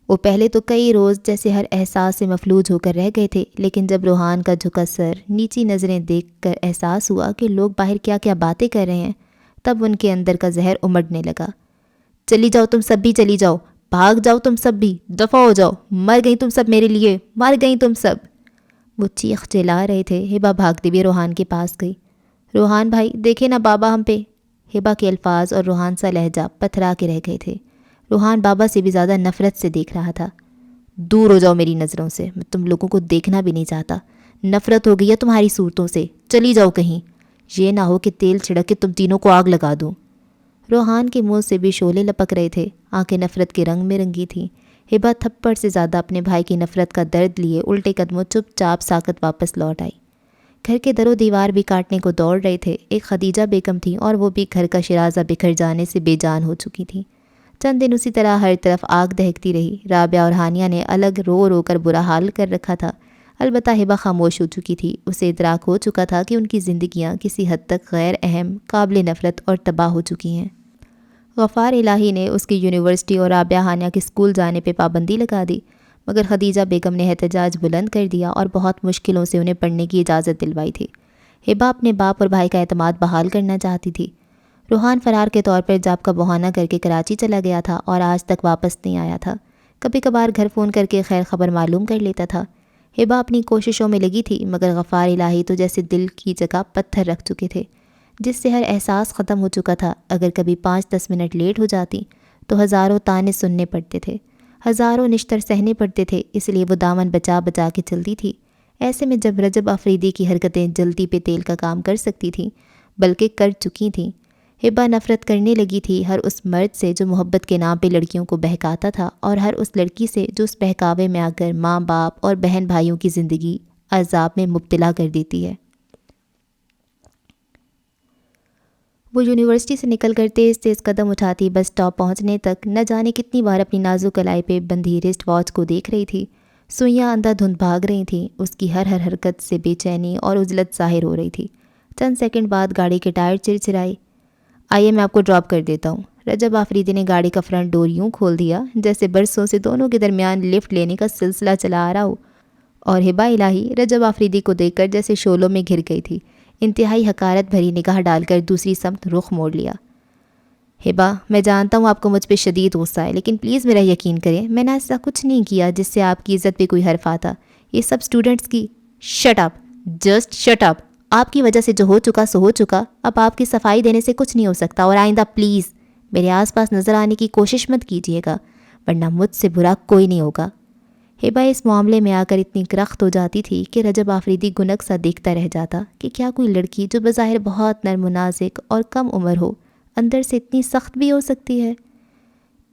وہ پہلے تو کئی روز جیسے ہر احساس سے مفلوج ہو کر رہ گئے تھے، لیکن جب روحان کا جھکا سر، نیچی نظریں دیکھ کر احساس ہوا کہ لوگ باہر کیا کیا باتیں کر رہے ہیں، تب ان کے اندر کا زہر امڑنے لگا۔ چلی جاؤ تم سب بھی، چلی جاؤ، بھاگ جاؤ تم سب بھی، دفع ہو جاؤ، مر گئی تم سب میرے لیے، مر گئی تم سب۔ وہ چیخ چلا رہے تھے۔ ہبا بھاگتے ہوئے روحان کے پاس گئی۔ روحان بھائی دیکھے نا بابا ہم پہ۔ ہبا کے الفاظ اور روحان سا لہجہ پتھرا کے رہ گئے تھے۔ روحان بابا سے بھی زیادہ نفرت سے دیکھ رہا تھا۔ دور ہو جاؤ میری نظروں سے، میں تم لوگوں کو دیکھنا بھی نہیں چاہتا۔ نفرت ہو گئی ہے تمہاری صورتوں سے، چلی جاؤ کہیں، یہ نہ ہو کہ تیل چھڑک کے تم تینوں کو آگ لگا دوں۔ روحان کے منہ سے بھی شعلے لپک رہے تھے، آنکھیں نفرت کے رنگ میں رنگی تھیں۔ ہبا تھپڑ سے زیادہ اپنے بھائی کی نفرت کا درد لیے الٹے قدموں چپ چاپ ساکت واپس لوٹ آئی۔ گھر کے در و دیوار بھی کاٹنے کو دوڑ رہے تھے۔ ایک خدیجہ بیگم تھی اور وہ بھی گھر کا شرازہ بکھر جانے سے بے جان ہو چکی تھی۔ چند دن اسی طرح ہر طرف آگ دہکتی رہی۔ رابعہ اور ہانیہ نے الگ رو رو کر برا حال کر رکھا تھا۔ البتہ ہبا خاموش ہو چکی تھی۔ اسے ادراک ہو چکا تھا کہ ان کی زندگیاں کسی حد تک غیر اہم، قابل نفرت اور تباہ ہو چکی ہیں۔ غفار الہی نے اس کی یونیورسٹی اور رابعہ ہانیہ کے اسکول جانے پہ پابندی لگا دی، مگر خدیجہ بیگم نے احتجاج بلند کر دیا اور بہت مشکلوں سے انہیں پڑھنے کی اجازت دلوائی تھی۔ ہبا اپنے باپ اور بھائی کا اعتماد بحال کرنا چاہتی تھی۔ روحان فرار کے طور پر جاب کا بہانہ کر کے کراچی چلا گیا تھا اور آج تک واپس نہیں آیا تھا۔ کبھی کبھار گھر فون کر کے خیر خبر معلوم کر لیتا تھا۔ ہبا اپنی کوششوں میں لگی تھی، مگر غفار الہی تو جیسے دل کی جگہ پتھر رکھ چکے تھے، جس سے ہر احساس ختم ہو چکا تھا۔ اگر کبھی 5-10 منٹ لیٹ ہو جاتی تو ہزاروں تانے سننے پڑتے تھے، ہزاروں نشتر سہنے پڑتے تھے، اس لیے وہ دامن بچا بچا کے چلتی تھی۔ ایسے میں جب رجب آفریدی کی حرکتیں جلتی پہ تیل کا کام کر سکتی تھیں، بلکہ کر چکی تھیں، ہبا نفرت کرنے لگی تھی ہر اس مرد سے جو محبت کے نام پہ لڑکیوں کو بہکاتا تھا، اور ہر اس لڑکی سے جو اس بہکاوے میں آ کر ماں باپ اور بہن بھائیوں کی زندگی عذاب میں مبتلا کر دیتی ہے۔ وہ یونیورسٹی سے نکل کر تیز تیز قدم اٹھاتی بس سٹاپ پہنچنے تک نہ جانے کتنی بار اپنی نازک کلائی پہ بندھی رسٹ واچ کو دیکھ رہی تھی۔ سوئیاں اندھا دھند بھاگ رہی تھیں، اس کی ہر حرکت سے بے چینی اور عزلت ظاہر ہو رہی تھی۔ چند سیکنڈ بعد گاڑی کے ٹائر چرچرائے۔ آئیے میں آپ کو ڈراپ کر دیتا ہوں۔ رجب آفریدی نے گاڑی کا فرنٹ ڈور یوں کھول دیا جیسے برسوں سے دونوں کے درمیان لفٹ لینے کا سلسلہ چلا آ رہا ہو، اور ہبا الہی رجب آفریدی کو دیکھ کر جیسے شعلوں میں گھر گئی تھی۔ انتہائی حقارت بھری نگاہ ڈال کر دوسری سمت رخ موڑ لیا۔ ہبا، میں جانتا ہوں آپ کو مجھ پہ شدید غصہ ہے، لیکن پلیز میرا یقین کریں، میں نے ایسا کچھ نہیں کیا جس سے آپ کی عزت پہ کوئی حرف آتا۔ یہ سب اسٹوڈنٹس کی shut up, just shut up. آپ کی وجہ سے جو ہو چکا سو ہو چکا، اب آپ کی صفائی دینے سے کچھ نہیں ہو سکتا، اور آئندہ پلیز میرے آس پاس نظر آنے کی کوشش مت کیجیے گا، ورنہ مجھ سے برا کوئی نہیں ہوگا۔ ہبا اس معاملے میں آ کر اتنی کرخت ہو جاتی تھی کہ رجب آفریدی گنگ سا دیکھتا رہ جاتا کہ کیا کوئی لڑکی جو بظاہر بہت نرم و نازک اور کم عمر ہو، اندر سے اتنی سخت بھی ہو سکتی ہے۔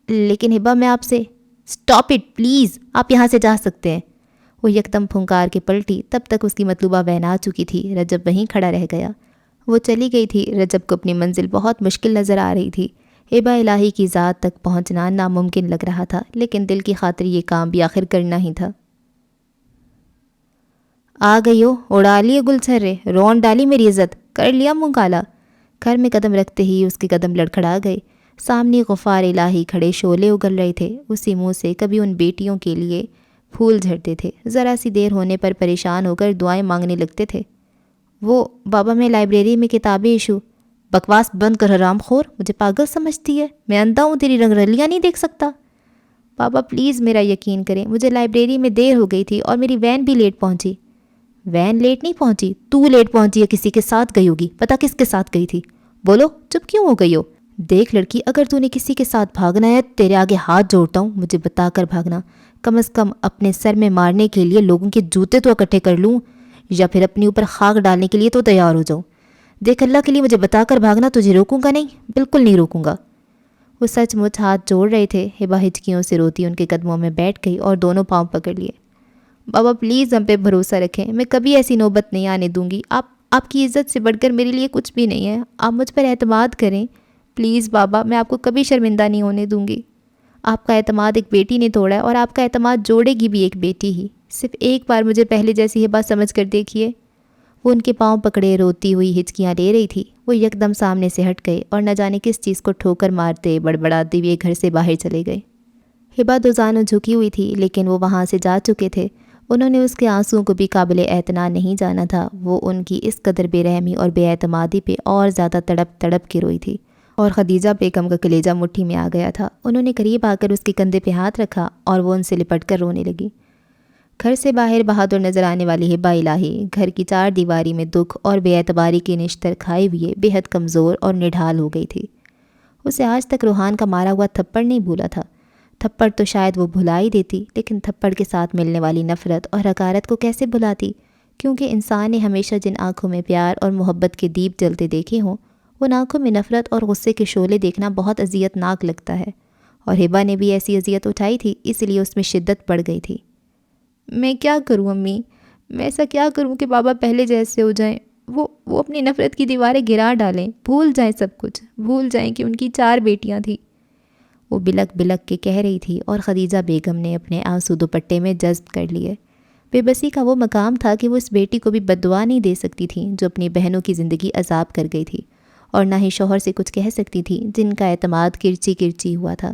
لیکن ہبا، میں آپ سے اسٹاپ اٹ پلیز، آپ یہاں سے جا سکتے ہیں۔ وہ یکدم پھنکار کے پلٹی، تب تک اس کی مطلوبہ وین آ چکی تھی۔ رجب وہیں کھڑا رہ گیا۔ وہ چلی گئی تھی۔ رجب کو اپنی منزل بہت مشکل نظر آ رہی تھی۔ ہبا الہی کی ذات تک پہنچنا ناممکن لگ رہا تھا، لیکن دل کی خاطر یہ کام بھی آخر کرنا ہی تھا۔ آ گئی ہو، اڑا لیے گل چھرے، رون ڈالی میری عزت، کر لیا منہ کالا۔ گھر میں قدم رکھتے ہی اس کے قدم لڑکھڑا گئے۔ سامنے غفار الہی کھڑے شعلے اگل رہے تھے۔ اسی منہ سے کبھی ان بیٹیوں کے لیے پھول جھڑتے تھے، ذرا سی دیر ہونے پر پریشان ہو کر دعائیں مانگنے لگتے تھے۔ وہ بابا، میں لائبریری میں کتابیں ایشو۔ بکواس بند کر حرام خور، مجھے پاگل سمجھتی ہے؟ میں اندھا ہوں، تیری رنگ رلیاں نہیں دیکھ سکتا؟ بابا پلیز میرا یقین کریں، مجھے لائبریری میں دیر ہو گئی تھی اور میری وین بھی لیٹ پہنچی۔ وین لیٹ نہیں پہنچی، تو لیٹ پہنچی ہے، کسی کے ساتھ گئی ہوگی، پتہ کس کے ساتھ گئی تھی؟ بولو، چپ کیوں ہو گئی ہو؟ دیکھ لڑکی، اگر تو نے کسی کے ساتھ بھاگنا ہے تیرے آگے ہاتھ جوڑتا ہوں، مجھے بتا کر بھاگنا۔ کم از کم اپنے سر میں مارنے کے لیے لوگوں کے جوتے تو اکٹھے کر لوں، یا پھر اپنے اوپر خاک ڈالنے کے لیے تو تیار ہو جاؤں۔ دیکھ اللہ کے لیے مجھے بتا کر بھاگنا، تجھے روکوں گا نہیں، بالکل نہیں روکوں گا۔ وہ سچ مچ ہاتھ جوڑ رہے تھے۔ ہبا ہچکیوں سے روتی ان کے قدموں میں بیٹھ گئی اور دونوں پاؤں پکڑ لیے۔ بابا پلیز ہم پہ بھروسہ رکھیں، میں کبھی ایسی نوبت نہیں آنے دوں گی۔ آپ کی عزت سے بڑھ کر میرے لیے کچھ بھی نہیں ہے، آپ مجھ پر اعتماد کریں پلیز بابا، میں آپ کو کبھی شرمندہ نہیں ہونے دوں گی۔ آپ کا اعتماد ایک بیٹی نے توڑا ہے، اور آپ کا اعتماد جوڑے گی بھی ایک بیٹی ہی۔ صرف ایک بار مجھے پہلے جیسی ہبا سمجھ کر دیکھیے۔ وہ ان کے پاؤں پکڑے روتی ہوئی ہچکیاں لے رہی تھی۔ وہ یکدم سامنے سے ہٹ گئے اور نہ جانے کس چیز کو ٹھوکر مارتے بڑبڑاتے ہوئے گھر سے باہر چلے گئے۔ ہبا دوزانوں جھکی ہوئی تھی، لیکن وہ وہاں سے جا چکے تھے۔ انہوں نے اس کے آنسوؤں کو بھی قابل اعتنا نہیں جانا تھا۔ وہ ان کی اس قدر بے رحمی اور بے اعتمادی پہ اور زیادہ تڑپ تڑپ کے روئی تھی، اور خدیجہ بیگم کا کلیجہ مٹھی میں آ گیا تھا۔ انہوں نے قریب آ کر اس کے کندھے پہ ہاتھ رکھا اور وہ ان سے لپٹ کر رونے لگی۔ گھر سے باہر بہادر نظر آنے والی ہبا الہی گھر کی چار دیواری میں دکھ اور بے اعتباری کے نشتر کھائے ہوئے بے حد کمزور اور نڈھال ہو گئی تھی۔ اسے آج تک روحان کا مارا ہوا تھپڑ نہیں بھولا تھا۔ تھپڑ تو شاید وہ بھلا ہی دیتی، لیکن تھپڑ کے ساتھ ملنے والی نفرت اور حقارت کو کیسے بھلاتی؟ کیونکہ انسان نے ہمیشہ جن آنکھوں میں پیار اور محبت کے دیپ جلتے دیکھے ہوں، ان آنکھوں میں نفرت اور غصے کے شعلے دیکھنا بہت اذیت ناک لگتا ہے، اور ہبا نے بھی ایسی اذیت اٹھائی تھی، اس لیے اس میں شدت بڑھ گئی تھی۔ میں کیا کروں امی، میں ایسا کیا کروں کہ بابا پہلے جیسے ہو جائیں، وہ اپنی نفرت کی دیواریں گرا ڈالیں، بھول جائیں سب کچھ، بھول جائیں کہ ان کی 4 بیٹیاں تھیں۔ وہ بلک بلک کے کہہ رہی تھی، اور خدیجہ بیگم نے اپنے آنسو دوپٹے میں جذب کر لیے۔ بے بسی کا وہ مقام تھا کہ وہ اس بیٹی کو بھی بددعا نہیں دے سکتی تھی جو اپنی بہنوں کی زندگی عذاب کر گئی تھی، اور نہ ہی شوہر سے کچھ کہہ سکتی تھی جن کا اعتماد کرچی کرچی ہوا تھا۔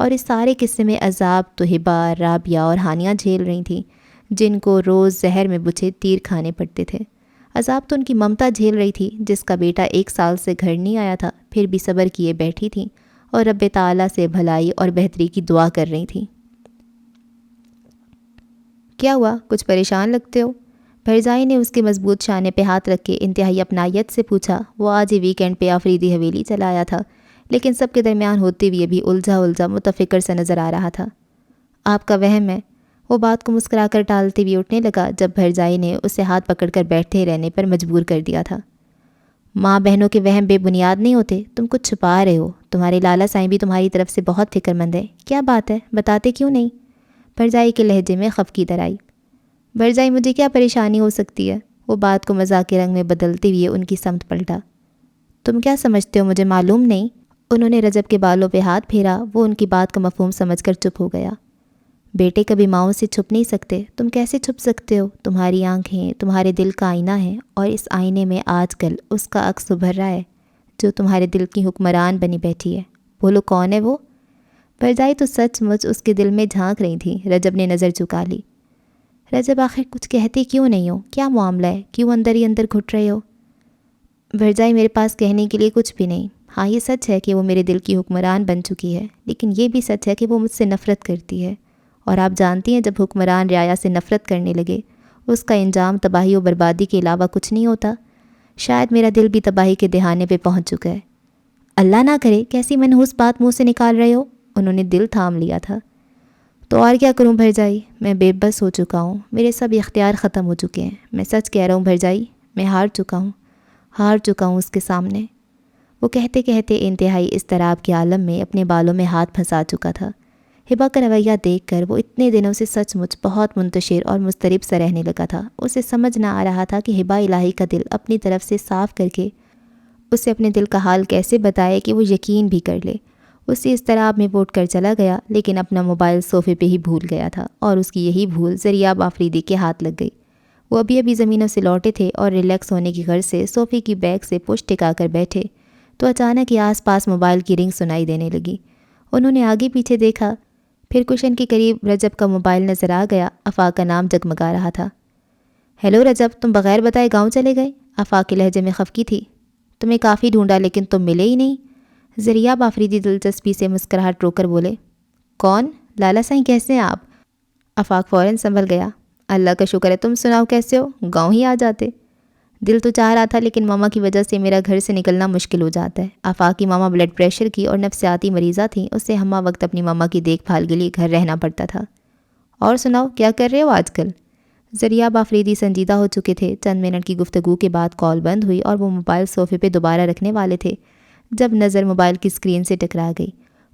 اور اس سارے قصے میں عذاب تو ہبا، رابعہ اور ہانیہ جھیل رہی تھیں، جن کو روز زہر میں بچھے تیر کھانے پڑتے تھے۔ عذاب تو ان کی ممتا جھیل رہی تھی، جس کا بیٹا 1 سال سے گھر نہیں آیا تھا، پھر بھی صبر کیے بیٹھی تھیں اور رب تعالیٰ سے بھلائی اور بہتری کی دعا کر رہی تھیں۔ کیا ہوا؟ کچھ پریشان لگتے ہو؟ بھرجائی نے اس کے مضبوط شانے پہ ہاتھ رکھ کے انتہائی اپنائیت سے پوچھا۔ وہ آج ہی ویکینڈ پہ آفریدی حویلی چلا آیا تھا، لیکن سب کے درمیان ہوتے ہوئے بھی الجھا متفکر سا نظر آ رہا تھا۔ آپ کا وہم ہے۔ وہ بات کو مسکرا کر ٹالتے ہوئے اٹھنے لگا جب بھرجائی نے اسے ہاتھ پکڑ کر بیٹھے رہنے پر مجبور کر دیا تھا۔ ماں بہنوں کے وہم بے بنیاد نہیں ہوتے، تم کچھ چھپا رہے ہو۔ تمہارے لالا سائیں بھی تمہاری طرف سے بہت فکر مند ہے۔ کیا بات ہے، بتاتے کیوں نہیں؟ بھرجائی کے لہجے میں خفگی در آئی۔ بھرجائی، مجھے کیا پریشانی ہو سکتی ہے؟ وہ بات کو مزاح کے رنگ میں بدلتے ہوئے ان کی سمت پلٹا۔ تم کیا سمجھتے ہو، مجھے معلوم نہیں؟ انہوں نے رجب کے بالوں پہ ہاتھ پھیرا۔ وہ ان کی بات کا مفہوم سمجھ کر چپ ہو گیا۔ بیٹے کبھی ماؤں سے چھپ نہیں سکتے، تم کیسے چھپ سکتے ہو؟ تمہاری آنکھیں تمہارے دل کا آئینہ ہیں، اور اس آئینے میں آج کل اس کا عکس ابھر رہا ہے جو تمہارے دل کی حکمران بنی بیٹھی ہے۔ بولو، کون ہے وہ؟ بھرجائی تو سچ مچ اس کے دل میں جھانک رہی تھی۔ رجب نے نظر چکا لی۔ رجب، آخر کچھ کہتے کیوں نہیں ہو؟ کیا معاملہ ہے؟ کیوں اندر ہی اندر گھٹ رہے ہو؟ بھرجائی، میرے پاس کہنے کے لیے کچھ بھی نہیں۔ ہاں، یہ سچ ہے کہ وہ میرے دل کی حکمران بن چکی ہے، لیکن یہ بھی سچ ہے کہ وہ مجھ سے نفرت کرتی ہے، اور آپ جانتی ہیں جب حکمران رعایا سے نفرت کرنے لگے اس کا انجام تباہی و بربادی کے علاوہ کچھ نہیں ہوتا۔ شاید میرا دل بھی تباہی کے دہانے پہ پہنچ چکا ہے۔ اللہ نہ کرے، کیسی منحوس بات منہ سے نکال رہے ہو؟ انہوں نے دل تھام لیا تھا۔ تو اور کیا کروں بھرجائی، میں بے بس ہو چکا ہوں، میرے سب اختیار ختم ہو چکے ہیں۔ میں سچ کہہ رہا ہوں بھرجائی، میں ہار چکا ہوں اس کے سامنے۔ وہ کہتے کہتے انتہائی اضطراب کے عالم میں اپنے بالوں میں ہاتھ پھنسا چکا تھا۔ ہبا کا رویہ دیکھ کر وہ اتنے دنوں سے سچ مچ بہت منتشر اور مضطرب سا رہنے لگا تھا۔ اسے سمجھ نہ آ رہا تھا کہ ہبا الہی کا دل اپنی طرف سے صاف کر کے اسے اپنے دل کا حال کیسے بتائے کہ وہ یقین بھی کر لے۔ اسی اضطراب میں وہ اٹھ کر چلا گیا، لیکن اپنا موبائل صوفے پہ ہی بھول گیا تھا، اور اس کی یہی بھول ذریعہ آفریدی کے ہاتھ لگ گئی۔ وہ ابھی زمینوں سے لوٹے تھے اور ریلیکس ہونے کی غرض سے صوفے کی بیک سے پشت ٹکا کر بیٹھے تو اچانک ہی آس پاس موبائل کی رنگ سنائی دینے لگی۔ انہوں نے آگے پیچھے دیکھا، پھر کشن کے قریب رجب کا موبائل نظر آ گیا۔ آفاق کا نام جگمگا رہا تھا۔ ہیلو رجب، تم بغیر بتائے گاؤں چلے گئے؟ آفاق کے لہجے میں خفگی تھی۔ تمہیں کافی ڈھونڈا لیکن تم ملے ہی نہیں۔ ذریعہ آفریدی دلچسپی سے مسکراہٹ روک کر بولے، کون؟ لالا سائیں کیسے ہیں آپ؟ آفاق فوراً سنبھل گیا۔ اللہ کا شکر ہے، تم سناؤ کیسے ہو؟ گاؤں ہی آ جاتے۔ دل تو چاہ رہا تھا، لیکن ماما کی وجہ سے میرا گھر سے نکلنا مشکل ہو جاتا ہے۔ آفاق کی ماما بلڈ پریشر کی اور نفسیاتی مریضہ تھیں، اسے ہمہ وقت اپنی ماما کی دیکھ بھال کے لیے گھر رہنا پڑتا تھا۔ اور سناؤ، کیا کر رہے ہو آج کل؟ ذریعہ آفریدی سنجیدہ ہو چکے تھے۔ چند منٹ کی گفتگو کے بعد کال بند ہوئی اور وہ موبائل صوفے پہ دوبارہ رکھنے والے تھے جب نظر موبائل کی اسکرین سے ٹکرا گئی۔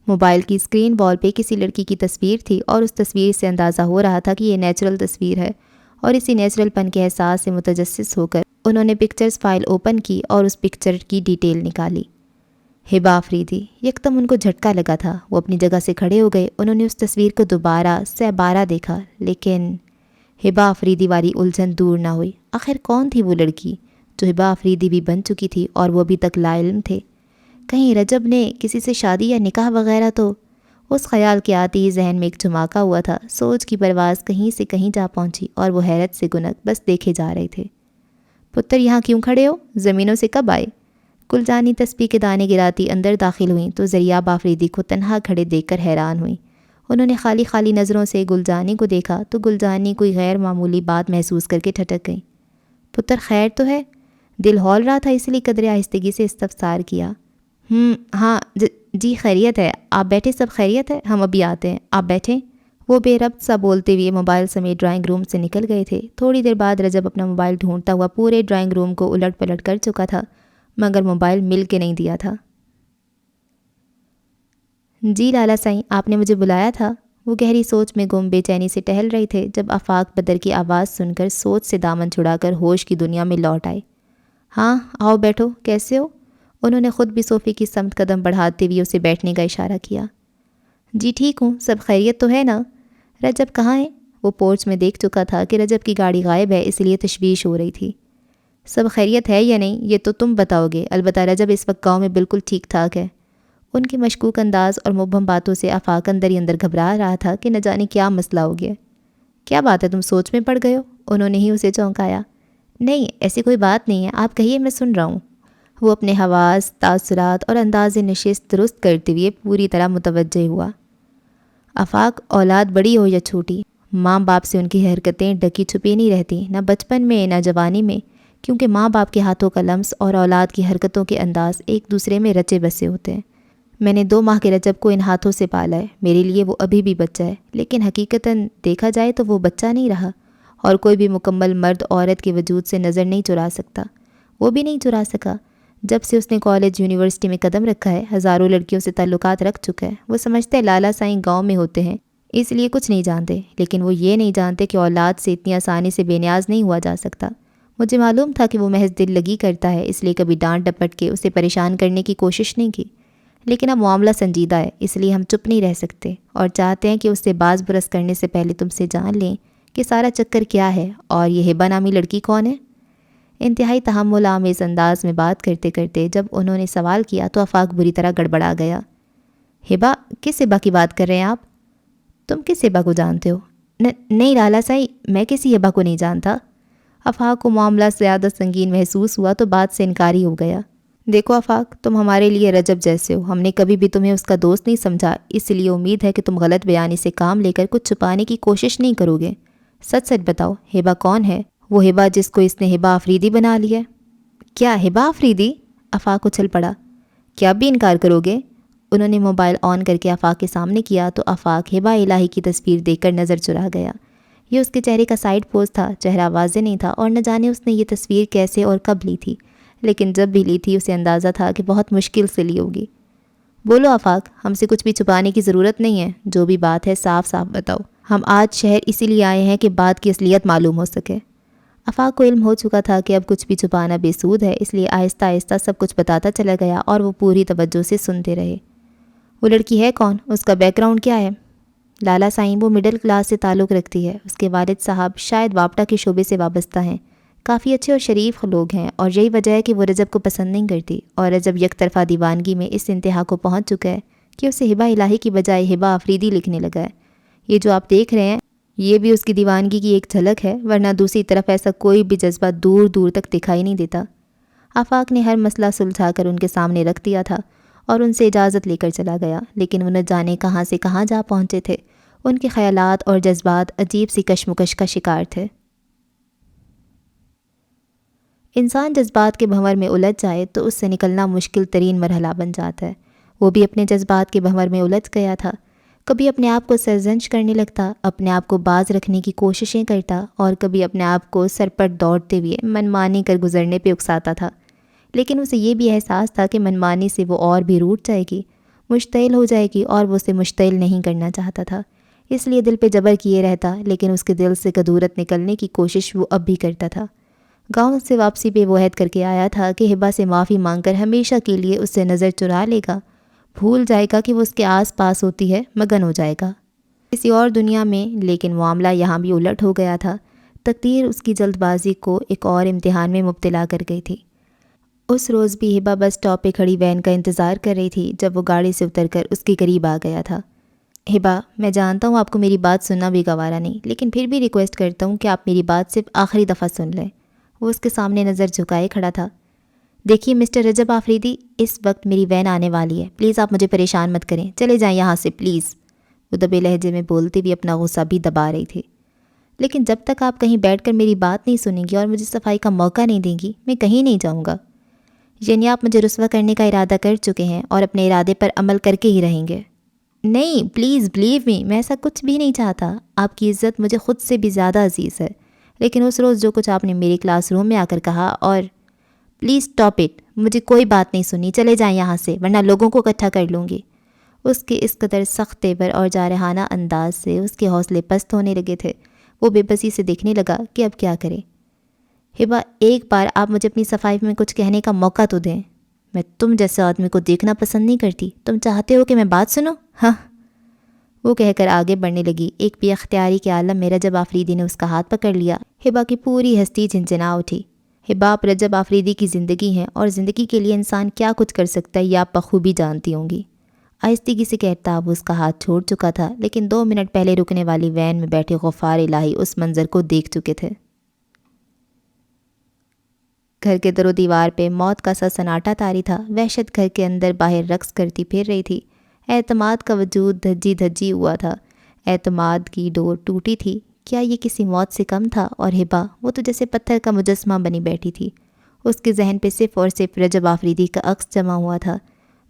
موبائل کی اسکرین وال پہ کسی لڑکی کی تصویر تھی، اور اس تصویر سے اندازہ ہو رہا تھا کہ یہ نیچرل تصویر ہے، اور اسی نیچرل پن کے احساس سے متجسس ہو کر انہوں نے پکچرز فائل اوپن کی اور اس پکچر کی ڈیٹیل نکالی۔ ہبا آفریدی، یکدم ان کو جھٹکا لگا تھا۔ وہ اپنی جگہ سے کھڑے ہو گئے۔ انہوں نے اس تصویر کو دوبارہ سہ بارہ دیکھا، لیکن ہبا آفریدی والی الجھن دور نہ ہوئی۔ آخر کون تھی وہ لڑکی جو ہبا آفریدی بھی بن چکی تھی اور وہ ابھی تک لا علم تھے؟ کہیں رجب نے کسی سے شادی یا نکاح وغیرہ تو؟ اس خیال کے آتی ہی ذہن میں ایک جھماکا ہوا تھا۔ سوچ کی پرواز کہیں سے کہیں جا پہنچی اور وہ حیرت سے گنگ بس دیکھے جا رہے تھے۔ پتر، یہاں کیوں کھڑے ہو؟ زمینوں سے کب آئے؟ گلجانی تسبیح کے دانے گراتی اندر داخل ہوئیں تو ذریعہ آفریدی کو تنہا کھڑے دیکھ کر حیران ہوئیں۔ انہوں نے خالی نظروں سے گلجانی کو دیکھا تو گلجانی کوئی غیر معمولی بات محسوس کر کے ٹھٹک گئیں۔ پتر، خیر تو ہے؟ دل ہول رہا تھا، اس لیے قدرے آہستگی سے استفسار کیا۔ ہاں جی خیریت ہے، آپ بیٹھے، سب خیریت ہے، ہم ابھی آتے ہیں، آپ بیٹھیں۔ وہ بے ربط سا بولتے ہوئے موبائل سمیت ڈرائنگ روم سے نکل گئے تھے۔ تھوڑی دیر بعد رجب اپنا موبائل ڈھونڈتا ہوا پورے ڈرائنگ روم کو الٹ پلٹ کر چکا تھا، مگر موبائل مل کے نہیں دیا تھا۔ جی لالا سائیں، آپ نے مجھے بلایا تھا؟ وہ گہری سوچ میں گم بے چینی سے ٹہل رہے تھے جب آفاق بدر کی آواز سن کر سوچ سے دامن چھڑا کر ہوش کی دنیا میں لوٹ آئے۔ ہاں آؤ بیٹھو، کیسے ہو؟ انہوں نے خود بھی صوفے کی سمت قدم بڑھاتے ہوئے اسے بیٹھنے کا اشارہ کیا۔ جی ٹھیک ہوں، سب خیریت تو ہے نا؟ رجب کہاں ہے؟ وہ پورچ میں دیکھ چکا تھا کہ رجب کی گاڑی غائب ہے، اس لیے تشویش ہو رہی تھی۔ سب خیریت ہے یا نہیں یہ تو تم بتاؤ گے، البتہ رجب اس وقت گاؤں میں بالکل ٹھیک ٹھاک ہے۔ ان کی مشکوک انداز اور مبہم باتوں سے آفاق اندر ہی اندر گھبرا رہا تھا کہ نہ جانے کیا مسئلہ ہو گیا۔ کیا بات ہے، تم سوچ میں پڑ گئے ہو؟ انہوں نے ہی اسے چونکایا۔ نہیں ایسی کوئی بات نہیں ہے، آپ کہیے میں سن رہا ہوں۔ وہ اپنے حواس، تاثرات اور انداز نشست درست کرتے ہوئے پوری طرح متوجہ ہوا۔ آفاق، اولاد بڑی ہو یا چھوٹی، ماں باپ سے ان کی حرکتیں ڈکی چھپی نہیں رہتی، نہ بچپن میں نہ جوانی میں، کیونکہ ماں باپ کے ہاتھوں کا لمس اور اولاد کی حرکتوں کے انداز ایک دوسرے میں رچے بسے ہوتے ہیں۔ میں نے 2 ماہ کے رجب کو ان ہاتھوں سے پالا ہے، میرے لیے وہ ابھی بھی بچہ ہے، لیکن حقیقتاً دیکھا جائے تو وہ بچہ نہیں رہا، اور کوئی بھی مکمل مرد عورت کے وجود سے نظر نہیں چرا سکتا۔ وہ بھی نہیں چرا سکا۔ جب سے اس نے کالج یونیورسٹی میں قدم رکھا ہے، ہزاروں لڑکیوں سے تعلقات رکھ چکا ہے۔ وہ سمجھتے ہیں لالا سائیں گاؤں میں ہوتے ہیں، اس لیے کچھ نہیں جانتے، لیکن وہ یہ نہیں جانتے کہ اولاد سے اتنی آسانی سے بے نیاز نہیں ہوا جا سکتا۔ مجھے معلوم تھا کہ وہ محض دل لگی کرتا ہے، اس لیے کبھی ڈانٹ ڈپٹ کے اسے پریشان کرنے کی کوشش نہیں کی، لیکن اب معاملہ سنجیدہ ہے، اس لیے ہم چپ نہیں رہ سکتے اور چاہتے ہیں کہ اس سے باز برس کرنے سے پہلے تم سے جان لیں کہ سارا چکر کیا ہے اور یہ ہبہ نامی لڑکی کون ہے۔ انتہائی تحمل آمیز انداز میں بات کرتے کرتے جب انہوں نے سوال کیا تو آفاق بری طرح گڑبڑا گیا۔ ہبہ؟ کس ہبہ کی بات کر رہے ہیں آپ؟ تم کس ہبہ کو جانتے ہو؟ نہیں لالا سائی، میں کسی ہبہ کو نہیں جانتا۔ آفاق کو معاملہ زیادہ سنگین محسوس ہوا تو بات سے انکاری ہو گیا۔ دیکھو آفاق، تم ہمارے لیے رجب جیسے ہو، ہم نے کبھی بھی تمہیں اس کا دوست نہیں سمجھا، اس لیے امید ہے کہ تم غلط بیانی سے کام لے کر کچھ چھپانے کی کوشش نہیں کرو گے۔ سچ سچ بتاؤ، ہبہ کون ہے؟ وہ ہبہ جس کو اس نے ہبہ آفریدی بنا لیا۔ کیا ہبہ آفریدی؟ آفاق اچھل پڑا۔ کیا اب بھی انکار کرو گے؟ انہوں نے موبائل آن کر کے آفاق کے سامنے کیا تو آفاق ہبہ الہی کی تصویر دیکھ کر نظر چرا گیا۔ یہ اس کے چہرے کا سائیڈ پوز تھا، چہرہ واضح نہیں تھا، اور نہ جانے اس نے یہ تصویر کیسے اور کب لی تھی، لیکن جب بھی لی تھی اسے اندازہ تھا کہ بہت مشکل سے لی ہوگی۔ بولو آفاق، ہم سے کچھ بھی چھپانے کی ضرورت نہیں ہے، جو بھی بات ہے صاف صاف بتاؤ۔ ہم آج شہر اسی لیے آئے ہیں کہ بات کی اصلیت معلوم ہو سکے۔ آفاق کو علم ہو چکا تھا کہ اب کچھ بھی چھپانا بے سود ہے، اس لیے آہستہ آہستہ سب کچھ بتاتا چلا گیا اور وہ پوری توجہ سے سنتے رہے۔ وہ لڑکی ہے کون؟ اس کا بیک گراؤنڈ کیا ہے؟ لالا سائیں، وہ مڈل کلاس سے تعلق رکھتی ہے، اس کے والد صاحب شاید واپٹا کے شعبے سے وابستہ ہیں، کافی اچھے اور شریف لوگ ہیں، اور یہی وجہ ہے کہ وہ رجب کو پسند نہیں کرتی، اور رجب یک طرفہ دیوانگی میں اس انتہا کو پہنچ چکا ہے کہ اسے ہبہ الہی کی بجائے ہبہ آفریدی لکھنے لگا ہے۔ یہ جو آپ دیکھ رہے ہیں یہ بھی اس کی دیوانگی کی ایک جھلک ہے، ورنہ دوسری طرف ایسا کوئی بھی جذبہ دور دور تک دکھائی نہیں دیتا۔ آفاق نے ہر مسئلہ سلجھا کر ان کے سامنے رکھ دیا تھا اور ان سے اجازت لے کر چلا گیا، لیکن وہ نہ جانے کہاں سے کہاں جا پہنچے تھے۔ ان کے خیالات اور جذبات عجیب سی کشمکش کا شکار تھے۔ انسان جذبات کے بھنور میں الجھ جائے تو اس سے نکلنا مشکل ترین مرحلہ بن جاتا ہے۔ وہ بھی اپنے جذبات کے بھنور میں الجھ گیا تھا، کبھی اپنے آپ کو سرزنش کرنے لگتا، اپنے آپ کو باز رکھنے کی کوششیں کرتا، اور کبھی اپنے آپ کو سر پر دوڑتے ہوئے منمانی کر گزرنے پہ اکساتا تھا، لیکن اسے یہ بھی احساس تھا کہ منمانی سے وہ اور بھی روٹھ جائے گی، مشتعل ہو جائے گی، اور وہ اسے مشتعل نہیں کرنا چاہتا تھا، اس لیے دل پہ جبر کیے رہتا، لیکن اس کے دل سے کدورت نکلنے کی کوشش وہ اب بھی کرتا تھا۔ گاؤں سے واپسی پہ وہ عہد کر کے آیا تھا کہ ہبہ سے معافی مانگ کر ہمیشہ کے لیے اس سے نظر چرا لے گا، بھول جائے گا کہ وہ اس کے آس پاس ہوتی ہے، مگن ہو جائے گا کسی اور دنیا میں۔ لیکن معاملہ یہاں بھی الٹ ہو گیا تھا۔ تقدیر اس کی جلد بازی کو ایک اور امتحان میں مبتلا کر گئی تھی۔ اس روز بھی ہبہ بس اسٹاپ پہ کھڑی وین کا انتظار کر رہی تھی جب وہ گاڑی سے اتر کر اس کے قریب آ گیا تھا۔ ہبہ، میں جانتا ہوں آپ کو میری بات سننا بھی گوارا نہیں، لیکن پھر بھی ریکویسٹ کرتا ہوں کہ آپ میری بات صرف آخری دفعہ سن لیں۔ وہ اس کے سامنے نظر جھکائے کھڑا تھا۔ دیکھیے مسٹر رجب آفریدی، اس وقت میری وین آنے والی ہے، پلیز آپ مجھے پریشان مت کریں، چلے جائیں یہاں سے پلیز۔ وہ دبے لہجے میں بولتی بھی اپنا غصہ بھی دبا رہی تھی۔ لیکن جب تک آپ کہیں بیٹھ کر میری بات نہیں سنیں گی اور مجھے صفائی کا موقع نہیں دیں گی، میں کہیں نہیں جاؤں گا۔ یعنی آپ مجھے رسوا کرنے کا ارادہ کر چکے ہیں اور اپنے ارادے پر عمل کر کے ہی رہیں گے؟ نہیں پلیز بلیو می، میں ایسا کچھ بھی نہیں چاہتا، آپ کی عزت مجھے خود سے بھی زیادہ عزیز ہے، لیکن اس روز جو کچھ آپ نے میرے کلاس روم میں آ کر کہا، اور پلیز اسٹاپ اٹ، مجھے کوئی بات نہیں سنی، چلے جائیں یہاں سے ورنہ لوگوں کو اکٹھا کر لوں گی۔ اس کے اس قدر سخت تیور اور جارحانہ انداز سے اس کے حوصلے پست ہونے لگے تھے۔ وہ بے بسی سے دیکھنے لگا کہ اب کیا کرے۔ ہبہ، ایک بار آپ مجھے اپنی صفائی میں کچھ کہنے کا موقع تو دیں۔ میں تم جیسے آدمی کو دیکھنا پسند نہیں کرتی، تم چاہتے ہو کہ میں بات سنوں؟ ہاں، وہ کہہ کر آگے بڑھنے لگی۔ ایک بے اختیاری کے عالم میں رجب آفریدی نے اس کا ہاتھ پکڑ لیا۔ ہبہ کی پوری ہستی جھنجھنا اٹھی۔ ہبہ، آپ رجب آفریدی کی زندگی ہیں، اور زندگی کے لیے انسان کیا کچھ کر سکتا ہے یہ آپ بخوبی جانتی ہوں گی۔ آہستگی سے کہتا وہ اس کا ہاتھ چھوڑ چکا تھا، لیکن 2 منٹ پہلے رکنے والی وین میں بیٹھے غفار الہی اس منظر کو دیکھ چکے تھے۔ گھر کے در و دیوار پہ موت کا سا سناٹا طاری تھا۔ وحشت گھر کے اندر باہر رقص کرتی پھر رہی تھی۔ اعتماد کا وجود دھجی دھجی ہوا تھا۔ اعتماد کی ڈور ٹوٹی تھی۔ کیا یہ کسی موت سے کم تھا؟ اور ہبا، وہ تو جیسے پتھر کا مجسمہ بنی بیٹھی تھی۔ اس کے ذہن پہ صرف اور صرف رجب آفریدی کا عکس جمع ہوا تھا،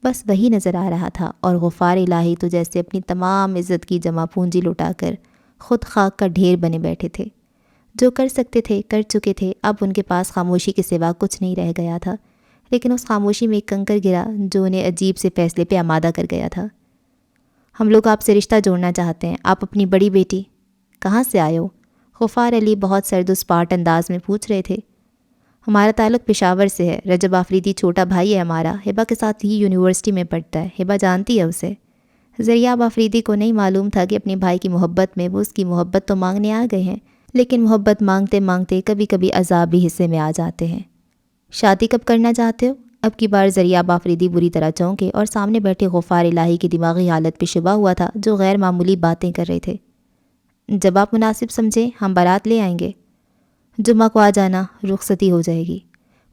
بس وہی نظر آ رہا تھا۔ اور غفار الہی تو جیسے اپنی تمام عزت کی جمع پونجی لٹا کر خود خاک کا ڈھیر بنے بیٹھے تھے۔ جو کر سکتے تھے کر چکے تھے، اب ان کے پاس خاموشی کے سوا کچھ نہیں رہ گیا تھا۔ لیکن اس خاموشی میں ایک کنکر گرا جو انہیں عجیب سے فیصلے پہ آمادہ کر گیا تھا۔ ہم لوگ آپ سے رشتہ جوڑنا چاہتے ہیں۔ آپ اپنی بڑی بیٹی کہاں سے آئے ہو؟ غفار علی بہت سرد و سپاٹ انداز میں پوچھ رہے تھے۔ ہمارا تعلق پشاور سے ہے۔ رجب آفریدی چھوٹا بھائی ہے ہمارا، ہبا کے ساتھ ہی یونیورسٹی میں پڑھتا ہے۔ ہبا جانتی ہے اسے۔ زریاب آفریدی کو نہیں معلوم تھا کہ اپنے بھائی کی محبت میں وہ اس کی محبت تو مانگنے آ گئے ہیں، لیکن محبت مانگتے مانگتے کبھی کبھی عذاب بھی حصے میں آ جاتے ہیں۔ شادی کب کرنا چاہتے ہو؟ اب کی بار زریاب آفریدی بری طرح چونکے اور سامنے بیٹھے غفار الہی کی دماغی حالت پہ شبہ ہوا تھا، جو غیر معمولی باتیں کر رہے تھے۔ جب آپ مناسب سمجھیں ہم بارات لے آئیں گے۔ جمعہ کو آ جانا، رخصتی ہو جائے گی۔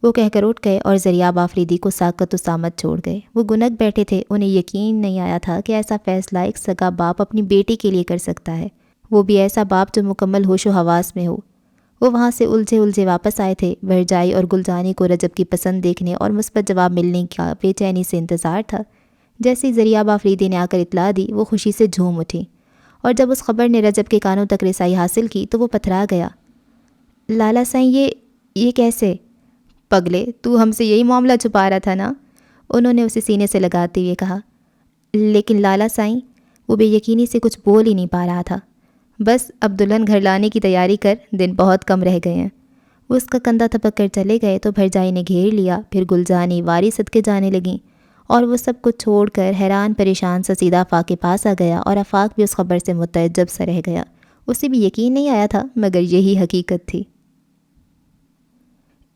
وہ کہہ کر اٹھ گئے اور زریاب آفریدی کو ساکت و سامت چھوڑ گئے۔ وہ گنگ بیٹھے تھے۔ انہیں یقین نہیں آیا تھا کہ ایسا فیصلہ ایک سگا باپ اپنی بیٹی کے لیے کر سکتا ہے، وہ بھی ایسا باپ جو مکمل ہوش و حواس میں ہو۔ وہ وہاں سے الجھے واپس آئے تھے۔ ورجائی اور گلجانی کو رجب کی پسند دیکھنے اور مثبت جواب ملنے کا بے چینی سے انتظار تھا۔ جیسے زریاب آفریدی نے آ کر اطلاع دی، وہ خوشی سے جھوم اٹھی، اور جب اس خبر نے رجب کے کانوں تک رسائی حاصل کی تو وہ پتھرا گیا۔ لالا سائیں، یہ کیسے؟ پگلے، تو ہم سے یہی معاملہ چھپا رہا تھا نا؟ انہوں نے اسے سینے سے لگاتے ہوئے کہا۔ لیکن لالا سائیں، وہ بے یقینی سے کچھ بول ہی نہیں پا رہا تھا۔ بس اب دلہن گھر لانے کی تیاری کر، دن بہت کم رہ گئے ہیں۔ وہ اس کا کندھا تھپک کر چلے گئے تو بھرجائی نے گھیر لیا، پھر گلجانی واری صدقے جانے لگیں، اور وہ سب کچھ چھوڑ کر حیران پریشان سا سیدھا آفاق کے پاس آ گیا، اور آفاق بھی اس خبر سے متعجب سا رہ گیا۔ اسے بھی یقین نہیں آیا تھا، مگر یہی حقیقت تھی۔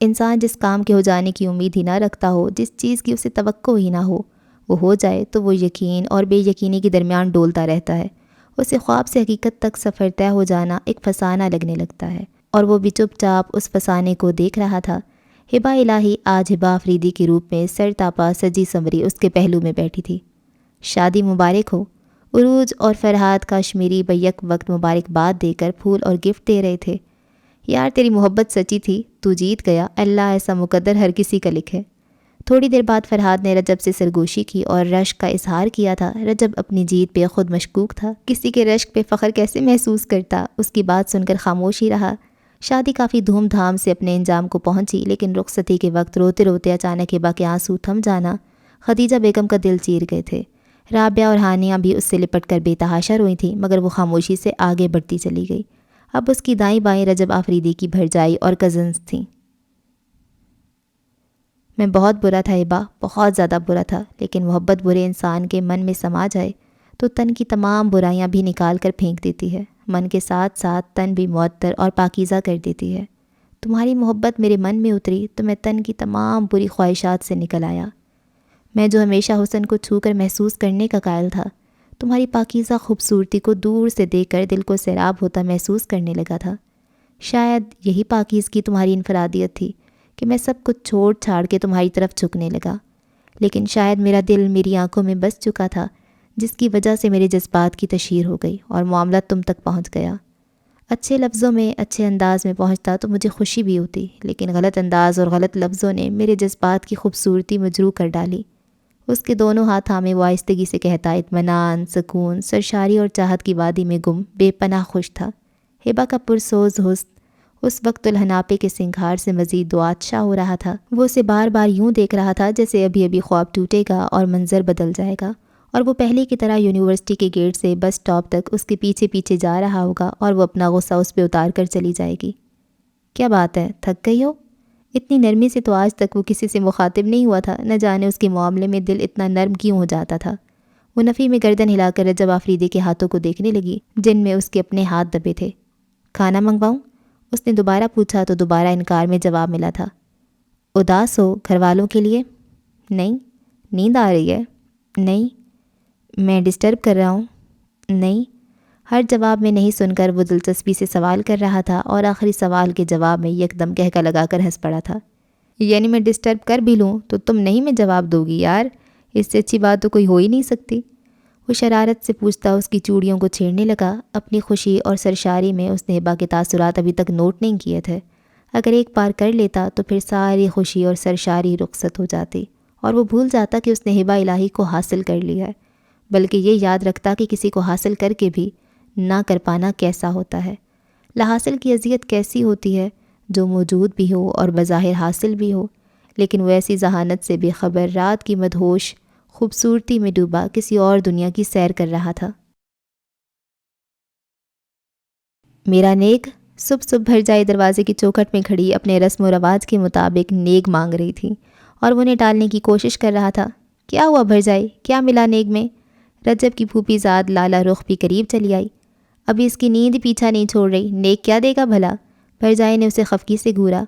انسان جس کام کے ہو جانے کی امید ہی نہ رکھتا ہو، جس چیز کی اسے توقع ہی نہ ہو جائے تو وہ یقین اور بے یقینی کے درمیان ڈولتا رہتا ہے۔ اسے خواب سے حقیقت تک سفر طے ہو جانا ایک فسانہ لگنے لگتا ہے، اور وہ بھی چپ چاپ اس فسانے کو دیکھ رہا تھا۔ ہبا الہی آج ہبا آفریدی کے روپ میں سر تاپا سجی سنوری اس کے پہلو میں بیٹھی تھی۔ شادی مبارک ہو۔ عروج اور فرحات کاشمیری بیک وقت مبارکباد دے کر پھول اور گفٹ دے رہے تھے۔ یار تیری محبت سچی تھی، تو جیت گیا، اللہ ایسا مقدر ہر کسی کا لکھے۔ تھوڑی دیر بعد فرحات نے رجب سے سرگوشی کی اور رشک کا اظہار کیا تھا۔ رجب اپنی جیت پہ خود مشکوک تھا، کسی کے رشک پہ فخر کیسے محسوس کرتا؟ اس کی بات سن کر خاموش ہی رہا۔ شادی کافی دھوم دھام سے اپنے انجام کو پہنچی، لیکن رخصتی کے وقت روتے روتے اچانک ہبا کے آنسو تھم جانا خدیجہ بیگم کا دل چیر گئے تھے۔ رابعہ اور ہانیہ بھی اس سے لپٹ کر بے تحاشا روئی تھیں، مگر وہ خاموشی سے آگے بڑھتی چلی گئی۔ اب اس کی دائیں بائیں رجب آفریدی کی بھرجائی اور کزنز تھیں۔ میں بہت برا تھا ہبا، بہت زیادہ برا تھا، لیکن محبت برے انسان کے من میں سما جائے تو تن کی تمام برائیاں بھی نکال کر پھینک دیتی ہے، من کے ساتھ ساتھ تن بھی معطر اور پاکیزہ کر دیتی ہے۔ تمہاری محبت میرے من میں اتری تو میں تن کی تمام بری خواہشات سے نکل آیا۔ میں جو ہمیشہ حسن کو چھو کر محسوس کرنے کا قائل تھا، تمہاری پاکیزہ خوبصورتی کو دور سے دیکھ کر دل کو سیراب ہوتا محسوس کرنے لگا تھا۔ شاید یہی پاکیزگی تمہاری انفرادیت تھی کہ میں سب کچھ چھوڑ چھاڑ کے تمہاری طرف جھکنے لگا، لیکن شاید میرا دل میری آنکھوں میں بس چکا تھا، جس کی وجہ سے میرے جذبات کی تشہیر ہو گئی اور معاملہ تم تک پہنچ گیا۔ اچھے لفظوں میں، اچھے انداز میں پہنچتا تو مجھے خوشی بھی ہوتی، لیکن غلط انداز اور غلط لفظوں نے میرے جذبات کی خوبصورتی مجروح کر ڈالی۔ اس کے دونوں ہاتھ تھامے وہ آہستگی سے کہتا، اطمینان، سکون، سرشاری اور چاہت کی وادی میں گم بے پناہ خوش تھا۔ ہبا کا پرسوز حسن اس وقت دلہناپے کے سنگھار سے مزید دعاتشا ہو رہا تھا۔ وہ اسے بار بار یوں دیکھ رہا تھا جیسے ابھی ابھی خواب ٹوٹے گا اور منظر بدل جائے گا، اور وہ پہلے کی طرح یونیورسٹی کے گیٹ سے بس سٹاپ تک اس کے پیچھے پیچھے جا رہا ہوگا، اور وہ اپنا غصہ اس پہ اتار کر چلی جائے گی۔ کیا بات ہے، تھک گئی ہو؟ اتنی نرمی سے تو آج تک وہ کسی سے مخاطب نہیں ہوا تھا، نہ جانے اس کے معاملے میں دل اتنا نرم کیوں ہو جاتا تھا۔ وہ نفی میں گردن ہلا کر رجب آفریدی کے ہاتھوں کو دیکھنے لگی، جن میں اس کے اپنے ہاتھ دبے تھے۔ کھانا منگواؤں؟ اس نے دوبارہ پوچھا تو دوبارہ انکار میں جواب ملا تھا۔ اداس ہو گھر والوں کے لیے؟ نہیں۔ نیند آ رہی ہے؟ نہیں۔ میں ڈسٹرب کر رہا ہوں؟ نہیں۔ ہر جواب میں نہیں سن کر وہ دلچسپی سے سوال کر رہا تھا، اور آخری سوال کے جواب میں یکدم کہکا لگا کر ہنس پڑا تھا۔ یعنی میں ڈسٹرب کر بھی لوں تو تم نہیں میں جواب دو گی یار، اس سے اچھی بات تو کوئی ہو ہی نہیں سکتی۔ وہ شرارت سے پوچھتا اس کی چوڑیوں کو چھیڑنے لگا۔ اپنی خوشی اور سرشاری میں اس نے ہبا کے تاثرات ابھی تک نوٹ نہیں کیے تھے۔ اگر ایک بار کر لیتا تو پھر ساری خوشی اور سرشاری رخصت ہو جاتی اور وہ بھول جاتا کہ اس نے ہبا الہی کو حاصل کر لیا ہے، بلکہ یہ یاد رکھتا کہ کسی کو حاصل کر کے بھی نہ کر پانا کیسا ہوتا ہے، لاحاصل کی اذیت کیسی ہوتی ہے، جو موجود بھی ہو اور بظاہر حاصل بھی ہو، لیکن وہ ایسی ذہانت سے بے خبر رات کی مدہوش خوبصورتی میں ڈوبا کسی اور دنیا کی سیر کر رہا تھا۔ میرا نیک صبح بھر جائے دروازے کی چوکھٹ میں کھڑی اپنے رسم و رواج کے مطابق نیک مانگ رہی تھی اور وہ انہیں ٹالنے کی کوشش کر رہا تھا۔ کیا ہوا بھر جائے، کیا ملا نیک میں؟ رجب کی پھوپھی زاد لالا رخ بھی قریب چلی آئی۔ ابھی اس کی نیند پیچھا نہیں چھوڑ رہی، نیک کیا دے گا بھلا؟ بھر جائے نے اسے خفگی سے گھورا۔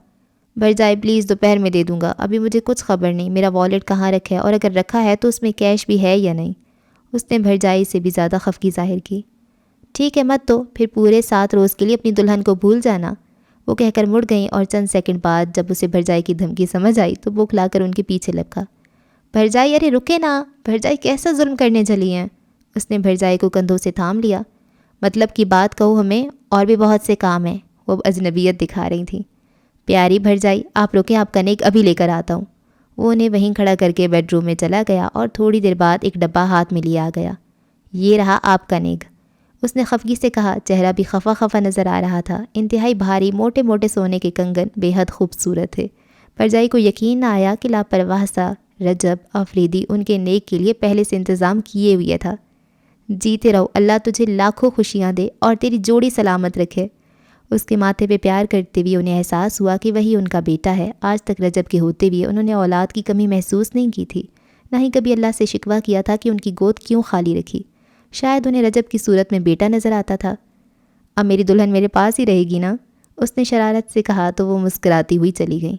بھر جائے پلیز دوپہر میں دے دوں گا، ابھی مجھے کچھ خبر نہیں میرا والیٹ کہاں رکھا ہے اور اگر رکھا ہے تو اس میں کیش بھی ہے یا نہیں۔ اس نے بھر جائے سے بھی زیادہ خفگی ظاہر کی۔ ٹھیک ہے مت تو پھر پورے 7 روز کے لیے اپنی دلہن کو بھول جانا، وہ کہہ کر مڑ گئیں اور چند سیکنڈ بعد جب اسے بھر جائے کی دھمکی سمجھ آئی تو بوکھلا کر ان کے پیچھے لپکا۔ بھر جائے ارے رکے نا، بھر جائے کیسا ظلم کرنے چلی ہیں؟ اس نے بھر جائے کو کندھوں سے تھام لیا۔ مطلب کی بات کہو ہمیں، اور بھی بہت سے کام ہیں، وہ اجنبیت دکھا رہی تھیں۔ پیاری بھر جائی آپ رکیں، آپ کا نیک ابھی لے کر آتا ہوں۔ وہ انہیں وہیں کھڑا کر کے بیڈ روم میں چلا گیا اور تھوڑی دیر بعد ایک ڈبہ ہاتھ میں لیا گیا۔ یہ رہا آپ کا نیک، اس نے خفگی سے کہا، چہرہ بھی خفا خفا نظر آ رہا تھا۔ انتہائی بھاری موٹے موٹے سونے کے کنگن بے حد خوبصورت تھے۔ بھر جائی کو یقین نہ آیا کہ لاپرواہ سا رجب آفریدی ان کے نیک کے لیے پہلے سے انتظام کیے ہوئے تھا۔ جیتے رہو، اللہ تجھے لاکھوں خوشیاں دے اور تیری جوڑی سلامت رکھے۔ اس کے ماتھے پہ پیار کرتے ہوئے انہیں احساس ہوا کہ وہی ان کا بیٹا ہے۔ آج تک رجب کے ہوتے ہوئے انہوں نے اولاد کی کمی محسوس نہیں کی تھی، نہ ہی کبھی اللہ سے شکوہ کیا تھا کہ ان کی گود کیوں خالی رکھی۔ شاید انہیں رجب کی صورت میں بیٹا نظر آتا تھا۔ اب میری دلہن میرے پاس ہی رہے گی نا، اس نے شرارت سے کہا تو وہ مسکراتی ہوئی چلی گئیں۔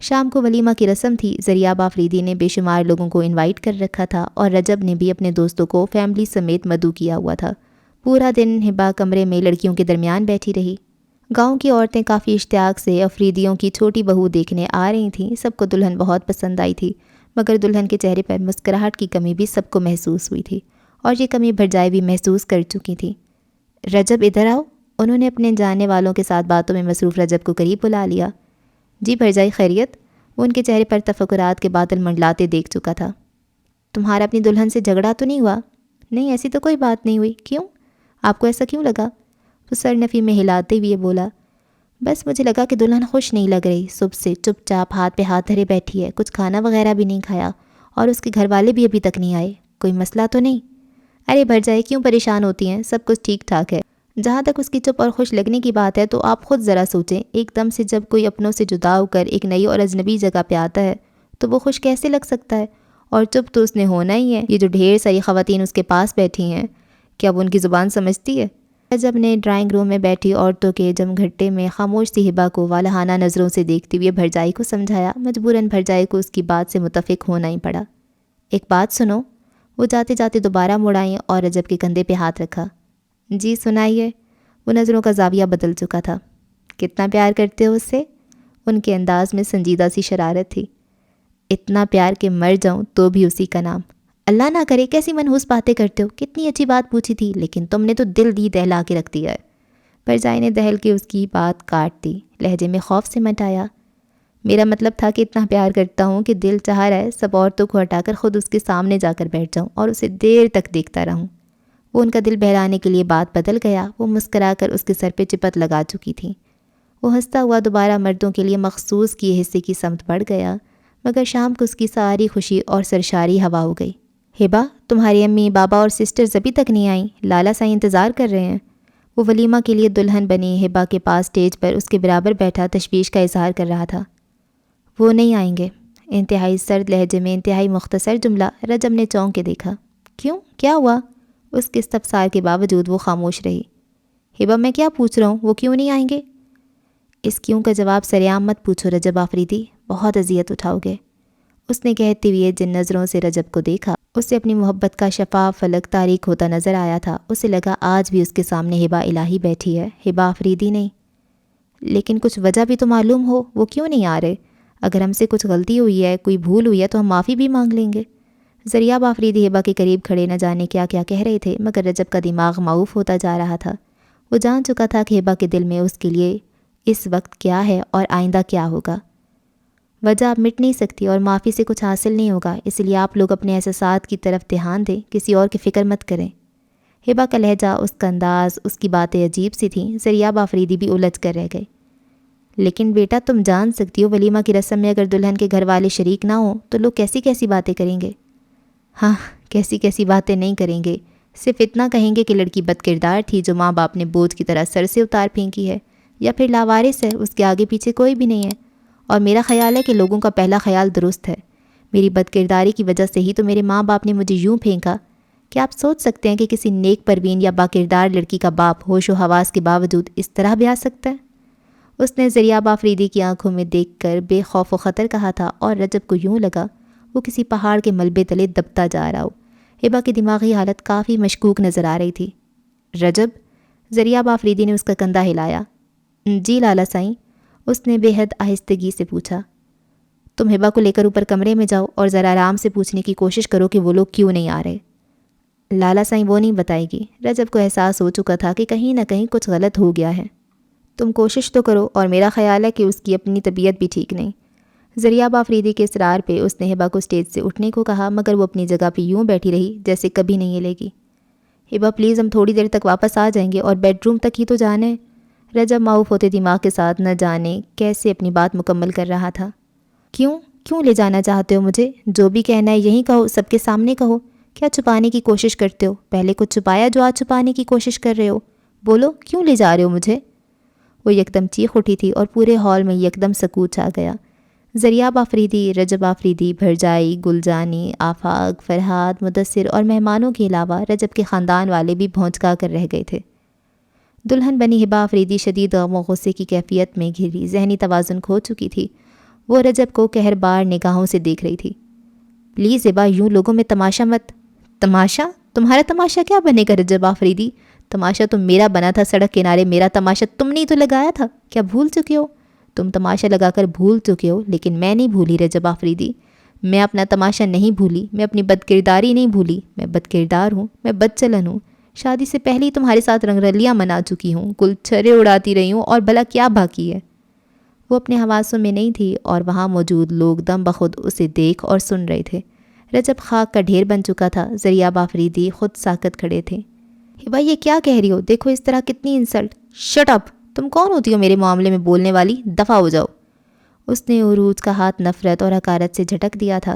شام کو ولیمہ کی رسم تھی۔ زریاب آفریدی نے بے شمار لوگوں کو انوائٹ کر رکھا تھا اور رجب نے بھی اپنے دوستوں کو فیملی سمیت مدعو کیا ہوا تھا۔ پورا دن ہبا کمرے میں لڑکیوں کے درمیان بیٹھی رہی۔ گاؤں کی عورتیں کافی اشتیاق سے آفریدیوں کی چھوٹی بہو دیکھنے آ رہی تھیں۔ سب کو دلہن بہت پسند آئی تھی، مگر دلہن کے چہرے پر مسکراہٹ کی کمی بھی سب کو محسوس ہوئی تھی اور یہ کمی بھر جائے بھی محسوس کر چکی تھی۔ رجب ادھر آؤ، انہوں نے اپنے جاننے والوں کے ساتھ باتوں میں مصروف رجب کو قریب بلا لیا۔ جی بھر جائے خیریت؟ وہ ان کے چہرے پر تفکرات کے بادل منڈلاتے دیکھ چکا تھا۔ تمہارا اپنی دلہن سے جھگڑا تو نہیں ہوا؟ نہیں ایسی تو کوئی بات نہیں ہوئی، کیوں؟ آپ کو ایسا کیوں لگا؟ وہ سر نفی میں ہلاتے ہوئے بولا، بس مجھے لگا کہ دلہن خوش نہیں لگ رہی، صبح سے چپ چاپ ہاتھ پہ ہاتھ دھرے بیٹھی ہے، کچھ کھانا وغیرہ بھی نہیں کھایا اور اس کے گھر والے بھی ابھی تک نہیں آئے، کوئی مسئلہ تو نہیں؟ ارے بھر جائے کیوں پریشان ہوتی ہیں، سب کچھ ٹھیک ٹھاک ہے۔ جہاں تک اس کی چپ اور خوش لگنے کی بات ہے تو آپ خود ذرا سوچیں، ایک دم سے جب کوئی اپنوں سے جدا ہو کر ایک نئی اور اجنبی جگہ پہ آتا ہے تو وہ خوش کیسے لگ سکتا ہے؟ اور چپ تو اس نے ہونا ہی ہے۔ یہ جو ڈھیر ساری خواتین اس کے پاس بیٹھی ہیں، کیا وہ ان کی زبان سمجھتی ہے؟ رجب نے ڈرائنگ روم میں بیٹھی عورتوں کے جمگھٹے میں خاموش سی ہبا کو والہانہ نظروں سے دیکھتے ہوئے بھر جائی کو سمجھایا۔ مجبوراً بھر جائی کو اس کی بات سے متفق ہونا ہی پڑا۔ ایک بات سنو، وہ جاتے جاتے دوبارہ مڑ آئیں اور رجب کے کندھے پہ ہاتھ رکھا۔ جی سنائیے۔ وہ نظروں کا زاویہ بدل چکا تھا۔ کتنا پیار کرتے ہو اس سے؟ ان کے انداز میں سنجیدہ سی شرارت تھی۔ اتنا پیار کہ مر جاؤں تو بھی اسی کا نام۔ اللہ نہ کرے، کیسی منحوس باتیں کرتے ہو، کتنی اچھی بات پوچھی تھی لیکن تم نے تو دل دی دہلا کے رکھ دیا ہے۔ بھر جائی نے دہل کے اس کی بات کاٹ دی، لہجے میں خوف سے مٹایا۔ میرا مطلب تھا کہ اتنا پیار کرتا ہوں کہ دل چاہ رہا ہے سب عورتوں کو ہٹا کر خود اس کے سامنے جا کر بیٹھ جاؤں اور اسے دیر تک دیکھتا رہوں۔ وہ ان کا دل بہلانے کے لیے بات بدل گیا۔ وہ مسکرا کر اس کے سر پہ چپت لگا چکی تھی۔ وہ ہنستا ہوا دوبارہ مردوں کے لیے مخصوص کیے حصے کی سمت بڑھ گیا، مگر شام کو اس کی ساری خوشی اور سرشاری ہوا ہو گئی۔ ہبا، تمہاری امی بابا اور سسٹرز ابھی تک نہیں آئیں، لالا سائی انتظار کر رہے ہیں۔ وہ ولیمہ کے لیے دلہن بنی ہبا کے پاس اسٹیج پر اس کے برابر بیٹھا تشویش کا اظہار کر رہا تھا۔ وہ نہیں آئیں گے، انتہائی سرد لہجے میں انتہائی مختصر جملہ۔ رجب نے چونک کے دیکھا۔ کیوں، کیا ہوا؟ اس کے استفسار کے باوجود وہ خاموش رہی۔ ہبا میں کیا پوچھ رہا ہوں، وہ کیوں نہیں آئیں گے؟ اس کیوں کا جواب سریعام مت پوچھو رجب آفریدی، بہت اذیت اٹھاؤ گے، اس نے کہتے ہوئے جن نظروں سے رجب کو دیکھا اسے اپنی محبت کا شفاف فلک تاریک ہوتا نظر آیا تھا۔ اسے لگا آج بھی اس کے سامنے ہبا الہی بیٹھی ہے، ہبا آفریدی نہیں۔ لیکن کچھ وجہ بھی تو معلوم ہو، وہ کیوں نہیں آ رہے؟ اگر ہم سے کچھ غلطی ہوئی ہے، کوئی بھول ہوئی ہے تو ہم معافی بھی مانگ لیں گے۔ ذریعہ آفریدی ہبا کے قریب کھڑے نہ جانے کیا کیا کہہ رہے تھے، مگر رجب کا دماغ معوف ہوتا جا رہا تھا۔ وہ جان چکا تھا کہ ہبا کے دل میں اس کے لیے اس وقت کیا ہے اور آئندہ کیا ہوگا۔ وجہ اب مٹ نہیں سکتی اور معافی سے کچھ حاصل نہیں ہوگا، اس لیے آپ لوگ اپنے احساسات کی طرف دھیان دیں، کسی اور کی فکر مت کریں۔ ہبا کا لہجہ، اس کا انداز، اس کی باتیں عجیب سی تھیں۔ ذریعہ آفریدی بھی الجھ کر رہ گئے۔ لیکن بیٹا تم جان سکتی ہو ولیمہ کی رسم میں اگر دلہن کے گھر والے شریک نہ ہوں تو لوگ کیسی کیسی باتیں کریں گے۔ ہاں، کیسی کیسی باتیں نہیں کریں گے، صرف اتنا کہیں گے کہ لڑکی بد کردار تھی جو ماں باپ نے بوجھ کی طرح سر سے اتار پھینکی ہے، یا پھر لاوارث ہے، اس کے آگے پیچھے کوئی بھی نہیں ہے۔ اور میرا خیال ہے کہ لوگوں کا پہلا خیال درست ہے۔ میری بد کرداری کی وجہ سے ہی تو میرے ماں باپ نے مجھے یوں پھینکا۔ کیا آپ سوچ سکتے ہیں کہ کسی نیک پروین یا باکردار لڑکی کا باپ ہوش و حواس کے باوجود اس طرح بیاہ سکتا ہے؟ اس نے ذریعہ آفریدی کی آنکھوں میں دیکھ کر بے خوف و خطر کہا تھا، اور رجب کو یوں لگا وہ کسی پہاڑ کے ملبے تلے دبتا جا رہا ہو۔ ہبا کی دماغی حالت کافی مشکوک نظر آ رہی تھی۔ رجب، ذریعہ آفریدی نے اس کا کندھا ہلایا۔ جی لالا سائیں، اس نے بے حد آہستگی سے پوچھا۔ تم ہبا کو لے کر اوپر کمرے میں جاؤ اور ذرا آرام سے پوچھنے کی کوشش کرو کہ وہ لوگ کیوں نہیں آ رہے۔ لالا سائیں وہ نہیں بتائے گی۔ رجب کو احساس ہو چکا تھا کہ کہیں نہ کہیں کچھ غلط ہو گیا ہے۔ تم کوشش تو کرو، اور میرا خیال ہے کہ اس کی اپنی طبیعت بھی ٹھیک نہیں۔ ذریعہ آفریدی کے اصرار پہ اس نے ہبا کو اسٹیج سے اٹھنے کو کہا، مگر وہ اپنی جگہ پہ یوں بیٹھی رہی جیسے کبھی نہیں ہلے گی۔ ہبا پلیز، ہم تھوڑی دیر تک واپس آ جائیں گے اور بیڈ روم تک ہی تو جانا ہے۔ رجب معاف ہوتے دماغ کے ساتھ نہ جانے کیسے اپنی بات مکمل کر رہا تھا۔ کیوں لے جانا چاہتے ہو مجھے؟ جو بھی کہنا ہے یہیں کہو، سب کے سامنے کہو۔ کیا چھپانے کی کوشش کرتے ہو؟ پہلے کچھ چھپایا جو آج چھپانے کی کوشش کر رہے ہو؟ بولو، کیوں لے جا رہے ہو مجھے؟ وہ یکدم چیخ اٹھی تھی اور پورے ہال میں یکدم سکوت چھا گیا۔ ذریعہ آفریدی، رجب آفریدی، بھرجائی، گلجانی، آفاق، فرحاد، مدثر اور مہمانوں کے علاوہ رجب کے خاندان والے بھی بھونچکا کر رہ گئے تھے۔ دلہن بنی ہبا آفریدی شدید غم و غصے کی کیفیت میں گھری ذہنی توازن کھو چکی تھی۔ وہ رجب کو قہر بار نگاہوں سے دیکھ رہی تھی۔ پلیز ہبا، یوں لوگوں میں تماشا مت۔ تماشا؟ تمہارا تماشا کیا بنے گا رجب آفریدی؟ تماشا تو میرا بنا تھا سڑک کنارے، میرا تماشا تم نے تو لگایا تھا۔ کیا بھول چکے ہو؟ تم تماشا لگا کر بھول چکے ہو، لیکن میں نہیں بھولی رجب آفریدی۔ میں اپنا تماشا نہیں بھولی، میں اپنی بدکرداری نہیں بھولی۔ میں بدکردار ہوں، میں بدچلن ہوں۔ شادی سے پہلے ہی تمہارے ساتھ رنگ رلیاں منا چکی ہوں، گل چھرے اڑاتی رہی ہوں، اور بھلا کیا باقی ہے؟ وہ اپنے حواسوں میں نہیں تھی اور وہاں موجود لوگ دم بخود اسے دیکھ اور سن رہے تھے۔ رجب خاک کا ڈھیر بن چکا تھا۔ ذریعہ آفریدی خود ساکت کھڑے تھے۔ ہبا، یہ کیا کہہ رہی ہو؟ دیکھو اس طرح کتنی انسلٹ۔ Shut up! تم کون ہوتی ہو میرے معاملے میں بولنے والی؟ دفع ہو جاؤ۔ اس نے عروج کا ہاتھ نفرت اور حقارت سے جھٹک دیا تھا۔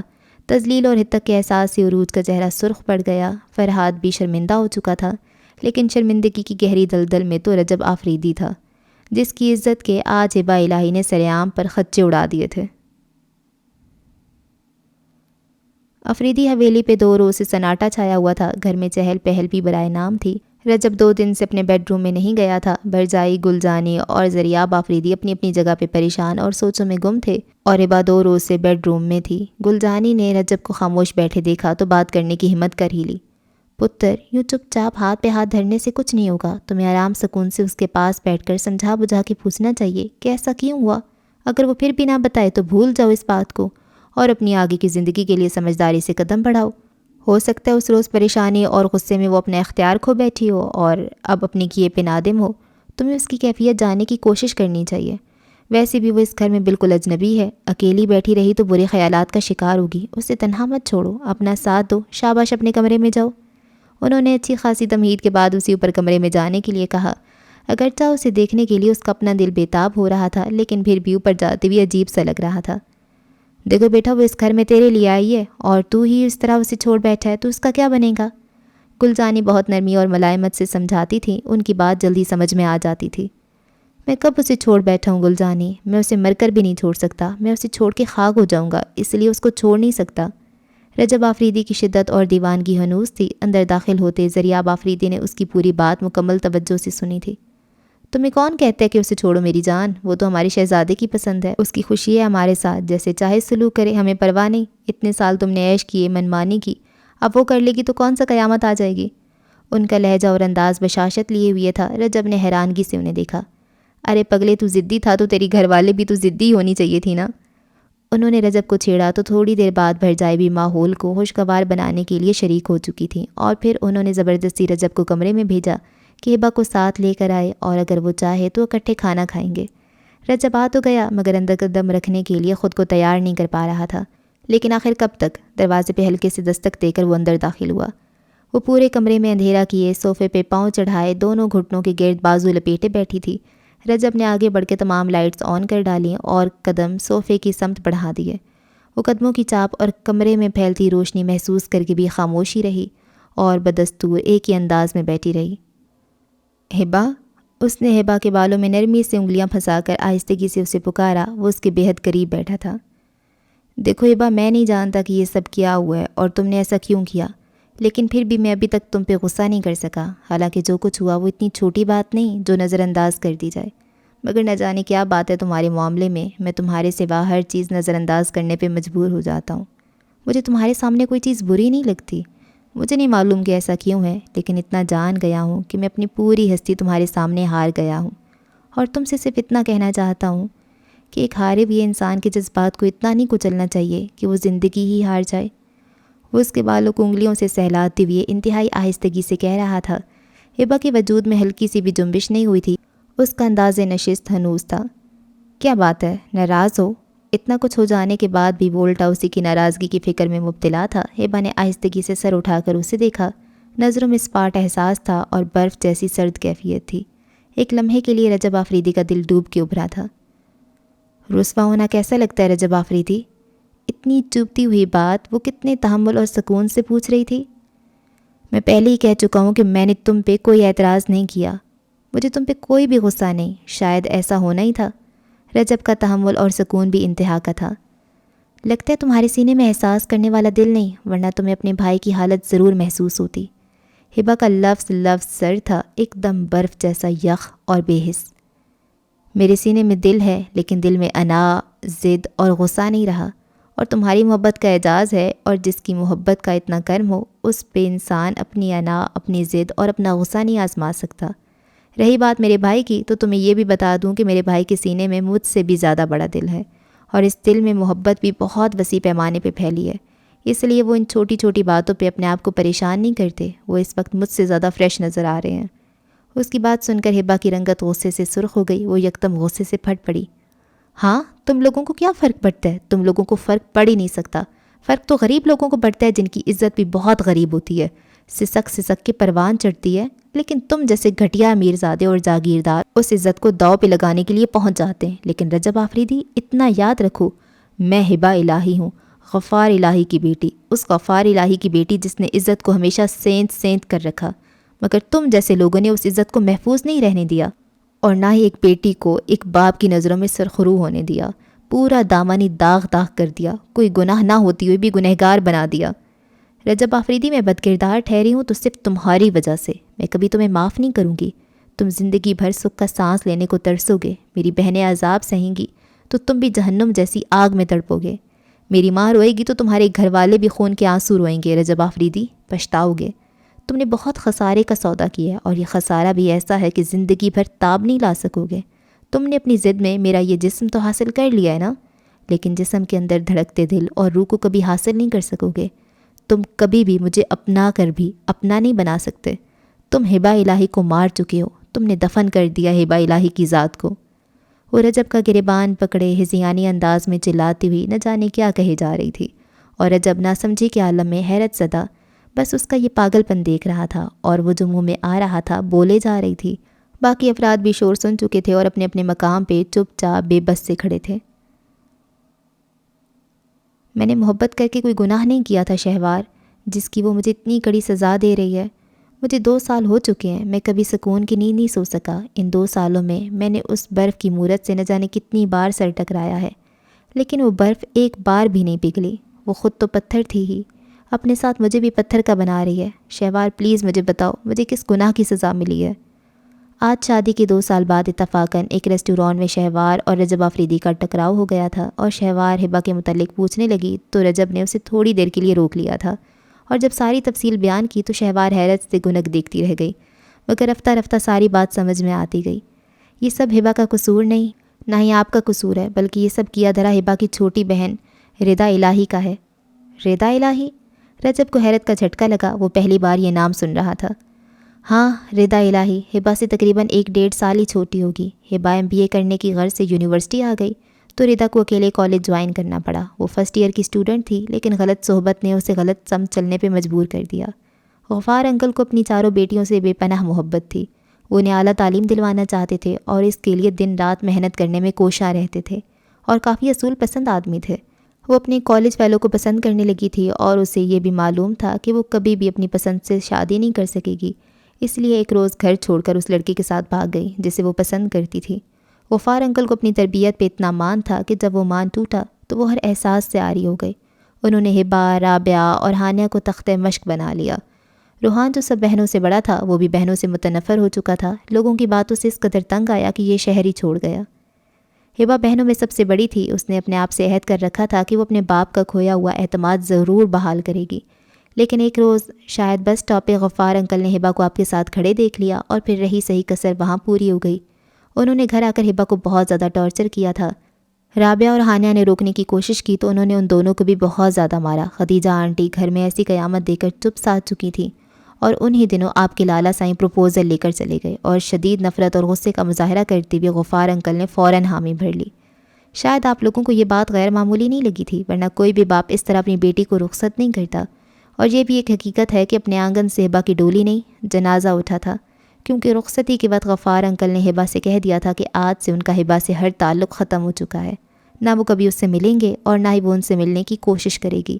تذلیل اور حدت کے احساس سے عروج کا چہرہ سرخ پڑ گیا۔ فرحاد بھی شرمندہ ہو چکا تھا، لیکن شرمندگی کی گہری دلدل میں تو رجب آفریدی تھا، جس کی عزت کے آج ہبا الہی نے سر عام پر خدشے اڑا دیے تھے۔ آفریدی حویلی پہ 2 روز سے سناٹا چھایا ہوا تھا۔ گھر میں چہل پہل بھی برائے نام تھی۔ رجب 2 دن سے اپنے بیڈ روم میں نہیں گیا تھا۔ بھرجائی، گلجانی اور ذریعہ آفریدی اپنی اپنی جگہ پہ پریشان اور سوچوں میں گم تھے، اور ہبا 2 روز سے بیڈ روم میں تھی۔ گلجانی نے رجب کو خاموش بیٹھے دیکھا تو بات کرنے کی ہمت کر ہی لی۔ پتر، یوں چپ چاپ ہاتھ پہ ہاتھ دھرنے سے کچھ نہیں ہوگا۔ تمہیں آرام سکون سے اس کے پاس بیٹھ کر سمجھا بجھا کے پوچھنا چاہیے کہ ایسا کیوں ہوا۔ اگر وہ پھر بھی نہ بتائے تو بھول جاؤ اس بات کو، اور اپنی آگے کی زندگی کے لیے سمجھداری سے قدم بڑھاؤ۔ ہو سکتا ہے اس روز پریشانی اور غصے میں وہ اپنا اختیار کھو بیٹھی ہو اور اب اپنے کیے پہ نادم ہو۔ تمہیں اس کی کیفیت جاننے کی کوشش کرنی چاہیے۔ ویسے بھی وہ اس گھر میں بالکل اجنبی ہے، اکیلی بیٹھی رہی تو برے خیالات کا شکار ہوگی۔ اسے تنہا مت چھوڑو، اپنا ساتھ دو۔ شاباش، اپنے کمرے میں جاؤ۔ انہوں نے اچھی خاصی تمہید کے بعد اسی اوپر کمرے میں جانے کے لیے کہا۔ اگرچہ اسے دیکھنے کے لیے اس کا اپنا دل بےتاب ہو رہا تھا، لیکن پھر بھی اوپر جاتے بھی عجیب سا لگ رہا تھا۔ دیکھو بیٹا، وہ اس گھر میں تیرے لیے آئی ہے اور تو ہی اس طرح اسے چھوڑ بیٹھا ہے تو اس کا کیا بنے گا؟ گلجانی بہت نرمی اور ملائمت سے سمجھاتی تھی۔ ان کی بات جلدی سمجھ میں آ جاتی تھی۔ میں کب اسے چھوڑ بیٹھا ہوں گلجانی؟ میں اسے مر کر بھی نہیں چھوڑ سکتا۔ میں اسے چھوڑ کے خاک ہو جاؤں گا، اس لیے اس کو چھوڑ نہیں سکتا۔ رجب آفریدی کی شدت اور دیوانگی ہنوز تھی۔ اندر داخل ہوتے ذریعہ آفریدی نے اس کی پوری بات مکمل توجہ سے سنی تھی۔ تمہیں کون کہتا ہے کہ اسے چھوڑو میری جان؟ وہ تو ہمارے شہزادے کی پسند ہے، اس کی خوشی ہے ہمارے ساتھ، جیسے چاہے سلوک کرے، ہمیں پرواہ نہیں۔ اتنے سال تم نے عیش کیے، منمانی کی، اب وہ کر لے گی تو کون سا قیامت آ جائے گی؟ ان کا لہجہ اور انداز بشاشت لیے ہوئے تھا۔ رجب نے حیرانگی سے انہیں دیکھا۔ ارے پگلے، تو ضدی تھا تو تیری گھر والے بھی تو ضدی ہونی چاہیے تھی نا۔ انہوں نے رجب کو چھیڑا تو تھوڑی دیر بعد بھر جائے بھی ماحول کو خوشگوار بنانے کے لیے شریک ہو چکی تھیں، اور پھر انہوں نے زبردستی رجب کو کمرے میں بھیجا کہ ہبا کو ساتھ لے کر آئے اور اگر وہ چاہے تو اکٹھے کھانا کھائیں گے۔ رجب آ تو گیا مگر اندر قدم رکھنے کے لیے خود کو تیار نہیں کر پا رہا تھا، لیکن آخر کب تک؟ دروازے پہ ہلکے سے دستک دے کر وہ اندر داخل ہوا۔ وہ پورے کمرے میں اندھیرا کیے صوفے پہ پاؤں چڑھائے دونوں گھٹنوں کے گرد بازو لپیٹے بیٹھی تھی۔ رجب نے آگے بڑھ کے تمام لائٹس آن کر ڈالیں اور قدم صوفے کی سمت بڑھا دیے۔ وہ قدموں کی چاپ اور کمرے میں پھیلتی روشنی محسوس کر کے بھی خاموشی رہی اور بدستور ایک ہی انداز میں بیٹھی رہی۔ ہبا، اس نے ہبا کے بالوں میں نرمی سے انگلیاں پھنسا کر آہستگی سے اسے پکارا۔ وہ اس کے بےحد قریب بیٹھا تھا۔ دیکھو ہبا، میں نہیں جانتا کہ یہ سب کیا ہوا ہے اور تم نے ایسا کیوں کیا، لیکن پھر بھی میں ابھی تک تم پہ غصہ نہیں کر سکا۔ حالانکہ جو کچھ ہوا وہ اتنی چھوٹی بات نہیں جو نظر انداز کر دی جائے، مگر نہ جانے کیا بات ہے تمہارے معاملے میں تمہارے سوا ہر چیز نظر انداز کرنے پہ مجبور ہو جاتا ہوں۔ مجھے تمہارے سامنے کوئی چیز بری نہیں لگتی، مجھے نہیں معلوم کہ ایسا کیوں ہے، لیکن اتنا جان گیا ہوں کہ میں اپنی پوری ہستی تمہارے سامنے ہار گیا ہوں، اور تم سے صرف اتنا کہنا چاہتا ہوں کہ ایک ہارے ہوئے انسان کے جذبات کو اتنا نہیں کچلنا چاہیے کہ وہ زندگی ہی ہار جائے۔ وہ اس کے بالوں کو انگلیوں سے سہلاتے ہوئے انتہائی آہستگی سے کہہ رہا تھا۔ ہبا کے وجود میں ہلکی سی بھی جنبش نہیں ہوئی تھی، اس کا انداز نشست ہنوز تھا۔ کیا بات ہے، ناراض ہو؟ اتنا کچھ ہو جانے کے بعد بھی وہ الٹا اسی کی ناراضگی کی فکر میں مبتلا تھا۔ ہبا نے آہستگی سے سر اٹھا کر اسے دیکھا، نظروں میں اسپاٹ احساس تھا اور برف جیسی سرد کیفیت تھی۔ ایک لمحے کے لیے رجب آفریدی کا دل ڈوب کے ابھرا تھا۔ رسوا ہونا کیسا لگتا ہے رجب آفریدی؟ اتنی چبھتی ہوئی بات وہ کتنے تحمل اور سکون سے پوچھ رہی تھی۔ میں پہلے ہی کہہ چکا ہوں کہ میں نے تم پہ کوئی اعتراض نہیں کیا، مجھے تم پہ کوئی بھی غصہ نہیں، شاید ایسا ہونا ہی تھا۔ رجب کا تحمل اور سکون بھی انتہا کا تھا۔ لگتا ہے تمہارے سینے میں احساس کرنے والا دل نہیں، ورنہ تمہیں اپنے بھائی کی حالت ضرور محسوس ہوتی۔ ہبا کا لفظ سر تھا، ایک دم برف جیسا یخ اور بے حس۔ میرے سینے میں دل ہے، لیکن دل میں انا، ضد اور غصہ نہیں رہا، اور تمہاری محبت کا اعجاز ہے، اور جس کی محبت کا اتنا کرم ہو اس پہ انسان اپنی انا، اپنی ضد اور اپنا غصہ نہیں آزما سکتا۔ رہی بات میرے بھائی کی، تو تمہیں یہ بھی بتا دوں کہ میرے بھائی کے سینے میں مجھ سے بھی زیادہ بڑا دل ہے، اور اس دل میں محبت بھی بہت وسیع پیمانے پہ پھیلی ہے، اس لیے وہ ان چھوٹی چھوٹی باتوں پہ اپنے آپ کو پریشان نہیں کرتے۔ وہ اس وقت مجھ سے زیادہ فریش نظر آ رہے ہیں۔ اس کی بات سن کر ہبا کی رنگت غصے سے سرخ ہو گئی، وہ یکدم غصے سے پھٹ پڑی۔ ہاں، تم لوگوں کو کیا فرق پڑتا ہے؟ تم لوگوں کو فرق پڑ ہی نہیں سکتا۔ فرق تو غریب لوگوں کو پڑتا ہے، جن کی عزت بھی بہت غریب ہوتی ہے، سسک کے پروان چڑھتی ہے، لیکن تم جیسے گھٹیا امیرزادے اور جاگیردار اس عزت کو داؤ پہ لگانے کے لیے پہنچ جاتے ہیں۔ لیکن رجب آفریدی، اتنا یاد رکھو، میں ہبا الہی ہوں، غفار الہی کی بیٹی، اس غفار الہی کی بیٹی جس نے عزت کو ہمیشہ سینت کر رکھا، مگر تم جیسے لوگوں نے اس عزت کو محفوظ نہیں رہنے دیا، اور نہ ہی ایک بیٹی کو ایک باپ کی نظروں میں سرخرو ہونے دیا، پورا دامانی داغ کر دیا، کوئی گناہ نہ ہوتی ہوئی بھی گنہگار بنا دیا۔ رجب آفریدی، میں بدکردار ٹھہری ہوں تو صرف تمہاری وجہ سے، میں کبھی تمہیں معاف نہیں کروں گی۔ تم زندگی بھر سکھ کا سانس لینے کو ترسو گے، میری بہنیں عذاب سہیں گی تو تم بھی جہنم جیسی آگ میں تڑپو گے، میری ماں روئے گی تو تمہارے گھر والے بھی خون کے آنسو روئیں گے۔ رجب آفریدی، پچھتاؤ گے، تم نے بہت خسارے کا سودا کیا ہے، اور یہ خسارہ بھی ایسا ہے کہ زندگی بھر تاب نہیں لا سکو گے۔ تم نے اپنی ضد میں میرا یہ جسم تو حاصل کر لیا ہے نا، لیکن جسم کے اندر دھڑکتے دل اور روح کو کبھی حاصل نہیں کر سکو گے۔ تم کبھی بھی مجھے اپنا کر بھی اپنا نہیں بنا سکتے۔ تم ہبا الہی کو مار چکے ہو، تم نے دفن کر دیا ہبا الہی کی ذات کو۔ وہ رجب کا گریبان پکڑے ہذیانی انداز میں چلاتی ہوئی نہ جانے کیا کہے جا رہی تھی، اور رجب نہ سمجھی کے عالم میں حیرت زدہ بس اس کا یہ پاگل پن دیکھ رہا تھا، اور وہ جو منہ میں آ رہا تھا بولے جا رہی تھی۔ باقی افراد بھی شور سن چکے تھے اور اپنے اپنے مقام پہ چپ چاپ بے بس سے کھڑے تھے۔ میں نے محبت کر کے کوئی گناہ نہیں کیا تھا شہوار، جس کی وہ مجھے اتنی کڑی سزا دے رہی ہے۔ مجھے 2 سال ہو چکے ہیں، میں کبھی سکون کی نیند نہیں سو سکا۔ ان 2 سالوں میں نے اس برف کی مورت سے نہ جانے کتنی بار سر ٹکرایا ہے، لیکن وہ برف ایک بار بھی نہیں پگھلی۔ وہ خود تو پتھر تھی ہی، اپنے ساتھ مجھے بھی پتھر کا بنا رہی ہے۔ شہوار، پلیز مجھے بتاؤ، مجھے کس گناہ کی سزا ملی ہے؟ آج شادی کے 2 سال بعد اتفاقاً ایک ریسٹوران میں شہوار اور رجب آفریدی کا ٹکراؤ ہو گیا تھا، اور شہوار ہبا کے متعلق پوچھنے لگی تو رجب نے اسے تھوڑی دیر کے لیے روک لیا تھا، اور جب ساری تفصیل بیان کی تو شہوار حیرت سے گنگ دیکھتی رہ گئی، مگر رفتہ رفتہ ساری بات سمجھ میں آتی گئی۔ یہ سب ہبا کا قصور نہیں، نہ ہی آپ کا قصور ہے، بلکہ یہ سب کیا دھرا ہبا کی چھوٹی بہن ردا الہی کا ہے۔ ردا الہی؟ رجب کو حیرت کا جھٹکا لگا، وہ پہلی بار یہ نام سن رہا تھا۔ ہاں، ردا الہی ہبا سے تقریباً 1-1.5 سال ہی چھوٹی ہوگی۔ ہبا MBA کرنے کی غرض سے یونیورسٹی آ گئی تو ردا کو اکیلے کالج جوائن کرنا پڑا۔ وہ فرسٹ ایئر کی اسٹوڈنٹ تھی، لیکن غلط صحبت نے اسے غلط سمت چلنے پہ مجبور کر دیا۔ غفار انکل کو اپنی چاروں بیٹیوں سے بے پناہ محبت تھی۔ وہ انہیں اعلیٰ تعلیم دلوانا چاہتے تھے اور اس کے لیے دن رات محنت کرنے میں کوشاں رہتے تھے، اور کافی اصول پسند آدمی تھے۔ وہ اپنی کالج فیلو کو پسند کرنے لگی تھی اور اسے یہ بھی معلوم تھا کہ وہ کبھی بھی اپنی پسند سے شادی نہیں کر سکے گی، اس لیے ایک روز گھر چھوڑ کر اس لڑکی کے ساتھ بھاگ گئی جسے وہ پسند کرتی تھی۔ غفار انکل کو اپنی تربیت پہ اتنا مان تھا کہ جب وہ مان ٹوٹا تو وہ ہر احساس سے عاری ہو گئی۔ انہوں نے ہبا، رابعہ اور ہانیہ کو تختہ مشق بنا لیا۔ روحان جو سب بہنوں سے بڑا تھا، وہ بھی بہنوں سے متنفر ہو چکا تھا۔ لوگوں کی باتوں سے اس قدر تنگ آیا کہ یہ شہر ہی چھوڑ گیا۔ ہبا بہنوں میں سب سے بڑی تھی۔ اس نے اپنے آپ سے عہد کر رکھا تھا کہ وہ اپنے باپ کا کھویا ہوا اعتماد ضرور بحال کرے گی، لیکن ایک روز شاید بس اسٹاپ پہ غفار انکل نے ہبا کو آپ کے ساتھ کھڑے دیکھ لیا اور پھر رہی صحیح کسر وہاں پوری ہو گئی۔ انہوں نے گھر آ کر ہبا کو بہت زیادہ ٹارچر کیا تھا۔ رابعہ اور ہانیہ نے روکنے کی کوشش کی تو انہوں نے ان دونوں کو بھی بہت زیادہ مارا۔ خدیجہ آنٹی گھر میں ایسی قیامت دے کر چپ ساتھ چکی تھی، اور انہی دنوں آپ کے لالا سائیں پروپوزل لے کر چلے گئے، اور شدید نفرت اور غصے کا مظاہرہ کرتے ہوئے غفار انکل نے فوراً حامی بھر لی۔ شاید آپ لوگوں کو یہ بات غیر معمولی نہیں لگی تھی، ورنہ کوئی بھی باپ اس طرح اپنی بیٹی کو رخصت نہیں کرتا۔ اور یہ بھی ایک حقیقت ہے کہ اپنے آنگن سے ہبا کی ڈولی نہیں، جنازہ اٹھا تھا، کیونکہ رخصتی کے وقت غفار انکل نے ہبا سے کہہ دیا تھا کہ آج سے ان کا ہبا سے ہر تعلق ختم ہو چکا ہے، نہ وہ کبھی اس سے ملیں گے اور نہ ہی وہ ان سے ملنے کی کوشش کرے گی۔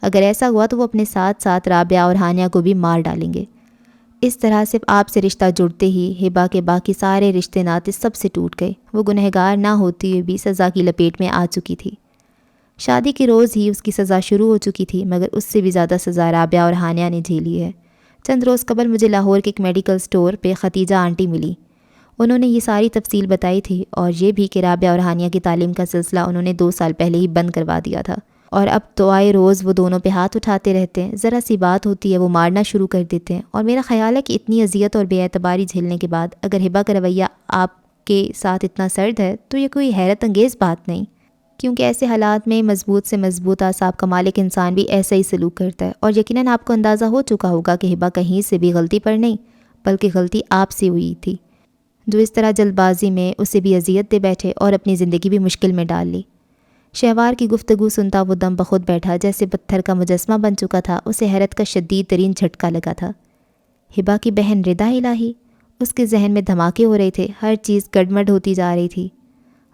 اگر ایسا ہوا تو وہ اپنے ساتھ ساتھ رابعہ اور ہانیہ کو بھی مار ڈالیں گے۔ اس طرح صرف آپ سے رشتہ جڑتے ہی ہبا کے باقی سارے رشتے ناطے سب سے ٹوٹ گئے۔ وہ گنہگار نہ ہوتی ہوئی بھی سزا کی لپیٹ میں آ چکی تھی۔ شادی کے روز ہی اس کی سزا شروع ہو چکی تھی، مگر اس سے بھی زیادہ سزا رابعہ اور ہانیہ نے جھیلی ہے۔ چند روز قبل مجھے لاہور کے ایک میڈیکل سٹور پہ ختیجہ آنٹی ملی۔ انہوں نے یہ ساری تفصیل بتائی تھی، اور یہ بھی کہ رابعہ اور ہانیہ کی تعلیم کا سلسلہ انہوں نے 2 سال پہلے ہی بند کروا دیا تھا، اور اب تو آئے روز وہ دونوں پہ ہاتھ اٹھاتے رہتے ہیں۔ ذرا سی بات ہوتی ہے وہ مارنا شروع کر دیتے ہیں، اور میرا خیال ہے کہ اتنی اذیت اور بے اعتباری جھیلنے کے بعد اگر ہبا کا رویہ آپ کے ساتھ اتنا سرد ہے تو یہ کوئی حیرت انگیز بات نہیں، کیونکہ ایسے حالات میں مضبوط سے مضبوط اعصاب کا مالک انسان بھی ایسا ہی سلوک کرتا ہے، اور یقیناً آپ کو اندازہ ہو چکا ہوگا کہ ہبا کہیں سے بھی غلطی پر نہیں، بلکہ غلطی آپ سے ہوئی تھی، جو اس طرح جلد بازی میں اسے بھی اذیت دے بیٹھے اور اپنی زندگی بھی مشکل میں ڈال لی۔ شہوار کی گفتگو سنتا وہ دم بخود بیٹھا، جیسے پتھر کا مجسمہ بن چکا تھا۔ اسے حیرت کا شدید ترین جھٹکا لگا تھا۔ ہبا کی بہن ردا الہی؟ اس کے ذہن میں دھماکے ہو رہے تھے، ہر چیز گڑمڑ ہوتی جا رہی تھی۔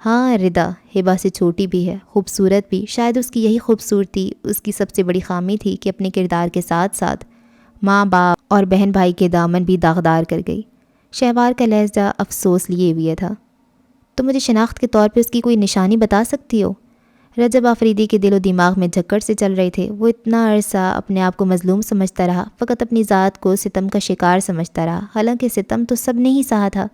ہاں، ردا ہبا سے چھوٹی بھی ہے، خوبصورت بھی۔ شاید اس کی یہی خوبصورتی اس کی سب سے بڑی خامی تھی کہ اپنے کردار کے ساتھ ساتھ ماں باپ اور بہن بھائی کے دامن بھی داغدار کر گئی۔ شہوار کا لہجہ افسوس لیے ہوئے تھا۔ تو مجھے شناخت کے طور پہ اس کی کوئی نشانی بتا سکتی ہو؟ رجب آفریدی کے دل و دماغ میں جھکڑ سے چل رہے تھے۔ وہ اتنا عرصہ اپنے آپ کو مظلوم سمجھتا رہا، فقط اپنی ذات کو ستم کا شکار سمجھتا رہا، حالانکہ ستم تو سب نے ہی سہا تھا۔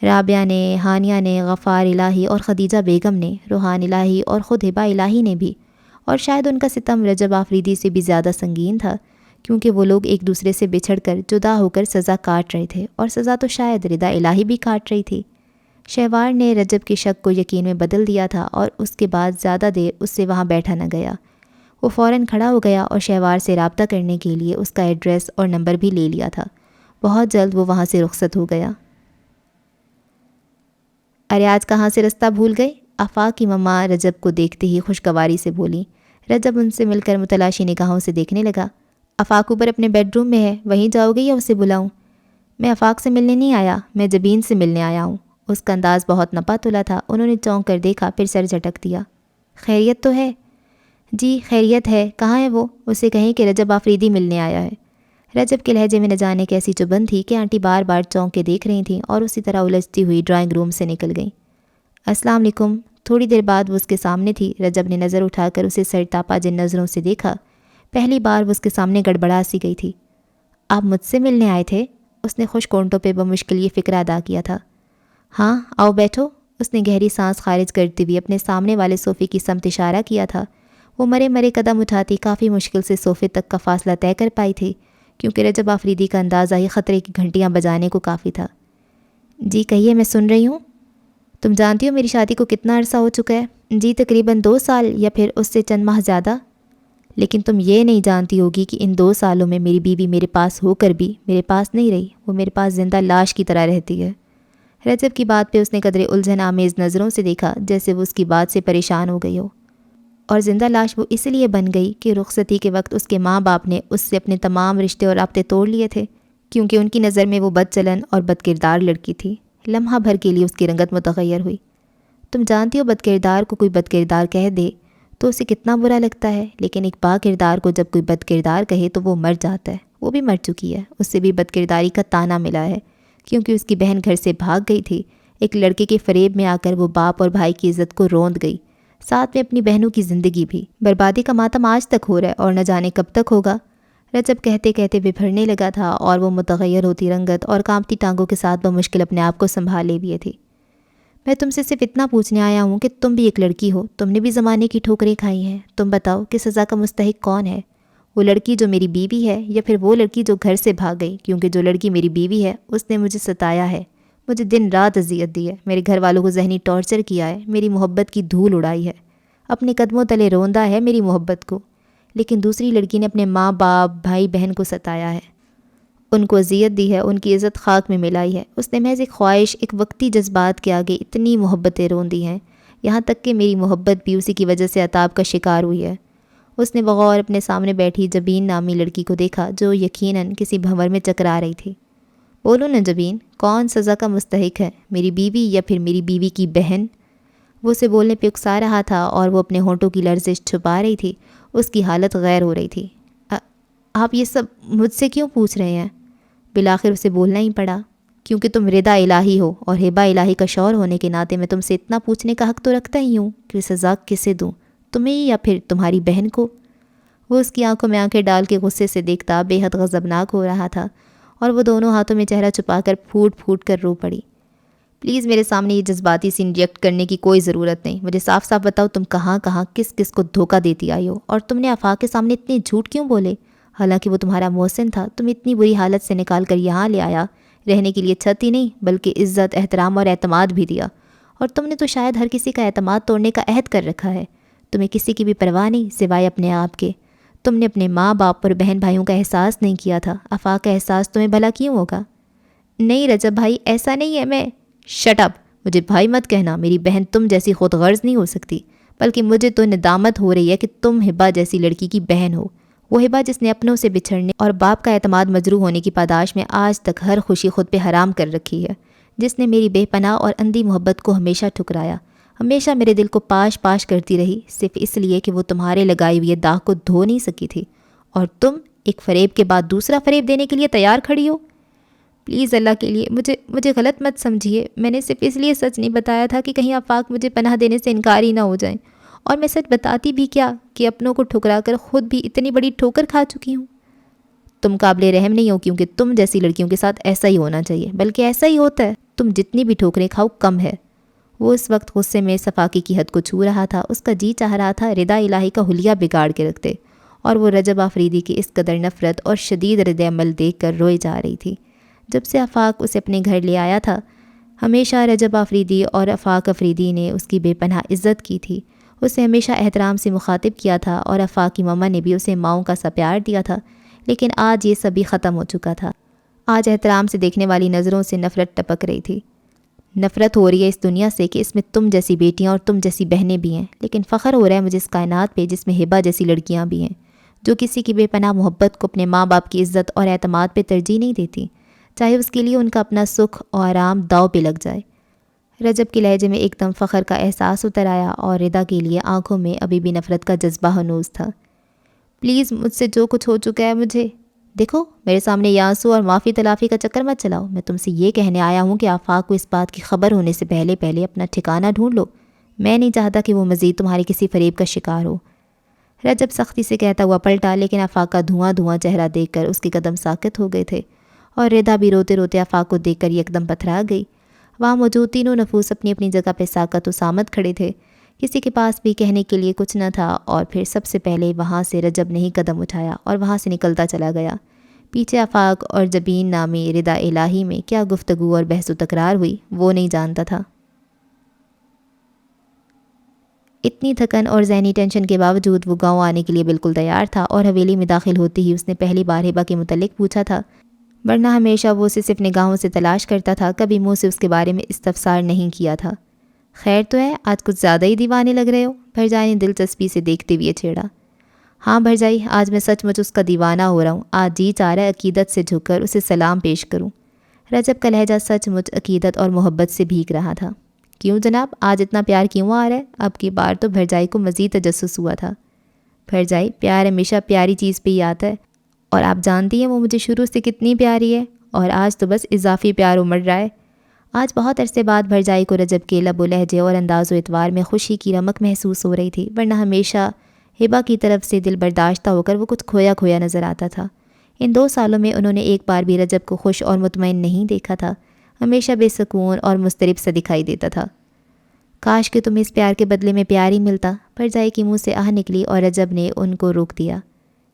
رابعہ نے، ہانیہ نے، غفار الہی اور خدیجہ بیگم نے، روحان الہی اور خود ہبا الہی نے بھی، اور شاید ان کا ستم رجب آفریدی سے بھی زیادہ سنگین تھا، کیونکہ وہ لوگ ایک دوسرے سے بچھڑ کر جدا ہو کر سزا کاٹ رہے تھے، اور سزا تو شاید ردا الہی بھی کاٹ رہی تھی۔ شہوار نے رجب کے شک کو یقین میں بدل دیا تھا، اور اس کے بعد زیادہ دیر اس سے وہاں بیٹھا نہ گیا۔ وہ فوراً کھڑا ہو گیا اور شہوار سے رابطہ کرنے کے لیے اس کا ایڈریس اور نمبر بھی لے لیا تھا۔ بہت جلد وہ وہاں سے رخصت ہو گیا۔ ارے آج کہاں سے رستہ بھول گئے؟ آفاق کی مما رجب کو دیکھتے ہی خوشگواری سے بولی۔ رجب ان سے مل کر متلاشی نگاہوں سے دیکھنے لگا۔ آفاق اوپر اپنے بیڈ روم میں ہے، وہیں جاؤ گے یا اسے بلاؤں؟ میں آفاق سے ملنے نہیں آیا، میں جبین سے ملنے آیا ہوں۔ اس کا انداز بہت نپا تلا تھا۔ انہوں نے چونک کر دیکھا، پھر سر جھٹک دیا۔ خیریت تو ہے؟ جی خیریت ہے، کہاں ہے وہ؟ اسے کہیں کہ رجب آفریدی ملنے آیا ہے۔ رجب کے لہجے میں نہ جانے کیسی چبھن تھی کہ آنٹی بار بار چونک کے دیکھ رہی تھیں اور اسی طرح الجھتی ہوئی ڈرائنگ روم سے نکل گئیں۔ السلام علیکم۔ تھوڑی دیر بعد وہ اس کے سامنے تھی۔ رجب نے نظر اٹھا کر اسے سر تاپا جن نظروں سے دیکھا۔ پہلی بار وہ اس کے سامنے گڑبڑا سی گئی تھی۔ آپ مجھ سے ملنے آئے تھے؟ اس نے خوش کونٹوں پہ بمشکل یہ فکر ادا کیا تھا۔ ہاں آؤ بیٹھو۔ اس نے گہری سانس خارج کرتے ہوئے اپنے سامنے والے صوفے کی سمت اشارہ کیا تھا۔ وہ مرے مرے قدم اٹھاتی کافی مشکل سے صوفے تک کا فاصلہ طے کر پائی تھی، کیونکہ رجب آفریدی کا اندازہ ہی خطرے کی گھنٹیاں بجانے کو کافی تھا۔ جی کہیے، میں سن رہی ہوں۔ تم جانتی ہو میری شادی کو کتنا عرصہ ہو چکا ہے؟ جی تقریباً 2 سال یا پھر اس سے چند ماہ زیادہ۔ لیکن تم یہ نہیں جانتی ہوگی کہ ان 2 سالوں میں میری بیوی میرے پاس ہو کر بھی میرے پاس نہیں رہی، وہ میرے پاس زندہ لاش کی طرح رہتی ہے۔ رجب کی بات پہ اس نے قدرے الجھن آمیز نظروں سے دیکھا، جیسے وہ اس کی بات سے پریشان ہو گئی ہو۔ اور زندہ لاش وہ اس لیے بن گئی کہ رخصتی کے وقت اس کے ماں باپ نے اس سے اپنے تمام رشتے اور رابطے توڑ لیے تھے، کیونکہ ان کی نظر میں وہ بد چلن اور بد کردار لڑکی تھی۔ لمحہ بھر کے لیے اس کی رنگت متغیر ہوئی۔ تم جانتی ہو بد کردار کو کوئی بد کردار کہہ دے تو اسے کتنا برا لگتا ہے، لیکن ایک با کردار کو جب کوئی بد کردار کہے تو وہ مر جاتا ہے۔ وہ بھی مر چکی ہے، اس سے بھی بد کرداری کا طعنہ ملا ہے، کیونکہ اس کی بہن گھر سے بھاگ گئی تھی۔ ایک لڑکے کے فریب میں آ کر وہ باپ اور بھائی کی عزت کو روند گئی، ساتھ میں اپنی بہنوں کی زندگی بھی۔ بربادی کا ماتم آج تک ہو رہا ہے اور نہ جانے کب تک ہوگا۔ رجب کہتے کہتے بپھرنے لگا تھا اور وہ متغیر ہوتی رنگت اور کانپتی ٹانگوں کے ساتھ بمشکل اپنے آپ کو سنبھالے ہوئے تھی۔ میں تم سے صرف اتنا پوچھنے آیا ہوں کہ تم بھی ایک لڑکی ہو، تم نے بھی زمانے کی ٹھوکریں کھائی ہیں۔ تم بتاؤ کہ سزا کا مستحق کون ہے؟ وہ لڑکی جو میری بیوی ہے یا پھر وہ لڑکی جو گھر سے بھاگ گئی؟ کیونکہ جو لڑکی میری بیوی ہے اس نے مجھے ستایا ہے، مجھے دن رات اذیت دی ہے، میرے گھر والوں کو ذہنی ٹارچر کیا ہے، میری محبت کی دھول اڑائی ہے، اپنے قدموں تلے روندا ہے میری محبت کو۔ لیکن دوسری لڑکی نے اپنے ماں باپ بھائی بہن کو ستایا ہے، ان کو اذیت دی ہے، ان کی عزت خاک میں ملائی ہے۔ اس نے محض ایک خواہش، ایک وقتی جذبات کے آگے اتنی محبتیں رون دی ہیں، یہاں تک کہ میری محبت بھی اسی کی وجہ سے عطاب کا شکار ہوئی ہے۔ اس نے بغور اپنے سامنے بیٹھی جبین نامی لڑکی کو دیکھا، جو یقیناً کسی بھنور میں چکرا رہی تھی۔ بولو نا جبین، کون سزا کا مستحق ہے، میری بیوی یا پھر میری بیوی کی بہن؟ وہ اسے بولنے پہ اکسا رہا تھا اور وہ اپنے ہونٹوں کی لرزش چھپا رہی تھی، اس کی حالت غیر ہو رہی تھی۔ آپ یہ سب مجھ سے کیوں پوچھ رہے ہیں؟ بالآخر اسے بولنا ہی پڑا، کیونکہ تم رضا الہی ہو اور ہبہ الہی کا شوہر ہونے کے ناطے میں تم سے اتنا پوچھنے کا حق تو رکھتا ہی ہوں کہ سزا کسے دوں، تمہیں یا پھر تمہاری بہن کو؟ وہ اس کی آنکھوں میں آنکھیں ڈال کے غصے سے دیکھتا بے حد غضبناک ہو رہا تھا، اور وہ دونوں ہاتھوں میں چہرہ چھپا کر پھوٹ پھوٹ کر رو پڑی۔ پلیز میرے سامنے یہ جذباتی سین ریئیکٹ کرنے کی کوئی ضرورت نہیں، مجھے صاف صاف بتاؤ تم کہاں کہاں کس کس کو دھوکہ دیتی آئی ہو، اور تم نے آفاق کے سامنے اتنے جھوٹ کیوں بولے؟ حالانکہ وہ تمہارا محسن تھا، تم اتنی بری حالت سے نکال کر یہاں لے آیا، رہنے کے لیے چھت ہی نہیں بلکہ عزت، احترام اور اعتماد بھی دیا، اور تم نے تو شاید ہر کسی کا اعتماد توڑنے کا عہد کر رکھا ہے۔ تمہیں کسی کی بھی پرواہ نہیں سوائے اپنے آپ کے۔ تم نے اپنے ماں باپ اور بہن بھائیوں کا احساس نہیں کیا تھا، آفاق کا احساس تمہیں بھلا کیوں ہوگا؟ نہیں رجب بھائی، ایسا نہیں ہے، میں… شٹ اپ، مجھے بھائی مت کہنا، میری بہن تم جیسی خود غرض نہیں ہو سکتی، بلکہ مجھے تو ندامت ہو رہی ہے کہ تم ہبہ جیسی لڑکی کی بہن ہو، وہ ہبہ جس نے اپنوں سے بچھڑنے اور باپ کا اعتماد مجروح ہونے کی پاداش میں آج تک ہر خوشی خود پہ حرام کر رکھی ہے، جس نے میری بے پناہ اور اندھی محبت کو ہمیشہ ٹھکرایا، ہمیشہ میرے دل کو پاش پاش کرتی رہی، صرف اس لیے کہ وہ تمہارے لگائی ہوئے داغ کو دھو نہیں سکی تھی، اور تم ایک فریب کے بعد دوسرا فریب دینے کے لیے تیار کھڑی ہو۔ پلیز اللہ کے لیے مجھے غلط مت سمجھیے، میں نے صرف اس لیے سچ نہیں بتایا تھا کہ کہیں آفاق مجھے پناہ دینے سے انکار ہی نہ ہو جائیں، اور میں سچ بتاتی بھی کیا کہ اپنوں کو ٹھکرا کر خود بھی اتنی بڑی ٹھوکر کھا چکی ہوں۔ تم قابل رحم نہیں ہو، کیونکہ تم جیسی لڑکیوں کے ساتھ ایسا ہی ہونا چاہیے، بلکہ ایسا ہی ہوتا ہے، تم جتنی بھی ٹھوکریں کھاؤ کم ہے۔ وہ اس وقت غصے میں صفاقی کی حد کو چھو رہا تھا، اس کا جی چاہ رہا تھا رضا الہی کا حلیہ بگاڑ کے رکھتے، اور وہ رجب آفریدی کی اس قدر نفرت اور شدید رد عمل دیکھ کر روئے جا رہی تھی۔ جب سے آفاق اسے اپنے گھر لے آیا تھا، ہمیشہ رجب آفریدی اور آفاق آفریدی نے اس کی بے پناہ عزت کی تھی، اسے ہمیشہ احترام سے مخاطب کیا تھا، اور آفاق کی ماما نے بھی اسے ماؤں کا سا پیار دیا تھا، لیکن آج یہ سبھی ختم ہو چکا تھا۔ آج احترام سے دیکھنے والی نظروں سے نفرت ٹپک رہی تھی۔ نفرت ہو رہی ہے اس دنیا سے کہ اس میں تم جیسی بیٹیاں اور تم جیسی بہنیں بھی ہیں، لیکن فخر ہو رہا ہے مجھے اس کائنات پہ جس میں ہبہ جیسی لڑکیاں بھی ہیں، جو کسی کی بے پناہ محبت کو اپنے ماں باپ کی عزت اور اعتماد پہ ترجیح نہیں دیتی، چاہے اس کے لیے ان کا اپنا سکھ اور آرام داؤ پہ لگ جائے۔ رجب کے لہجے میں ایک دم فخر کا احساس اتر آیا، اور ردا کے لیے آنکھوں میں ابھی بھی نفرت کا جذبہ ہنوز تھا۔ پلیز مجھ سے جو کچھ ہو چکا ہے مجھے… دیکھو میرے سامنے یہ آنسو اور معافی تلافی کا چکر مت چلاؤ، میں تم سے یہ کہنے آیا ہوں کہ آفاق کو اس بات کی خبر ہونے سے پہلے اپنا ٹھکانہ ڈھونڈ لو، میں نہیں چاہتا کہ وہ مزید تمہارے کسی فریب کا شکار ہو۔ رجب سختی سے کہتا ہوا پلٹا، لیکن آفاق کا دھواں دھواں چہرہ دیکھ کر اس کے قدم ساکت ہو گئے تھے، اور ردا بھی روتے روتے آفاق کو دیکھ کر یکدم پتھرا گئی۔ وہاں موجود تینوں نفوس اپنی اپنی جگہ پہ ساکت و صامت کھڑے تھے، کسی کے پاس بھی کہنے کے لیے کچھ نہ تھا، اور پھر سب سے پہلے وہاں سے رجب نے ہی قدم اٹھایا اور وہاں سے نکلتا چلا گیا۔ پیچھے آفاق اور جبین نامی ردا الہی میں کیا گفتگو اور بحث و تکرار ہوئی وہ نہیں جانتا تھا۔ اتنی تھکن اور ذہنی ٹینشن کے باوجود وہ گاؤں آنے کے لیے بالکل تیار تھا اور حویلی میں داخل ہوتے ہی اس نے پہلی بار ہبا کے متعلق پوچھا تھا، ورنہ ہمیشہ وہ اسے صرف نگاہوں سے تلاش کرتا تھا، کبھی منہ سے اس کے بارے میں استفسار نہیں کیا تھا۔ خیر تو ہے، آج کچھ زیادہ ہی دیوانے لگ رہے ہو، بھرجائی نے دلچسپی سے دیکھتے ہوئے چھیڑا۔ ہاں بھرجائی، آج میں سچ مچ اس کا دیوانہ ہو رہا ہوں، آج جی چاہ رہا ہے عقیدت سے جھک کر اسے سلام پیش کروں۔ رجب کا لہجہ سچ مچ عقیدت اور محبت سے بھیگ رہا تھا۔ کیوں جناب، آج اتنا پیار کیوں آ رہا ہے؟ اب کی بار تو بھرجائی کو مزید تجسس ہوا تھا۔ بھرجائی، پیار ہمیشہ پیاری چیز پہ ہی آتا ہے، اور آپ جانتی ہیں وہ مجھے شروع سے کتنی پیاری ہے، اور آج تو بس اضافی پیار امڑ رہا ہے۔ آج بہت عرصے بعد بھرجائی کو رجب کے لب و لہجے اور انداز و اعتبار میں خوشی کی رمق محسوس ہو رہی تھی، ورنہ ہمیشہ ہبا کی طرف سے دل برداشتہ ہو کر وہ کچھ کھویا کھویا نظر آتا تھا۔ ان 2 سالوں میں انہوں نے ایک بار بھی رجب کو خوش اور مطمئن نہیں دیکھا تھا، ہمیشہ بے سکون اور مضطرب سا دکھائی دیتا تھا۔ کاش کہ تمہیں اس پیار کے بدلے میں پیار ہی ملتا، بھرجائی کی منہ سے آہ نکلی اور رجب نے ان کو روک دیا۔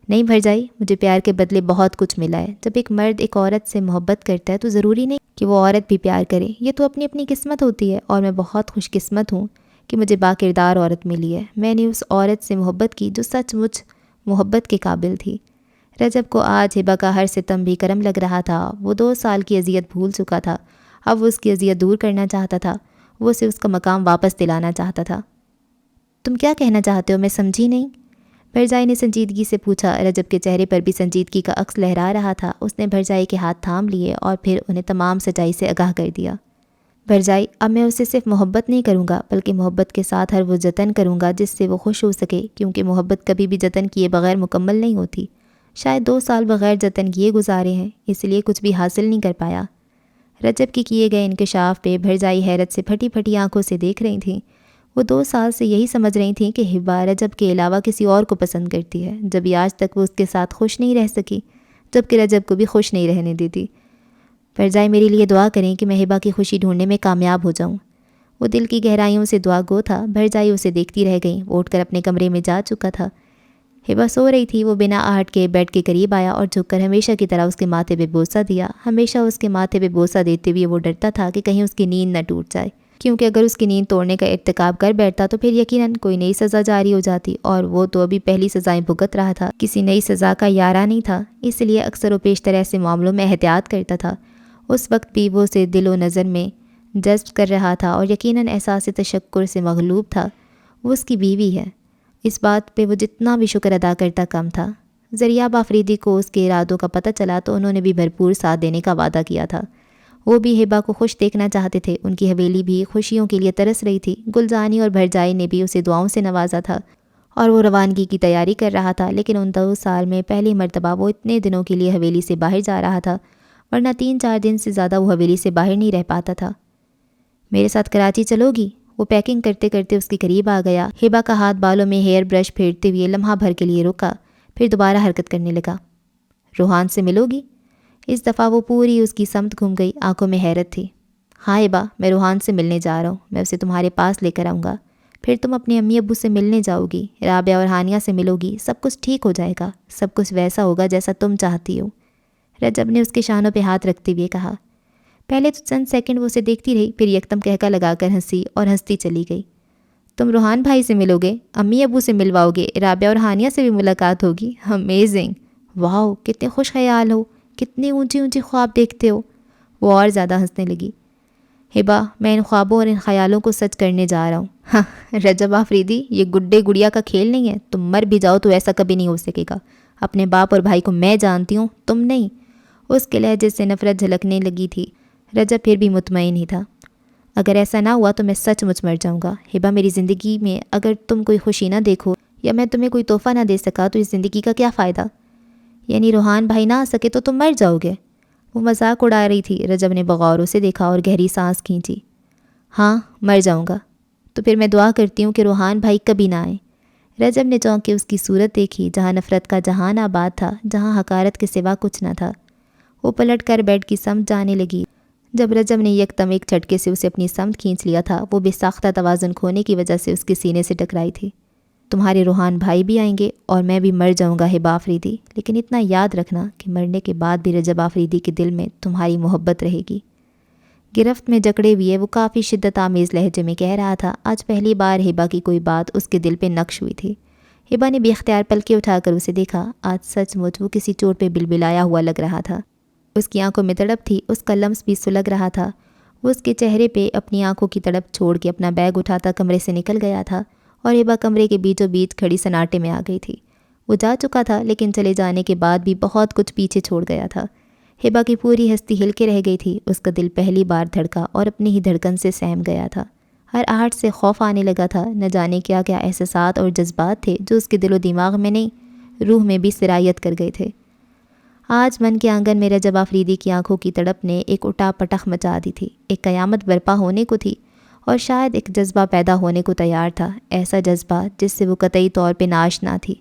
نہیں بھرجائی، مجھے پیار کے بدلے بہت کچھ ملا ہے۔ جب ایک مرد ایک عورت سے محبت کرتا ہے تو ضروری نہیں کہ وہ عورت بھی پیار کرے، یہ تو اپنی اپنی قسمت ہوتی ہے، اور میں بہت خوش قسمت ہوں کہ مجھے باکردار عورت ملی ہے۔ میں نے اس عورت سے محبت کی جو سچ مچ محبت کے قابل تھی۔ رجب کو آج ہبا کا ہر ستم بھی کرم لگ رہا تھا۔ وہ 2 سال کی اذیت بھول چکا تھا، اب وہ اس کی اذیت دور کرنا چاہتا تھا، وہ اسے اس کا مقام واپس دلانا چاہتا تھا۔ تم کیا کہنا چاہتے ہو؟ میں سمجھی نہیں، بھرجائی نے سنجیدگی سے پوچھا۔ رجب کے چہرے پر بھی سنجیدگی کا عکس لہرا رہا تھا۔ اس نے بھرجائی کے ہاتھ تھام لیے اور پھر انہیں تمام سچائی سے آگاہ کر دیا۔ بھرجائی، اب میں اسے صرف محبت نہیں کروں گا، بلکہ محبت کے ساتھ ہر وہ جتن کروں گا جس سے وہ خوش ہو سکے، کیونکہ محبت کبھی بھی جتن کیے بغیر مکمل نہیں ہوتی۔ شاید 2 سال بغیر جتن کیے گزارے ہیں، اس لیے کچھ بھی حاصل نہیں کر پایا۔ رجب کے کیے گئے انکشاف پہ بھرجائی حیرت سے پھٹی پھٹی آنکھوں سے دیکھ رہی تھیں۔ وہ 2 سال سے یہی سمجھ رہی تھیں کہ ہبا رجب کے علاوہ کسی اور کو پسند کرتی ہے، جبھی آج تک وہ اس کے ساتھ خوش نہیں رہ سکی، جبکہ رجب کو بھی خوش نہیں رہنے دیتی۔ بھرجائی، میرے لیے دعا کریں کہ میں ہبا کی خوشی ڈھونڈنے میں کامیاب ہو جاؤں۔ وہ دل کی گہرائیوں سے دعا گو تھا۔ بھرجائی اسے دیکھتی رہ گئی۔ وہ اٹھ کر اپنے کمرے میں جا چکا تھا۔ ہبا سو رہی تھی۔ وہ بنا آہٹ کے بیڈ کے قریب آیا اور جھک کر ہمیشہ کی طرح اس کے ماتھے پہ بوسہ دیا۔ ہمیشہ اس کے ماتھے پہ بوسہ دیتے ہوئے وہ ڈرتا تھا کہ کہیں اس کی نیند نہ ٹوٹ جائے، کیونکہ اگر اس کی نیند توڑنے کا ارتکاب کر بیٹھتا تو پھر یقیناً کوئی نئی سزا جاری ہو جاتی، اور وہ تو ابھی پہلی سزائیں بھگت رہا تھا، کسی نئی سزا کا یارہ نہیں تھا۔ اس لیے اکثر و بیشتر ایسے معاملوں میں احتیاط کرتا تھا۔ اس وقت بھی وہ اسے دل و نظر میں جذب کر رہا تھا اور یقیناً احساس تشکر سے مغلوب تھا۔ وہ اس کی بیوی ہے، اس بات پہ وہ جتنا بھی شکر ادا کرتا کم تھا۔ زریاب آفریدی کو اس کے ارادوں کا پتہ چلا تو انہوں نے بھی بھرپور ساتھ دینے کا وعدہ کیا تھا۔ وہ بھی ہبا کو خوش دیکھنا چاہتے تھے۔ ان کی حویلی بھی خوشیوں کے لیے ترس رہی تھی۔ گلزانی اور بھرجائی نے بھی اسے دعاؤں سے نوازا تھا اور وہ روانگی کی تیاری کر رہا تھا، لیکن ان 2 سال میں پہلی مرتبہ وہ اتنے دنوں کے لیے حویلی سے باہر جا رہا تھا، ورنہ 3-4 دن سے زیادہ وہ حویلی سے باہر نہیں رہ پاتا تھا۔ میرے ساتھ کراچی چلو گی؟ وہ پیکنگ کرتے کرتے اس کے قریب آ گیا۔ ہبا کا ہاتھ بالوں میں ہیئر برش پھیرتے ہوئے لمحہ بھر کے لیے رکا، پھر دوبارہ حرکت کرنے لگا۔ روحان سے ملو گی؟ اس دفعہ وہ پوری اس کی سمت گھوم گئی، آنکھوں میں حیرت تھی۔ ہاں ہبا، میں روحان سے ملنے جا رہا ہوں، میں اسے تمہارے پاس لے کر آؤں گا، پھر تم اپنے امی ابو سے ملنے جاؤ گی، رابعہ اور ہانیہ سے ملو گی، سب کچھ ٹھیک ہو جائے گا، سب کچھ ویسا ہوگا جیسا تم چاہتی ہو۔ رجب نے اس کے شانوں پہ ہاتھ رکھتے ہوئے کہا۔ پہلے تو چند سیکنڈ وہ اسے دیکھتی رہی، پھر یکدم کہکا لگا کر ہنسی اور ہنستی چلی گئی۔ تم روحان بھائی سے ملو گے، امی ابو سے ملواؤ گے، رابعہ اور ہانیہ سے بھی ملاقات ہوگی؟ امیزنگ! واؤ، کتنے خوش خیال ہو، کتنی اونچی اونچی خواب دیکھتے ہو۔ وہ اور زیادہ ہنسنے لگی۔ ہبا، میں ان خوابوں اور ان خیالوں کو سچ کرنے جا رہا ہوں۔ ہاں رجب آفریدی، یہ گڈے گڑیا کا کھیل نہیں ہے، تم مر بھی جاؤ تو ایسا کبھی نہیں ہو سکے گا۔ اپنے باپ اور بھائی کو میں جانتی ہوں، تم نہیں۔ اس کے لہجے سے نفرت جھلکنے لگی تھی۔ رجب پھر بھی مطمئن ہی تھا۔ اگر ایسا نہ ہوا تو میں سچ مچ مر جاؤں گا۔ ہبا، میری زندگی میں اگر تم کوئی خوشی نہ دیکھو یا میں تمہیں کوئی تحفہ نہ دے سکا تو اس زندگی کا کیا فائدہ؟ یعنی روحان بھائی نہ آ سکے تو تم مر جاؤ گے؟ وہ مذاق اڑا رہی تھی۔ رجب نے بغور اسے دیکھا اور گہری سانس کھینچی۔ ہاں، مر جاؤں گا۔ تو پھر میں دعا کرتی ہوں کہ روحان بھائی کبھی نہ آئیں۔ رجب نے چونک کے اس کی صورت دیکھی، جہاں نفرت کا جہان آباد تھا، جہاں حقارت کے سوا کچھ نہ تھا۔ وہ پلٹ کر بیڈ کی سمت جانے لگی۔ جب رجب نے یکدم ایک جھٹکے سے اسے اپنی سمت کھینچ لیا تھا، وہ بے ساختہ توازن کھونے کی وجہ سے اس کے سینے سے ٹکرائی تھی۔ تمہارے روحان بھائی بھی آئیں گے اور میں بھی مر جاؤں گا ہبا آفریدی، لیکن اتنا یاد رکھنا کہ مرنے کے بعد بھی رجب آفریدی کے دل میں تمہاری محبت رہے گی۔ گرفت میں جکڑے ہوئے وہ کافی شدت آمیز لہجے میں کہہ رہا تھا۔ آج پہلی بار ہبا کی کوئی بات اس کے دل پہ نقش ہوئی تھی۔ ہبا نے بے اختیار پلکیں اٹھا کر اسے دیکھا۔ آج سچ مچ وہ کسی چوٹ پہ بلبلایا ہوا لگ رہا تھا۔ اس کی آنکھوں میں تڑپ تھی، اس کا لمس بھی سلگ رہا تھا۔ وہ اس کے چہرے پہ اپنی آنکھوں کی تڑپ چھوڑ کے اپنا بیگ اٹھاتا کمرے سے نکل گیا تھا، اور ہبا کمرے کے بیچوں بیچ کھڑی سناٹے میں آ گئی تھی۔ وہ جا چکا تھا، لیکن چلے جانے کے بعد بھی بہت کچھ پیچھے چھوڑ گیا تھا۔ ہبا کی پوری ہستی ہل کے رہ گئی تھی۔ اس کا دل پہلی بار دھڑکا اور اپنی ہی دھڑکن سے سہم گیا تھا۔ ہر آہٹ سے خوف آنے لگا تھا۔ نہ جانے کیا کیا احساسات اور جذبات تھے جو اس کے دل و دماغ میں نہیں، روح میں بھی سرایت کر گئے تھے۔ آج من کے آنگن میں رجب آفریدی کی آنکھوں کی تڑپ نے ایک اٹا پٹخ مچا دی تھی۔ ایک قیامت برپا ہونے کو تھی، اور شاید ایک جذبہ پیدا ہونے کو تیار تھا، ایسا جذبہ جس سے وہ قطعی طور پہ ناآشنا تھی۔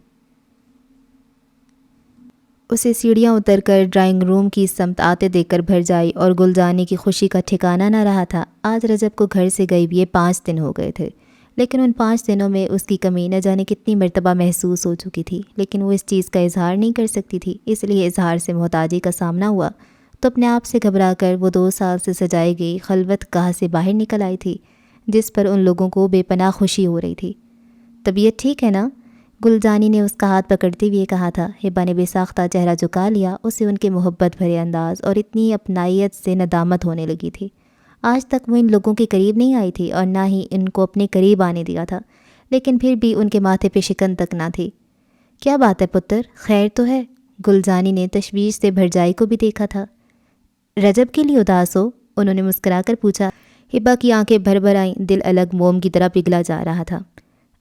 اسے سیڑھیاں اتر کر ڈرائنگ روم کی سمت آتے دیکھ کر بھر جائی اور گل جانے کی خوشی کا ٹھکانہ نہ رہا تھا۔ آج رجب کو گھر سے گئے ہوئے 5 دن ہو گئے تھے، لیکن ان 5 دنوں میں اس کی کمی نہ جانے کتنی مرتبہ محسوس ہو چکی تھی، لیکن وہ اس چیز کا اظہار نہیں کر سکتی تھی، اس لیے اظہار سے محتاجی کا سامنا ہوا تو اپنے آپ سے گھبرا کر وہ 2 سال سے سجائی گئی خلوت گاہ سے باہر نکل آئی تھی، جس پر ان لوگوں کو بے پناہ خوشی ہو رہی تھی۔ طبیعت ٹھیک ہے نا؟ گل جانی نے اس کا ہاتھ پکڑتے ہوئے کہا تھا۔ ہبا نے بے ساختہ چہرہ جھکا لیا۔ اسے ان کے محبت بھرے انداز اور اتنی اپنائیت سے ندامت ہونے لگی تھی۔ آج تک وہ ان لوگوں کے قریب نہیں آئی تھی اور نہ ہی ان کو اپنے قریب آنے دیا تھا، لیکن پھر بھی ان کے ماتھے پہ شکن تک نہ تھی۔ کیا بات ہے پتر، خیر تو ہے؟ گل جانی نے تشویش سے بھرجائی کو بھی دیکھا تھا۔ رجب کے لیے اداس ہو؟ انہوں نے مسکرا کر پوچھا۔ ہبا کی آنکھیں بھر بھر آئیں، دل الگ موم کی طرح پگھلا جا رہا تھا۔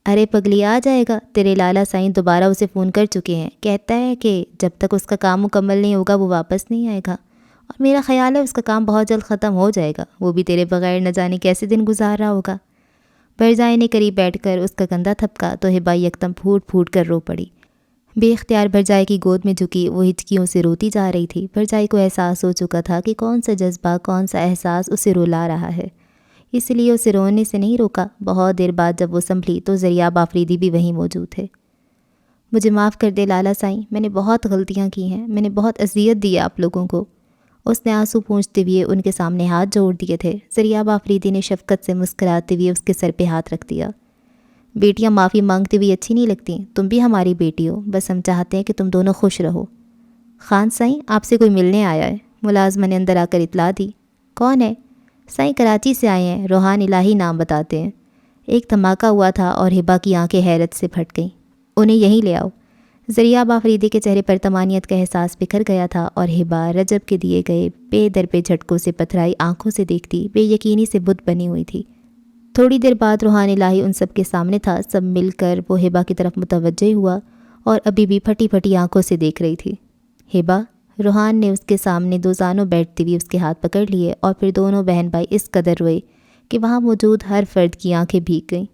ارے پگلی، آ جائے گا، تیرے لالا سائیں دوبارہ اسے فون کر چکے ہیں، کہتا ہے کہ جب تک اس کا کام مکمل نہیں ہوگا وہ واپس نہیں آئے گا، اور میرا خیال ہے اس کا کام بہت جلد ختم ہو جائے گا، وہ بھی تیرے بغیر نہ جانے کیسے دن گزار رہا ہوگا۔ بھرجائی نے قریب بیٹھ کر اس کا کندھا تھپکا تو ہبا یکدم پھوٹ پھوٹ کر رو پڑی۔ بے اختیار بھرجائی کی گود میں جھکی وہ ہچکیوں سے روتی جا رہی تھی۔ بھرجائی کو احساس ہو چکا تھا کہ کون سا جذبہ، کون سا احساس اسے رلا رہا ہے، اس لیے اسے رونے سے نہیں روکا۔ بہت دیر بعد جب وہ سنبھلی تو ذریعہ آفریدی بھی وہیں موجود تھے۔ مجھے معاف کر دے لالا سائیں، میں نے بہت غلطیاں کی ہیں، میں نے بہت اذیت دی ہے آپ لوگوں کو۔ اس نے آنسو پونچھتے ہوئے ان کے سامنے ہاتھ جوڑ دیے تھے۔ ذریعہ آفریدی نے شفقت سے مسکراتے ہوئے اس کے سر پہ ہاتھ رکھ دیا۔ بیٹیاں معافی مانگتی ہوئی اچھی نہیں لگتی، تم بھی ہماری بیٹی ہو، بس ہم چاہتے ہیں کہ تم دونوں خوش رہو۔ خان سائیں، آپ سے کوئی ملنے آیا ہے، ملازمہ نے اندر آ کر اطلاع دی۔ کون ہے؟ سائیں کراچی سے آئے ہیں، روحان الہی نام بتاتے ہیں۔ ایک دھماکہ ہوا تھا اور ہبا کی آنکھیں حیرت سے پھٹ گئیں۔ انہیں یہیں لے آؤ۔ ذریعہ آفریدی کے چہرے پر طمانینت کا احساس بکھر گیا تھا، اور ہبا رجب کے دیے گئے پے در پہ جھٹکوں سے پتھرائی آنکھوں سے دیکھتی بے یقینی سے بت بنی ہوئی تھی۔ تھوڑی دیر بعد روحان الہی ان سب کے سامنے تھا۔ سب مل کر وہ ہبا کی طرف متوجہ ہوا اور ابھی بھی پھٹی پھٹی آنکھوں سے دیکھ رہی تھی۔ ہبا، روحان نے اس کے سامنے 2 زانوں بیٹھتے ہوئے اس کے ہاتھ پکڑ لیے، اور پھر دونوں بہن بھائی اس قدر روئے کہ وہاں موجود ہر فرد کی آنکھیں بھیگ گئیں۔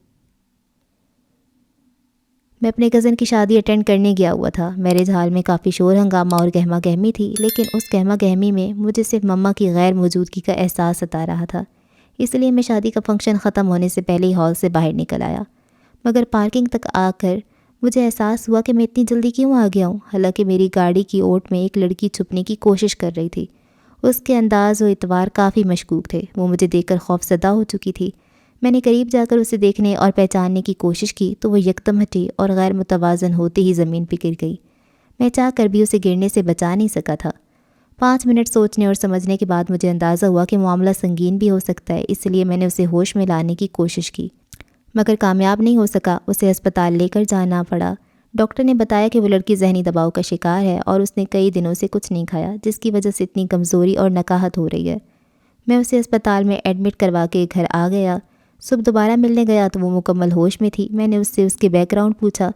میں اپنے کزن کی شادی اٹینڈ کرنے گیا ہوا تھا۔ میرج ہال میں کافی شور ہنگامہ اور گہما گہمی تھی، لیکن اس گہما گہمی میں مجھے صرف مما کی غیر موجودگی کا احساس ستا رہا تھا، اس لیے میں شادی کا فنکشن ختم ہونے سے پہلے ہی ہال سے باہر نکل آیا۔ مگر پارکنگ تک آ کر مجھے احساس ہوا کہ میں اتنی جلدی کیوں آ گیا ہوں، حالانکہ میری گاڑی کی اوٹ میں ایک لڑکی چھپنے کی کوشش کر رہی تھی۔ اس کے انداز و اعتبار کافی مشکوک تھے۔ وہ مجھے دیکھ کر خوف زدہ ہو چکی تھی۔ میں نے قریب جا کر اسے دیکھنے اور پہچاننے کی کوشش کی تو وہ یکدم ہٹی اور غیر متوازن ہوتے ہی زمین پہ گر گئی۔ میں چاہ کر بھی اسے گرنے سے بچا نہیں سکا تھا۔ 5 منٹ سوچنے اور سمجھنے کے بعد مجھے اندازہ ہوا کہ معاملہ سنگین بھی ہو سکتا ہے، اس لیے میں نے اسے ہوش میں لانے کی کوشش کی، مگر کامیاب نہیں ہو سکا۔ اسے ہسپتال لے کر جانا پڑا۔ ڈاکٹر نے بتایا کہ وہ لڑکی ذہنی دباؤ کا شکار ہے اور اس نے کئی دنوں سے کچھ نہیں کھایا، جس کی وجہ سے اتنی کمزوری اور نکاہت ہو رہی ہے۔ میں اسے ہسپتال میں ایڈمٹ کروا کے گھر آ گیا۔ صبح دوبارہ ملنے گیا تو وہ مکمل ہوش میں تھی۔ میں نے اس سے اس کے بیک گراؤنڈ پوچھا۔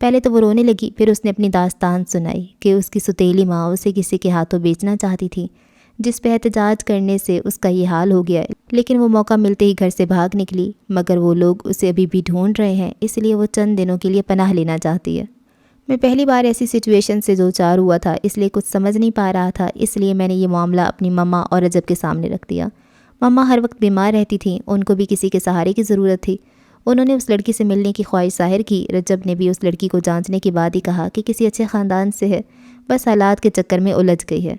پہلے تو وہ رونے لگی، پھر اس نے اپنی داستان سنائی کہ اس کی ستیلی ماں اسے کسی کے ہاتھوں بیچنا چاہتی تھی، جس پہ احتجاج کرنے سے اس کا یہ حال ہو گیا، لیکن وہ موقع ملتے ہی گھر سے بھاگ نکلی، مگر وہ لوگ اسے ابھی بھی ڈھونڈ رہے ہیں، اس لیے وہ چند دنوں کے لیے پناہ لینا چاہتی ہے۔ میں پہلی بار ایسی سچویشن سے دوچار ہوا تھا، اس لیے کچھ سمجھ نہیں پا رہا تھا، اس لیے میں نے یہ معاملہ اپنی مما اور رجب کے سامنے رکھ دیا۔ مما ہر وقت بیمار رہتی تھیں، ان کو بھی کسی کے سہارے کی ضرورت تھی۔ انہوں نے اس لڑکی سے ملنے کی خواہش ظاہر کی۔ رجب نے بھی اس لڑکی کو جانچنے کے بعد ہی کہا کہ کسی اچھے خاندان سے ہے، بس حالات کے چکر میں الجھ گئی ہے۔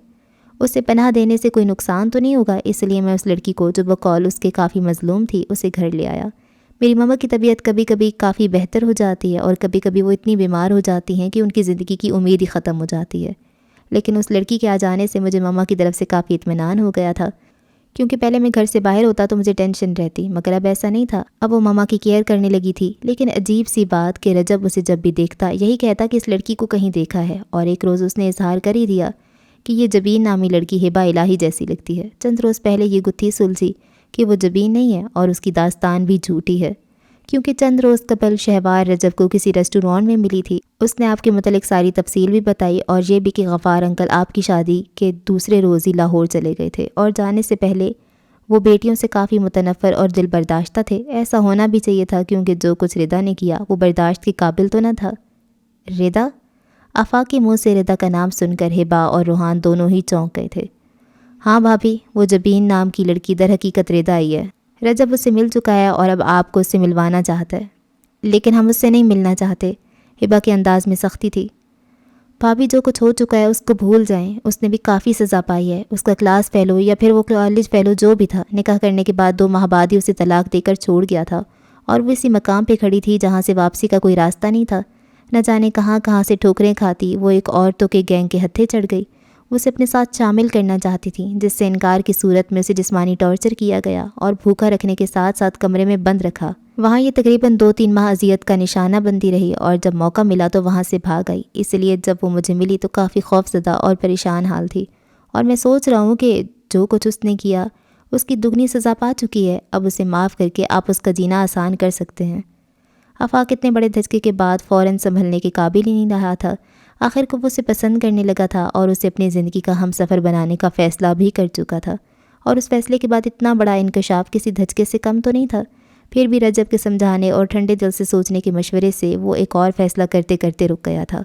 اسے پناہ دینے سے کوئی نقصان تو نہیں ہوگا، اس لیے میں اس لڑکی کو جو بقول اس کے کافی مظلوم تھی اسے گھر لے آیا۔ میری ماما کی طبیعت کبھی کبھی کافی بہتر ہو جاتی ہے اور کبھی کبھی وہ اتنی بیمار ہو جاتی ہیں کہ ان کی زندگی کی امید ہی ختم ہو جاتی ہے، لیکن اس لڑکی کے آ جانے سے مجھے ماما کی طرف سے کافی اطمینان ہو گیا تھا، کیونکہ پہلے میں گھر سے باہر ہوتا تو مجھے ٹینشن رہتی، مگر اب ایسا نہیں تھا۔ اب وہ ماما کی کیئر کرنے لگی تھی۔ لیکن عجیب سی بات کہ رجب اسے جب بھی دیکھتا یہی کہتا کہ اس لڑکی کو کہیں دیکھا ہے، اور ایک روز اس نے اظہار کر ہی دیا کہ یہ جبین نامی لڑکی ہبہ الہی جیسی لگتی ہے۔ چند روز پہلے یہ گتھی سلجھی کہ وہ جبین نہیں ہے اور اس کی داستان بھی جھوٹی ہے، کیونکہ چند روز قبل شہوار رجب کو کسی ریسٹورانٹ میں ملی تھی۔ اس نے آپ کے متعلق ساری تفصیل بھی بتائی اور یہ بھی کہ غفار انکل آپ کی شادی کے دوسرے روز ہی لاہور چلے گئے تھے اور جانے سے پہلے وہ بیٹیوں سے کافی متنفر اور دل برداشتہ تھے۔ ایسا ہونا بھی چاہیے تھا، کیونکہ جو کچھ ردا نے کیا وہ برداشت کے قابل تو نہ تھا۔ ردا؟ آفاق کے منہ سے ردا کا نام سن کر ہبہ اور روحان دونوں ہی چونک گئے تھے۔ ہاں بھابھی، وہ جبین نام کی لڑکی در حقیقت ردا ہی ہے۔ رجب اس سے مل چکا ہے اور اب آپ کو اس سے ملوانا چاہتا ہے، لیکن ہم اس سے نہیں ملنا چاہتے۔ ہبہ کے انداز میں سختی تھی۔ بھابھی، جو کچھ ہو چکا ہے اس کو بھول جائیں، اس نے بھی کافی سزا پائی ہے۔ اس کا کلاس فیلو یا پھر وہ کالج فیلو جو بھی تھا، نکاح کرنے کے بعد 2 ماہ بعد ہی اسے طلاق دے کر چھوڑ گیا تھا، اور وہ اسی مقام پہ کھڑی تھی جہاں سے واپسی کا کوئی راستہ نہیں تھا۔ نہ جانے کہاں کہاں سے ٹھوکریں کھاتی وہ ایک عورتوں کے گینگ کے ہتھے چڑھ گئی۔ وہ اسے اپنے ساتھ شامل کرنا چاہتی تھی، جس سے انکار کی صورت میں اسے جسمانی ٹارچر کیا گیا اور بھوکا رکھنے کے ساتھ ساتھ کمرے میں بند رکھا۔ وہاں یہ تقریباً 2-3 ماہ اذیت کا نشانہ بنتی رہی، اور جب موقع ملا تو وہاں سے بھاگ آئی۔ اس لیے جب وہ مجھے ملی تو کافی خوف زدہ اور پریشان حال تھی، اور میں سوچ رہا ہوں کہ جو کچھ اس نے کیا اس کی دگنی سزا پا چکی ہے، اب اسے معاف کر کے آپ اس کا جینا آسان کر سکتے ہیں۔ آفاق اتنے بڑے دھچکے کے بعد فوراً سنبھلنے کے قابل ہی نہیں رہا تھا۔ آخر کو وہ اسے پسند کرنے لگا تھا اور اسے اپنی زندگی کا ہم سفر بنانے کا فیصلہ بھی کر چکا تھا، اور اس فیصلے کے بعد اتنا بڑا انکشاف کسی دھچکے سے کم تو نہیں تھا۔ پھر بھی رجب کے سمجھانے اور ٹھنڈے دل سے سوچنے کے مشورے سے وہ ایک اور فیصلہ کرتے کرتے رک گیا تھا،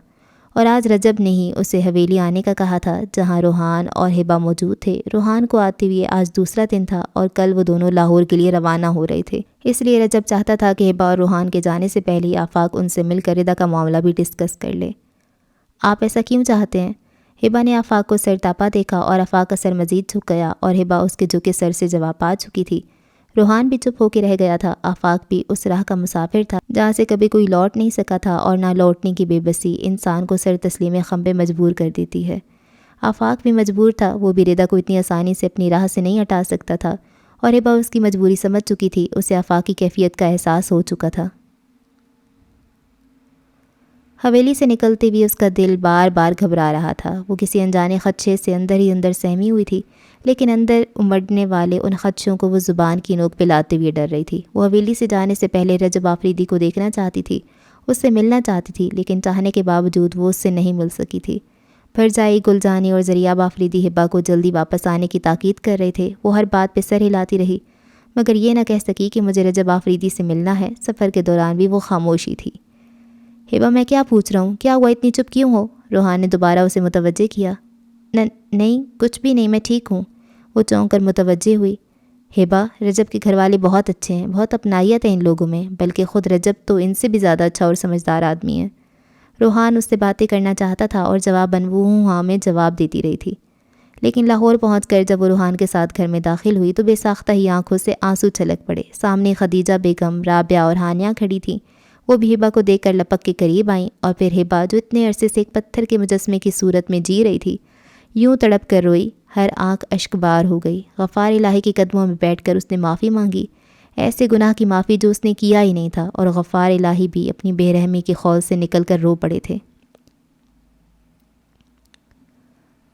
اور آج رجب نے ہی اسے حویلی آنے کا کہا تھا جہاں روحان اور ہبہ موجود تھے۔ روحان کو آتے ہوئے آج دوسرا دن تھا اور کل وہ دونوں لاہور کے لیے روانہ ہو رہے تھے، اس لیے رجب چاہتا تھا کہ ہبہ اور روحان کے جانے سے پہلے ہی آفاق ان سے مل کر ردا کا معاملہ بھی ڈسکس کر لے۔ آپ ایسا کیوں چاہتے ہیں؟ ہبہ نے آفاق کو سر تاپا دیکھا اور آفاق کا سر مزید جھک گیا، اور ہبہ اس کے جھکے سر سے جواب پا چکی تھی۔ روحان بھی چپ ہو کے رہ گیا تھا۔ آفاق بھی اس راہ کا مسافر تھا جہاں سے کبھی کوئی لوٹ نہیں سکا تھا، اور نہ لوٹنے کی بے بسی انسان کو سر تسلیم خم پہ مجبور کر دیتی ہے۔ آفاق بھی مجبور تھا، وہ بھی ردا کو اتنی آسانی سے اپنی راہ سے نہیں ہٹا سکتا تھا، اور ہبہ اس کی مجبوری سمجھ چکی تھی۔ اسے آفاق کی کیفیت کا احساس ہو چکا تھا۔ حویلی سے نکلتے ہوئے اس کا دل بار بار گھبرا رہا تھا۔ وہ کسی انجانے خدشے سے اندر ہی اندر سہمی ہوئی تھی، لیکن اندر امڑنے والے ان خدشوں کو وہ زبان کی نوک پہ لاتے ہوئے ڈر رہی تھی۔ وہ حویلی سے جانے سے پہلے رجب آفریدی کو دیکھنا چاہتی تھی، اس سے ملنا چاہتی تھی، لیکن چاہنے کے باوجود وہ اس سے نہیں مل سکی تھی۔ بھرجائی، گلجانی اور ذریعہ آفریدی ہبہ کو جلدی واپس آنے کی تاکید کر رہے تھے۔ وہ ہر بات پہ سر ہلاتی رہی، مگر یہ نہ کہہ سکی کہ مجھے رجب آفریدی سے ملنا ہے۔ سفر کے دوران بھی وہ خاموشی تھی۔ ہبہ، میں کیا پوچھ رہا ہوں؟ کیا ہوا، اتنی چپ کیوں ہو؟ روحان نے دوبارہ اسے متوجہ کیا۔ نہیں، کچھ بھی نہیں، میں ٹھیک ہوں۔ وہ چونک کر متوجہ ہوئی۔ ہبہ، رجب کے گھر والے بہت اچھے ہیں، بہت اپنائیت ہے ان لوگوں میں، بلکہ خود رجب تو ان سے بھی زیادہ اچھا اور سمجھدار آدمی ہے۔ روحان اس سے باتیں کرنا چاہتا تھا اور جواباً وہ ہاں میں جواب دیتی رہی تھی، لیکن لاہور پہنچ کر جب وہ روحان کے ساتھ گھر میں داخل ہوئی تو بے ساختہ ہی آنکھوں سے آنسو چھلک پڑے۔ سامنے خدیجہ بیگم، رابعہ اور ہانیہ کھڑی تھیں۔ وہ بھی ہبہ کو دیکھ کر لپک کے قریب آئیں، اور پھر ہبہ جو اتنے عرصے سے ایک پتھر کے مجسمے کی صورت میں جی رہی تھی، یوں تڑپ کر روئی، ہر آنکھ اشک بار ہو گئی۔ غفار الہی کے قدموں میں بیٹھ کر اس نے معافی مانگی، ایسے گناہ کی معافی جو اس نے کیا ہی نہیں تھا، اور غفار الہی بھی اپنی بے رحمی کے خول سے نکل کر رو پڑے تھے۔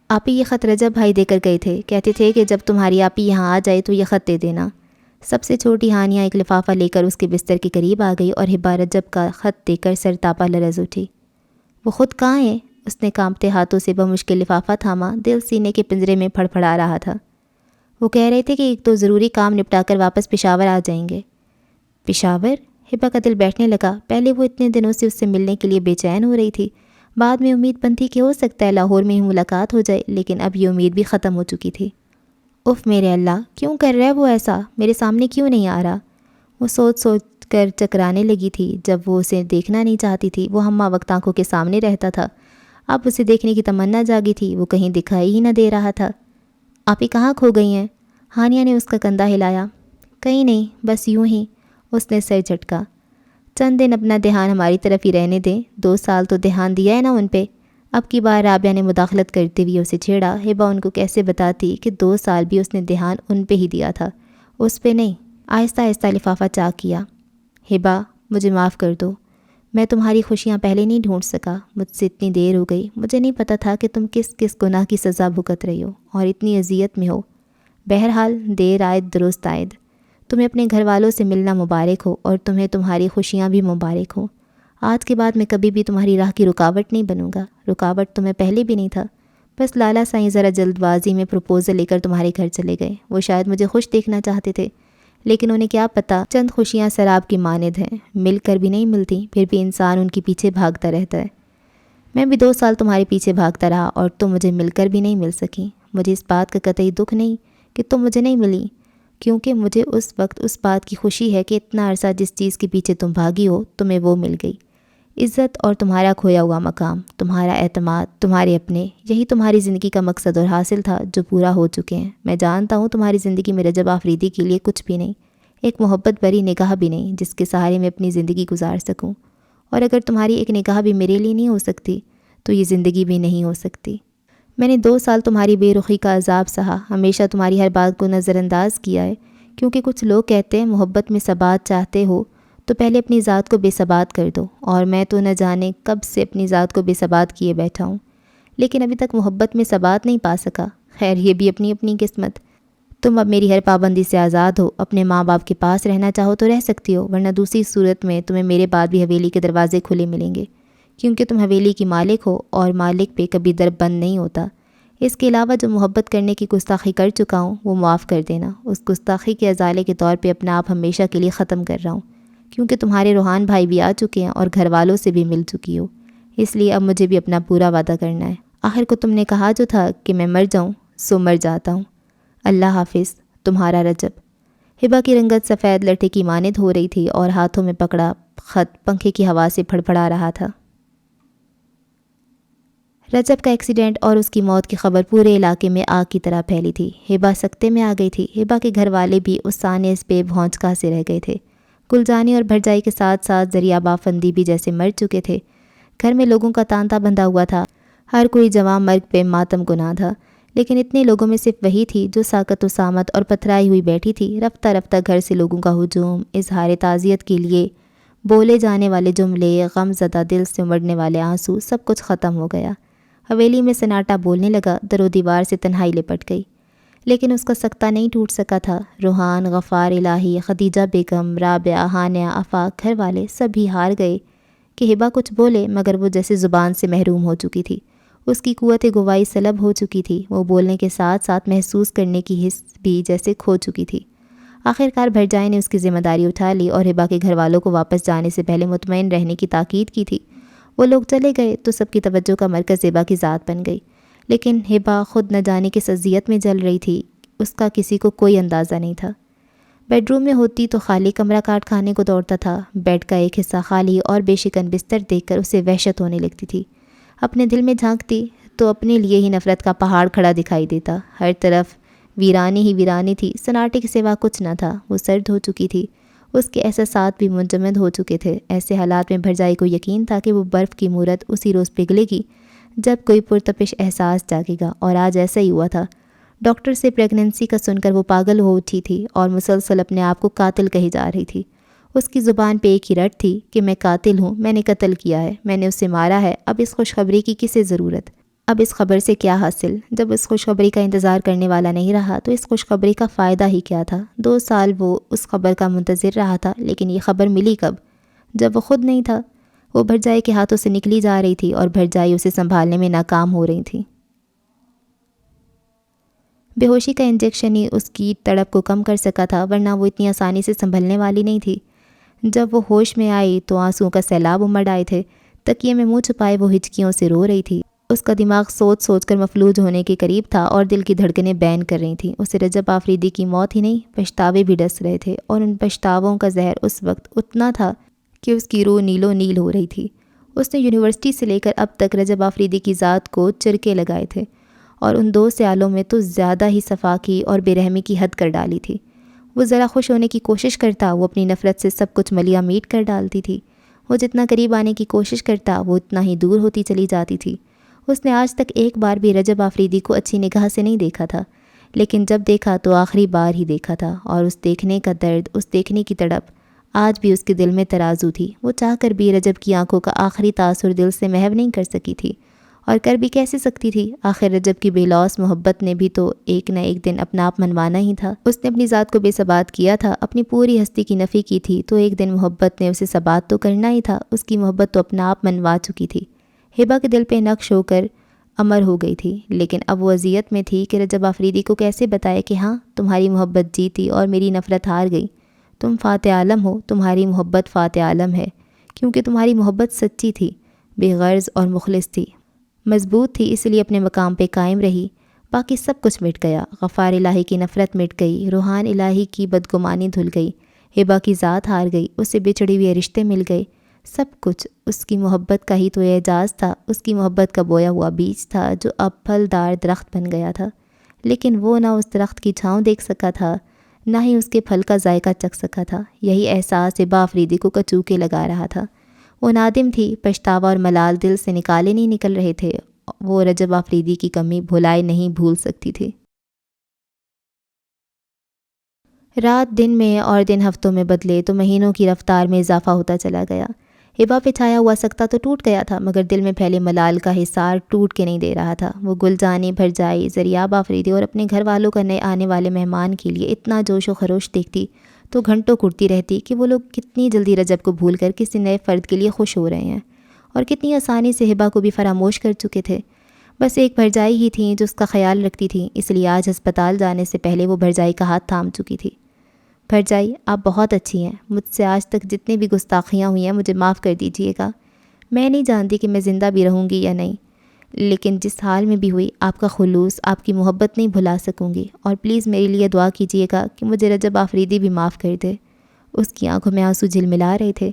آپی، یہ خط رجب بھائی دے کر گئے تھے، کہتے تھے کہ جب تمہاری آپی یہاں آ جائے تو یہ خط دے دینا۔ سب سے چھوٹی ہانیہ ایک لفافہ لے کر اس کے بستر کے قریب آ گئی، اور ہبہ رجب کا خط دے کر سر تاپا لرز اٹھی۔ وہ خود کہاں ہے؟ اس نے کانپتے ہاتھوں سے بمشکل لفافہ تھاما، دل سینے کے پنجرے میں پھڑ پھڑا رہا تھا۔ وہ کہہ رہے تھے کہ ایک تو ضروری کام نپٹا کر واپس پشاور آ جائیں گے۔ پشاور؟ ہبہ کا دل بیٹھنے لگا۔ پہلے وہ اتنے دنوں سے اس سے ملنے کے لیے بے چین ہو رہی تھی، بعد میں امید بنتی کہ ہو سکتا ہے لاہور میں ہی ملاقات ہو جائے، لیکن اب یہ امید بھی ختم ہو چکی تھی۔ اف میرے اللہ، کیوں کر رہا ہے وہ ایسا؟ میرے سامنے کیوں نہیں آ رہا؟ وہ سوچ سوچ کر چکرانے لگی تھی۔ جب وہ اسے دیکھنا نہیں چاہتی تھی وہ ہمہ وقت آنکھوں کے سامنے رہتا تھا، اب اسے دیکھنے کی تمنا جاگی تھی، وہ کہیں دکھائی ہی نہ دے رہا تھا۔ آپ ہی کہاں کھو گئی ہیں؟ ہانیہ نے اس کا کندھا ہلایا۔ کہیں نہیں، بس یوں ہی، اس نے سر جھٹکا۔ چند دن اپنا دھیان ہماری طرف ہی رہنے دیں، 2 سال تو دھیان دیا ہے نا ان پہ۔ اب کی بار رابعہ نے مداخلت کرتے ہوئے اسے چھیڑا۔ ہبا ان کو کیسے بتاتی کہ 2 سال بھی اس نے دھیان ان پہ ہی دیا تھا، اس پہ نہیں۔ آہستہ آہستہ لفافہ چاک کیا۔ ہبا، مجھے معاف کر دو، میں تمہاری خوشیاں پہلے نہیں ڈھونڈ سکا، مجھ سے اتنی دیر ہو گئی، مجھے نہیں پتہ تھا کہ تم کس کس گناہ کی سزا بھگت رہی ہو اور اتنی اذیت میں ہو۔ بہرحال دیر آئد درست آئد، تمہیں اپنے گھر والوں سے ملنا مبارک ہو اور تمہیں تمہاری خوشیاں بھی مبارک ہوں۔ آج کے بعد میں کبھی بھی تمہاری راہ کی رکاوٹ نہیں بنوں گا، رکاوٹ تمہیں پہلے بھی نہیں تھا۔ بس لالا سائیں ذرا جلد بازی میں پروپوزل لے کر تمہارے گھر چلے گئے، وہ شاید مجھے خوش دیکھنا چاہتے تھے، لیکن انہیں کیا پتہ چند خوشیاں سراب کی مانند ہیں، مل کر بھی نہیں ملتی، پھر بھی انسان ان کے پیچھے بھاگتا رہتا ہے۔ میں بھی 2 سال تمہارے پیچھے بھاگتا رہا اور تم مجھے مل کر بھی نہیں مل سکی۔ مجھے اس بات کا قطعی دکھ نہیں کہ تم مجھے نہیں ملی، کیونکہ مجھے اس وقت اس بات کی خوشی ہے کہ اتنا عرصہ جس چیز کے پیچھے تم بھاگی ہو تمہیں وہ مل گئی۔ عزت اور تمہارا کھویا ہوا مقام، تمہارا اعتماد، تمہارے اپنے، یہی تمہاری زندگی کا مقصد اور حاصل تھا جو پورا ہو چکے ہیں۔ میں جانتا ہوں تمہاری زندگی میں رجب آفریدی کے لیے کچھ بھی نہیں، ایک محبت بھری نگاہ بھی نہیں جس کے سہارے میں اپنی زندگی گزار سکوں، اور اگر تمہاری ایک نگاہ بھی میرے لیے نہیں ہو سکتی تو یہ زندگی بھی نہیں ہو سکتی۔ میں نے 2 سال تمہاری بے رخی کا عذاب سہا، ہمیشہ تمہاری ہر بات کو نظر انداز کیا ہے، کیونکہ کچھ لوگ کہتے ہیں محبت میں ثبات چاہتے ہو تو پہلے اپنی ذات کو بے ثبات کر دو، اور میں تو نہ جانے کب سے اپنی ذات کو بے ثبات کیے بیٹھا ہوں، لیکن ابھی تک محبت میں ثبات نہیں پا سکا۔ خیر، یہ بھی اپنی اپنی قسمت۔ تم اب میری ہر پابندی سے آزاد ہو، اپنے ماں باپ کے پاس رہنا چاہو تو رہ سکتی ہو، ورنہ دوسری صورت میں تمہیں میرے بعد بھی حویلی کے دروازے کھلے ملیں گے، کیونکہ تم حویلی کی مالک ہو اور مالک پہ کبھی در بند نہیں ہوتا۔ اس کے علاوہ جو محبت کرنے کی گستاخی کر چکا ہوں وہ معاف کر دینا، اس گستاخی کے ازالے کے طور پہ اپنا آپ ہمیشہ کے لیے ختم کر رہا ہوں، کیونکہ تمہارے روحان بھائی بھی آ چکے ہیں اور گھر والوں سے بھی مل چکی ہو، اس لیے اب مجھے بھی اپنا پورا وعدہ کرنا ہے۔ آخر کو تم نے کہا جو تھا کہ میں مر جاؤں سو مر جاتا ہوں۔ اللہ حافظ، تمہارا رجب۔ ہبا کی رنگت سفید لٹھے کی مانند ہو رہی تھی اور ہاتھوں میں پکڑا خط پنکھے کی ہوا سے پھڑپھڑا رہا تھا۔ رجب کا ایکسیڈنٹ اور اس کی موت کی خبر پورے علاقے میں آگ کی طرح پھیلی تھی۔ ہبا سکتے میں آ گئی تھی۔ ہبا کے گھر والے بھی اس سانے اس بے بھونچکا سے رہ گئے تھے۔ گلجانی اور بھرجائی کے ساتھ ساتھ ذریعہ بافندی بھی جیسے مر چکے تھے۔ گھر میں لوگوں کا تانتا بندھا ہوا تھا، ہر کوئی جوان مرگ پہ ماتم گناہ تھا، لیکن اتنے لوگوں میں صرف وہی تھی جو ساکت و سامت اور پتھرائی ہوئی بیٹھی تھی۔ رفتہ رفتہ گھر سے لوگوں کا ہجوم، اظہار تعزیت کے لیے بولے جانے والے جملے، غم زدہ دل سے امڑنے والے آنسو، سب کچھ ختم ہو گیا۔ حویلی میں سناٹا بولنے لگا، در و دیوار سے تنہائی لپٹ گئی، لیکن اس کا سکتہ نہیں ٹوٹ سکا تھا۔ روحان، غفار الہی، خدیجہ بیگم، رابعہ، ہانیہ، آفاق، گھر والے سبھی ہار گئے کہ ہبا کچھ بولے، مگر وہ جیسے زبان سے محروم ہو چکی تھی، اس کی قوت گواہی سلب ہو چکی تھی، وہ بولنے کے ساتھ ساتھ محسوس کرنے کی حس بھی جیسے کھو چکی تھی۔ آخر کار بھرجائی نے اس کی ذمہ داری اٹھا لی اور ہبا کے گھر والوں کو واپس جانے سے پہلے مطمئن رہنے کی تاکید کی تھی۔ وہ لوگ چلے گئے تو سب کی توجہ کا مرکز ہبا کی ذات بن گئی، لیکن ہبا خود نہ جانے کس اذیت میں جل رہی تھی، اس کا کسی کو کوئی اندازہ نہیں تھا۔ بیڈ روم میں ہوتی تو خالی کمرہ کاٹ کھانے کو دوڑتا تھا، بیڈ کا ایک حصہ خالی اور بے شکن بستر دیکھ کر اسے وحشت ہونے لگتی تھی۔ اپنے دل میں جھانکتی تو اپنے لیے ہی نفرت کا پہاڑ کھڑا دکھائی دیتا، ہر طرف ویرانی ہی ویرانی تھی، سناٹے کے سوا کچھ نہ تھا۔ وہ سرد ہو چکی تھی، اس کے احساسات بھی منجمد ہو چکے تھے۔ ایسے حالات میں بھرجائی کو یقین تھا کہ وہ برف کی مورت اسی روز پگھلے گی جب کوئی پرتپش احساس جاگے گا، اور آج ایسا ہی ہوا تھا۔ ڈاکٹر سے پریگننسی کا سن کر وہ پاگل ہو اٹھی تھی اور مسلسل اپنے آپ کو قاتل کہی جا رہی تھی۔ اس کی زبان پہ ایک ہی رٹ تھی کہ میں قاتل ہوں، میں نے قتل کیا ہے، میں نے اسے مارا ہے، اب اس خوشخبری کی کسے ضرورت؟ اب اس خبر سے کیا حاصل؟ جب اس خوشخبری کا انتظار کرنے والا نہیں رہا تو اس خوشخبری کا فائدہ ہی کیا تھا؟ 2 سال وہ اس خبر کا منتظر رہا تھا، لیکن یہ خبر ملی کب؟ جب وہ خود نہیں تھا۔ وہ بھرجائی کے ہاتھوں سے نکلی جا رہی تھی اور بھرجائی اسے سنبھالنے میں ناکام ہو رہی تھی۔ بے ہوشی کا انجیکشن ہی اس کی تڑپ کو کم کر سکا تھا، ورنہ وہ اتنی آسانی سے سنبھلنے والی نہیں تھی۔ جب وہ ہوش میں آئی تو آنسوؤں کا سیلاب امڑ آئے تھے، تکیے میں منہ چھپائے وہ ہچکیوں سے رو رہی تھی۔ اس کا دماغ سوچ سوچ کر مفلوج ہونے کے قریب تھا اور دل کی دھڑکنیں بین کر رہی تھیں۔ اسے رجب آفریدی کی موت ہی نہیں، پچھتاوے بھی ڈس رہے تھے، اور ان پچھتاووں کا زہر اس وقت اتنا تھا کہ اس کی روح نیلو نیل ہو رہی تھی۔ اس نے یونیورسٹی سے لے کر اب تک رجب آفریدی کی ذات کو چرکے لگائے تھے، اور ان 2 سیالوں میں تو زیادہ ہی صفاقی اور بے رحمی کی حد کر ڈالی تھی۔ وہ ذرا خوش ہونے کی کوشش کرتا، وہ اپنی نفرت سے سب کچھ ملیا میٹ کر ڈالتی تھی۔ وہ جتنا قریب آنے کی کوشش کرتا وہ اتنا ہی دور ہوتی چلی جاتی تھی۔ اس نے آج تک ایک بار بھی رجب آفریدی کو اچھی نگاہ سے نہیں دیکھا تھا، لیکن جب دیکھا تو آخری بار ہی دیکھا تھا، اور اس دیکھنے کا درد، اس دیکھنے کی تڑپ آج بھی اس کے دل میں ترازو تھی۔ وہ چاہ کر بھی رجب کی آنکھوں کا آخری تاثر دل سے محو نہیں کر سکی تھی، اور کر بھی کیسے سکتی تھی؟ آخر رجب کی بے لوث محبت نے بھی تو ایک نہ ایک دن اپنا آپ منوانا ہی تھا۔ اس نے اپنی ذات کو بے ثبات کیا تھا، اپنی پوری ہستی کی نفی کی تھی، تو ایک دن محبت نے اسے ثبات تو کرنا ہی تھا۔ اس کی محبت تو اپنا آپ منوا چکی تھی، ہبا کے دل پہ نقش ہو کر امر ہو گئی تھی، لیکن اب وہ اذیت میں تھی کہ رجب آفریدی کو کیسے بتائے کہ ہاں تمہاری محبت جیتی اور میری نفرت ہار گئی۔ تم فاتح عالم ہو، تمہاری محبت فاتح عالم ہے، کیونکہ تمہاری محبت سچی تھی، بے غرض اور مخلص تھی، مضبوط تھی، اس لیے اپنے مقام پہ قائم رہی۔ باقی سب کچھ مٹ گیا، غفار الہی کی نفرت مٹ گئی، روحان الہی کی بدگمانی دھل گئی، ہبا کی ذات ہار گئی، اس سے بچھڑے ہوئے رشتے مل گئے، سب کچھ اس کی محبت کا ہی تو اعجاز تھا، اس کی محبت کا بویا ہوا بیج تھا جو اب پھلدار درخت بن گیا تھا۔ لیکن وہ نہ اس درخت کی چھاؤں دیکھ سکا تھا، نہ ہی اس کے پھل کا ذائقہ چکھ سکا تھا۔ یہی احساس ہبا آفریدی کو کچوکے لگا رہا تھا۔ وہ نادم تھی، پچھتاوا اور ملال دل سے نکالے نہیں نکل رہے تھے۔ وہ رجب آفریدی کی کمی بھلائے نہیں بھول سکتی تھی۔ رات دن میں اور دن ہفتوں میں بدلے تو مہینوں کی رفتار میں اضافہ ہوتا چلا گیا۔ ہبا پہ چھایا ہوا سکتہ تو ٹوٹ گیا تھا، مگر دل میں پھیلے ملال کا حصار ٹوٹ کے نہیں دے رہا تھا۔ وہ گلجانی، بھرجائی، زریاب آفریدی اور اپنے گھر والوں کا نئے آنے والے مہمان کے لیے اتنا جوش و خروش دیکھتی تو گھنٹوں کرتی رہتی کہ وہ لوگ کتنی جلدی رجب کو بھول کر کسی نئے فرد کے لیے خوش ہو رہے ہیں، اور کتنی آسانی سے ہبا کو بھی فراموش کر چکے تھے۔ بس ایک بھرجائی ہی تھیں جو اس کا خیال رکھتی تھیں، اس لیے آج ہسپتال جانے سے پہلے وہ بھرجائی کا ہاتھ تھام چکی تھی۔ بھرجائی، آپ بہت اچھی ہیں، مجھ سے آج تک جتنی بھی گستاخیاں ہوئی ہیں مجھے معاف کر دیجیے گا۔ میں نہیں جانتی کہ میں زندہ بھی رہوں گی یا نہیں، لیکن جس حال میں بھی ہوئی آپ کا خلوص، آپ کی محبت نہیں بھلا سکوں گی، اور پلیز میرے لیے دعا کیجیے گا کہ مجھے رجب آفریدی بھی معاف کر دے۔ اس کی آنکھوں میں آنسو جھلملا رہے تھے۔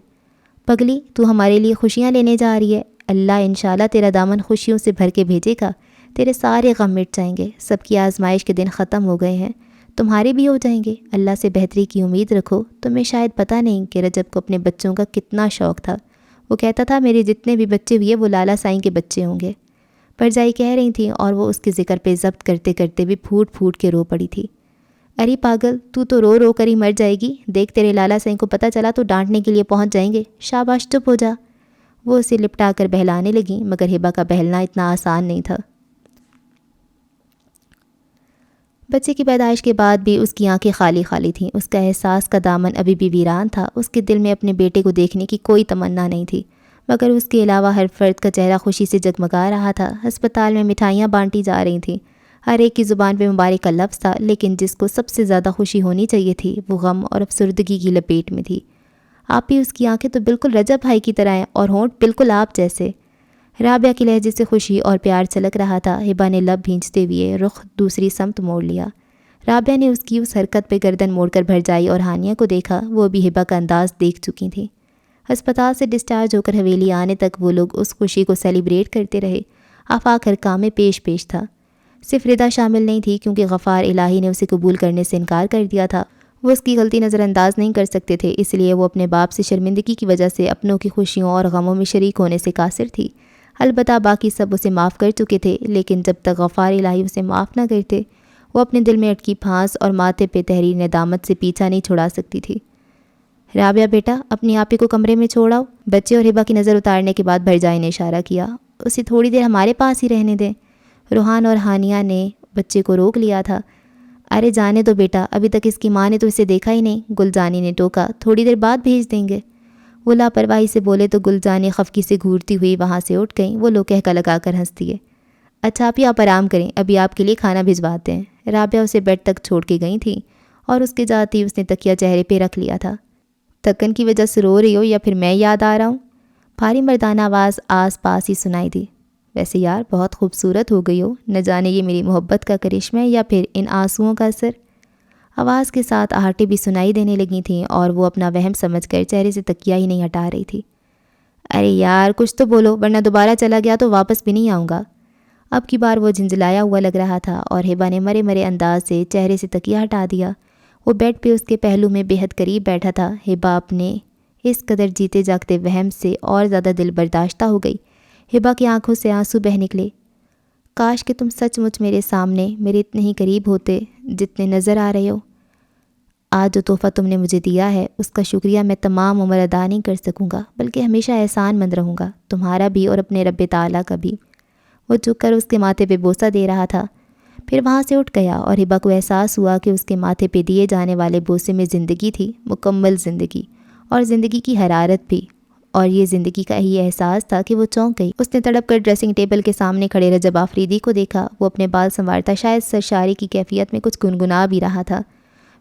پگلی، تو ہمارے لیے خوشیاں لینے جا رہی ہے، اللہ انشاءاللہ تیرا دامن خوشیوں سے بھر کے بھیجے گا، تیرے سارے غم مٹ جائیں گے، سب کی آزمائش کے دن ختم ہو گئے ہیں، تمہارے بھی ہو جائیں گے، اللہ سے بہتری کی امید رکھو۔ تمہیں شاید پتہ نہیں کہ رجب کو اپنے بچوں کا کتنا شوق تھا، وہ کہتا تھا میرے جتنے بھی بچے ہوئے وہ لالا سائیں کے بچے ہوں گے۔ بھرجائی کہہ رہی تھیں اور وہ اس کے ذکر پہ ضبط کرتے کرتے بھی پھوٹ پھوٹ کے رو پڑی تھی۔ ارے پاگل، تو رو رو کر ہی مر جائے گی، دیکھ تیرے لالا سائیں کو پتہ چلا تو ڈانٹنے کے لیے پہنچ جائیں گے، شاباش چپ ہو جا۔ وہ اسے لپٹا کر بہلانے لگیں، مگر ہبا کا بہلنا اتنا آسان نہیں تھا۔ بچے کی پیدائش کے بعد بھی اس کی آنکھیں خالی خالی تھیں، اس کا احساس کا دامن ابھی بھی ویران تھا، اس کے دل میں اپنے بیٹے کو دیکھنے کی کوئی تمنا نہیں تھی، مگر اس کے علاوہ ہر فرد کا چہرہ خوشی سے جگمگا رہا تھا۔ ہسپتال میں مٹھائیاں بانٹی جا رہی تھیں، ہر ایک کی زبان پہ مبارک کا لفظ تھا، لیکن جس کو سب سے زیادہ خوشی ہونی چاہیے تھی وہ غم اور افسردگی کی لپیٹ میں تھی۔ آپ ہی، اس کی آنکھیں تو بالکل رجب بھائی کی طرح ہیں، اور ہونٹ بالکل آپ جیسے۔ رابعہ کے لہجے سے خوشی اور پیار چھلک رہا تھا۔ ہبا نے لب بھینچتے ہوئے رخ دوسری سمت موڑ لیا۔ رابعہ نے اس کی اس حرکت پہ گردن موڑ کر بھرجائی اور ہانیہ کو دیکھا، وہ بھی ہبا کا انداز دیکھ چکی تھیں۔ ہسپتال سے ڈسچارج ہو کر حویلی آنے تک وہ لوگ اس خوشی کو سیلیبریٹ کرتے رہے۔ آفاق ہر کام میں پیش پیش تھا، صرف ردا شامل نہیں تھی، کیونکہ غفار الہی نے اسے قبول کرنے سے انکار کر دیا تھا۔ وہ اس کی غلطی نظر انداز نہیں کر سکتے تھے، اس لیے وہ اپنے باپ سے شرمندگی کی وجہ سے اپنوں کی خوشیوں اور غموں میں شریک ہونے سے قاصر تھی۔ البتہ باقی سب اسے معاف کر چکے تھے، لیکن جب تک غفار الہی اسے معاف نہ کرتے وہ اپنے دل میں اٹکی پھانس اور ماتھے پہ تحریر ندامت سے پیچھا نہیں چھڑا سکتی تھی۔ رابعہ بیٹا، اپنی آپی کو کمرے میں چھوڑ آؤ۔ بچے اور ہبا کی نظر اتارنے کے بعد بھرجائی نے اشارہ کیا، اسے تھوڑی دیر ہمارے پاس ہی رہنے دیں۔ روحان اور ہانیہ نے بچے کو روک لیا تھا۔ ارے جانے دو بیٹا، ابھی تک اس کی ماں نے تو اسے دیکھا ہی نہیں، گلجانی نے ٹوکا، تھوڑی دیر بعد بھیج دیں گے۔ وہ لاپرواہی سے بولے تو گلجانی خفگی سے گھورتی ہوئی وہاں سے اٹھ گئیں۔ وہ لوگ کہکا لگا کر ہنس دیے۔ اچھا آپ ہی آپ آرام کریں، ابھی آپ کے لیے کھانا بھجواتے ہیں۔ رابعہ اسے بیڈ تک چھوڑ کے گئی تھیں، اور اس کے جاتی اس نے تکیہ چہرے پہ رکھ لیا تھا۔ تھکن کی وجہ سے رو رہی ہو یا پھر میں یاد آ رہا ہوں؟ بھاری مردانہ آواز آس پاس ہی سنائی دی۔ ویسے یار بہت خوبصورت ہو گئی ہو، نہ جانے یہ میری محبت کا کرشمہ ہے یا پھر ان آنسوؤں کا اثر۔ آواز کے ساتھ آہٹیں بھی سنائی دینے لگی تھیں، اور وہ اپنا وہم سمجھ کر چہرے سے تکیہ ہی نہیں ہٹا رہی تھی۔ ارے یار کچھ تو بولو، ورنہ دوبارہ چلا گیا تو واپس بھی نہیں آؤں گا۔ اب کی بار وہ جھنجھلایا ہوا لگ رہا تھا اور ہبا نے مرے مرے انداز سے چہرے سے تکیہ ہٹا دیا۔ وہ بیڈ پہ اس کے پہلو میں بے حد قریب بیٹھا تھا۔ ہبا اپنے اس قدر جیتے جاگتے وہم سے اور زیادہ دل برداشتہ ہو گئی۔ ہبا کی آنکھوں سے آنسو بہہ نکلے۔ کاش کہ تم سچ مچ میرے سامنے میرے اتنے ہی قریب ہوتے جتنے نظر آ رہے ہو۔ آج جو تحفہ تم نے مجھے دیا ہے اس کا شکریہ میں تمام عمر ادا نہیں کر سکوں گا، بلکہ ہمیشہ احسان مند رہوں گا، تمہارا بھی اور اپنے رب تعالیٰ کا بھی۔ وہ جھک کر اس کے ماتھے پہ بوسہ دے رہا تھا، پھر وہاں سے اٹھ گیا اور ہبا کو احساس ہوا کہ اس کے ماتھے پہ دیے جانے والے بوسے میں زندگی تھی، مکمل زندگی، اور زندگی کی حرارت بھی، اور یہ زندگی کا ہی احساس تھا کہ وہ چونک گئی۔ اس نے تڑپ کر ڈریسنگ ٹیبل کے سامنے کھڑے رجب آفریدی کو دیکھا۔ وہ اپنے بال سنوارتا شاید سرشاری کی کیفیت میں کچھ گنگنا بھی رہا تھا،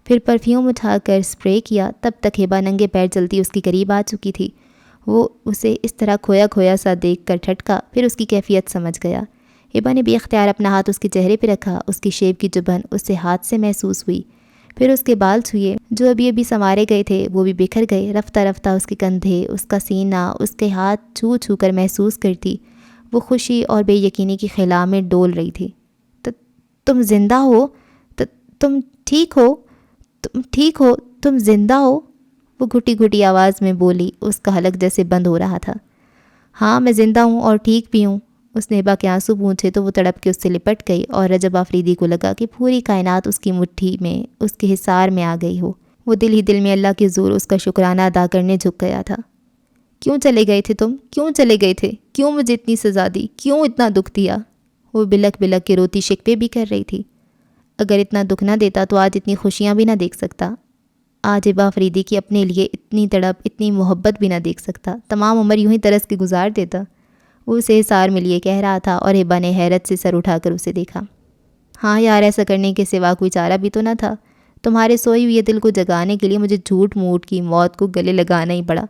پھر پرفیوم اٹھا کر اسپرے کیا۔ تب تک ہبا ننگے پیر چلتی اس کے قریب آ چکی تھی۔ وہ اسے اس طرح کھویا کھویا سا دیکھ کر ٹھٹکا، پھر اس کی کیفیت سمجھ گیا۔ ہبا نے بے اختیار اپنا ہاتھ اس کے چہرے پہ رکھا، اس کی شیب کی چبھن اس سے ہاتھ سے محسوس ہوئی، پھر اس کے بال چھوئے جو ابھی ابھی سنوارے گئے تھے، وہ بھی بکھر گئے۔ رفتہ رفتہ اس کے کندھے، اس کا سینہ، اس کے ہاتھ چھو چھو کر محسوس کرتی، وہ خوشی اور بے یقینی کی خلا میں ڈول رہی تھی۔ تم زندہ ہو؟ تم ٹھیک ہو؟ تم ٹھیک ہو؟ تم زندہ ہو؟ وہ گھٹی گھٹی آواز میں بولی، اس کا حلق جیسے بند ہو رہا تھا۔ ہاں میں زندہ ہوں اور ٹھیک بھی ہوں۔ اس نے ہبا کے آنسو پونچھے تو وہ تڑپ کے اس سے لپٹ گئی اور رجب آفریدی کو لگا کہ پوری کائنات اس کی مٹھی میں، اس کے حصار میں آ گئی ہو۔ وہ دل ہی دل میں اللہ کے حضور اس کا شکرانہ ادا کرنے جھک گیا تھا۔ کیوں چلے گئے تھے تم؟ کیوں چلے گئے تھے؟ کیوں مجھے اتنی سزا دی؟ کیوں اتنا دکھ دیا؟ وہ بلک بلک کے روتی شکوے بھی کر رہی تھی۔ اگر اتنا دکھ نہ دیتا تو آج اتنی خوشیاں بھی نہ دیکھ سکتا، آج ہبا آفریدی کی اپنے لیے اتنی تڑپ، اتنی محبت بھی نہ دیکھ سکتا، تمام عمر یوں ہی ترس کے گزار دیتا۔ وہ اسے حصار میں لیے کہہ رہا تھا اور ہبا نے حیرت سے سر اٹھا کر اسے دیکھا۔ ہاں یار، ایسا کرنے کے سوا کوئی چارہ بھی تو نہ تھا۔ تمہارے سوئی ہوئے دل کو جگانے کے لیے مجھے جھوٹ موٹ کی موت کو گلے لگانا ہی پڑا،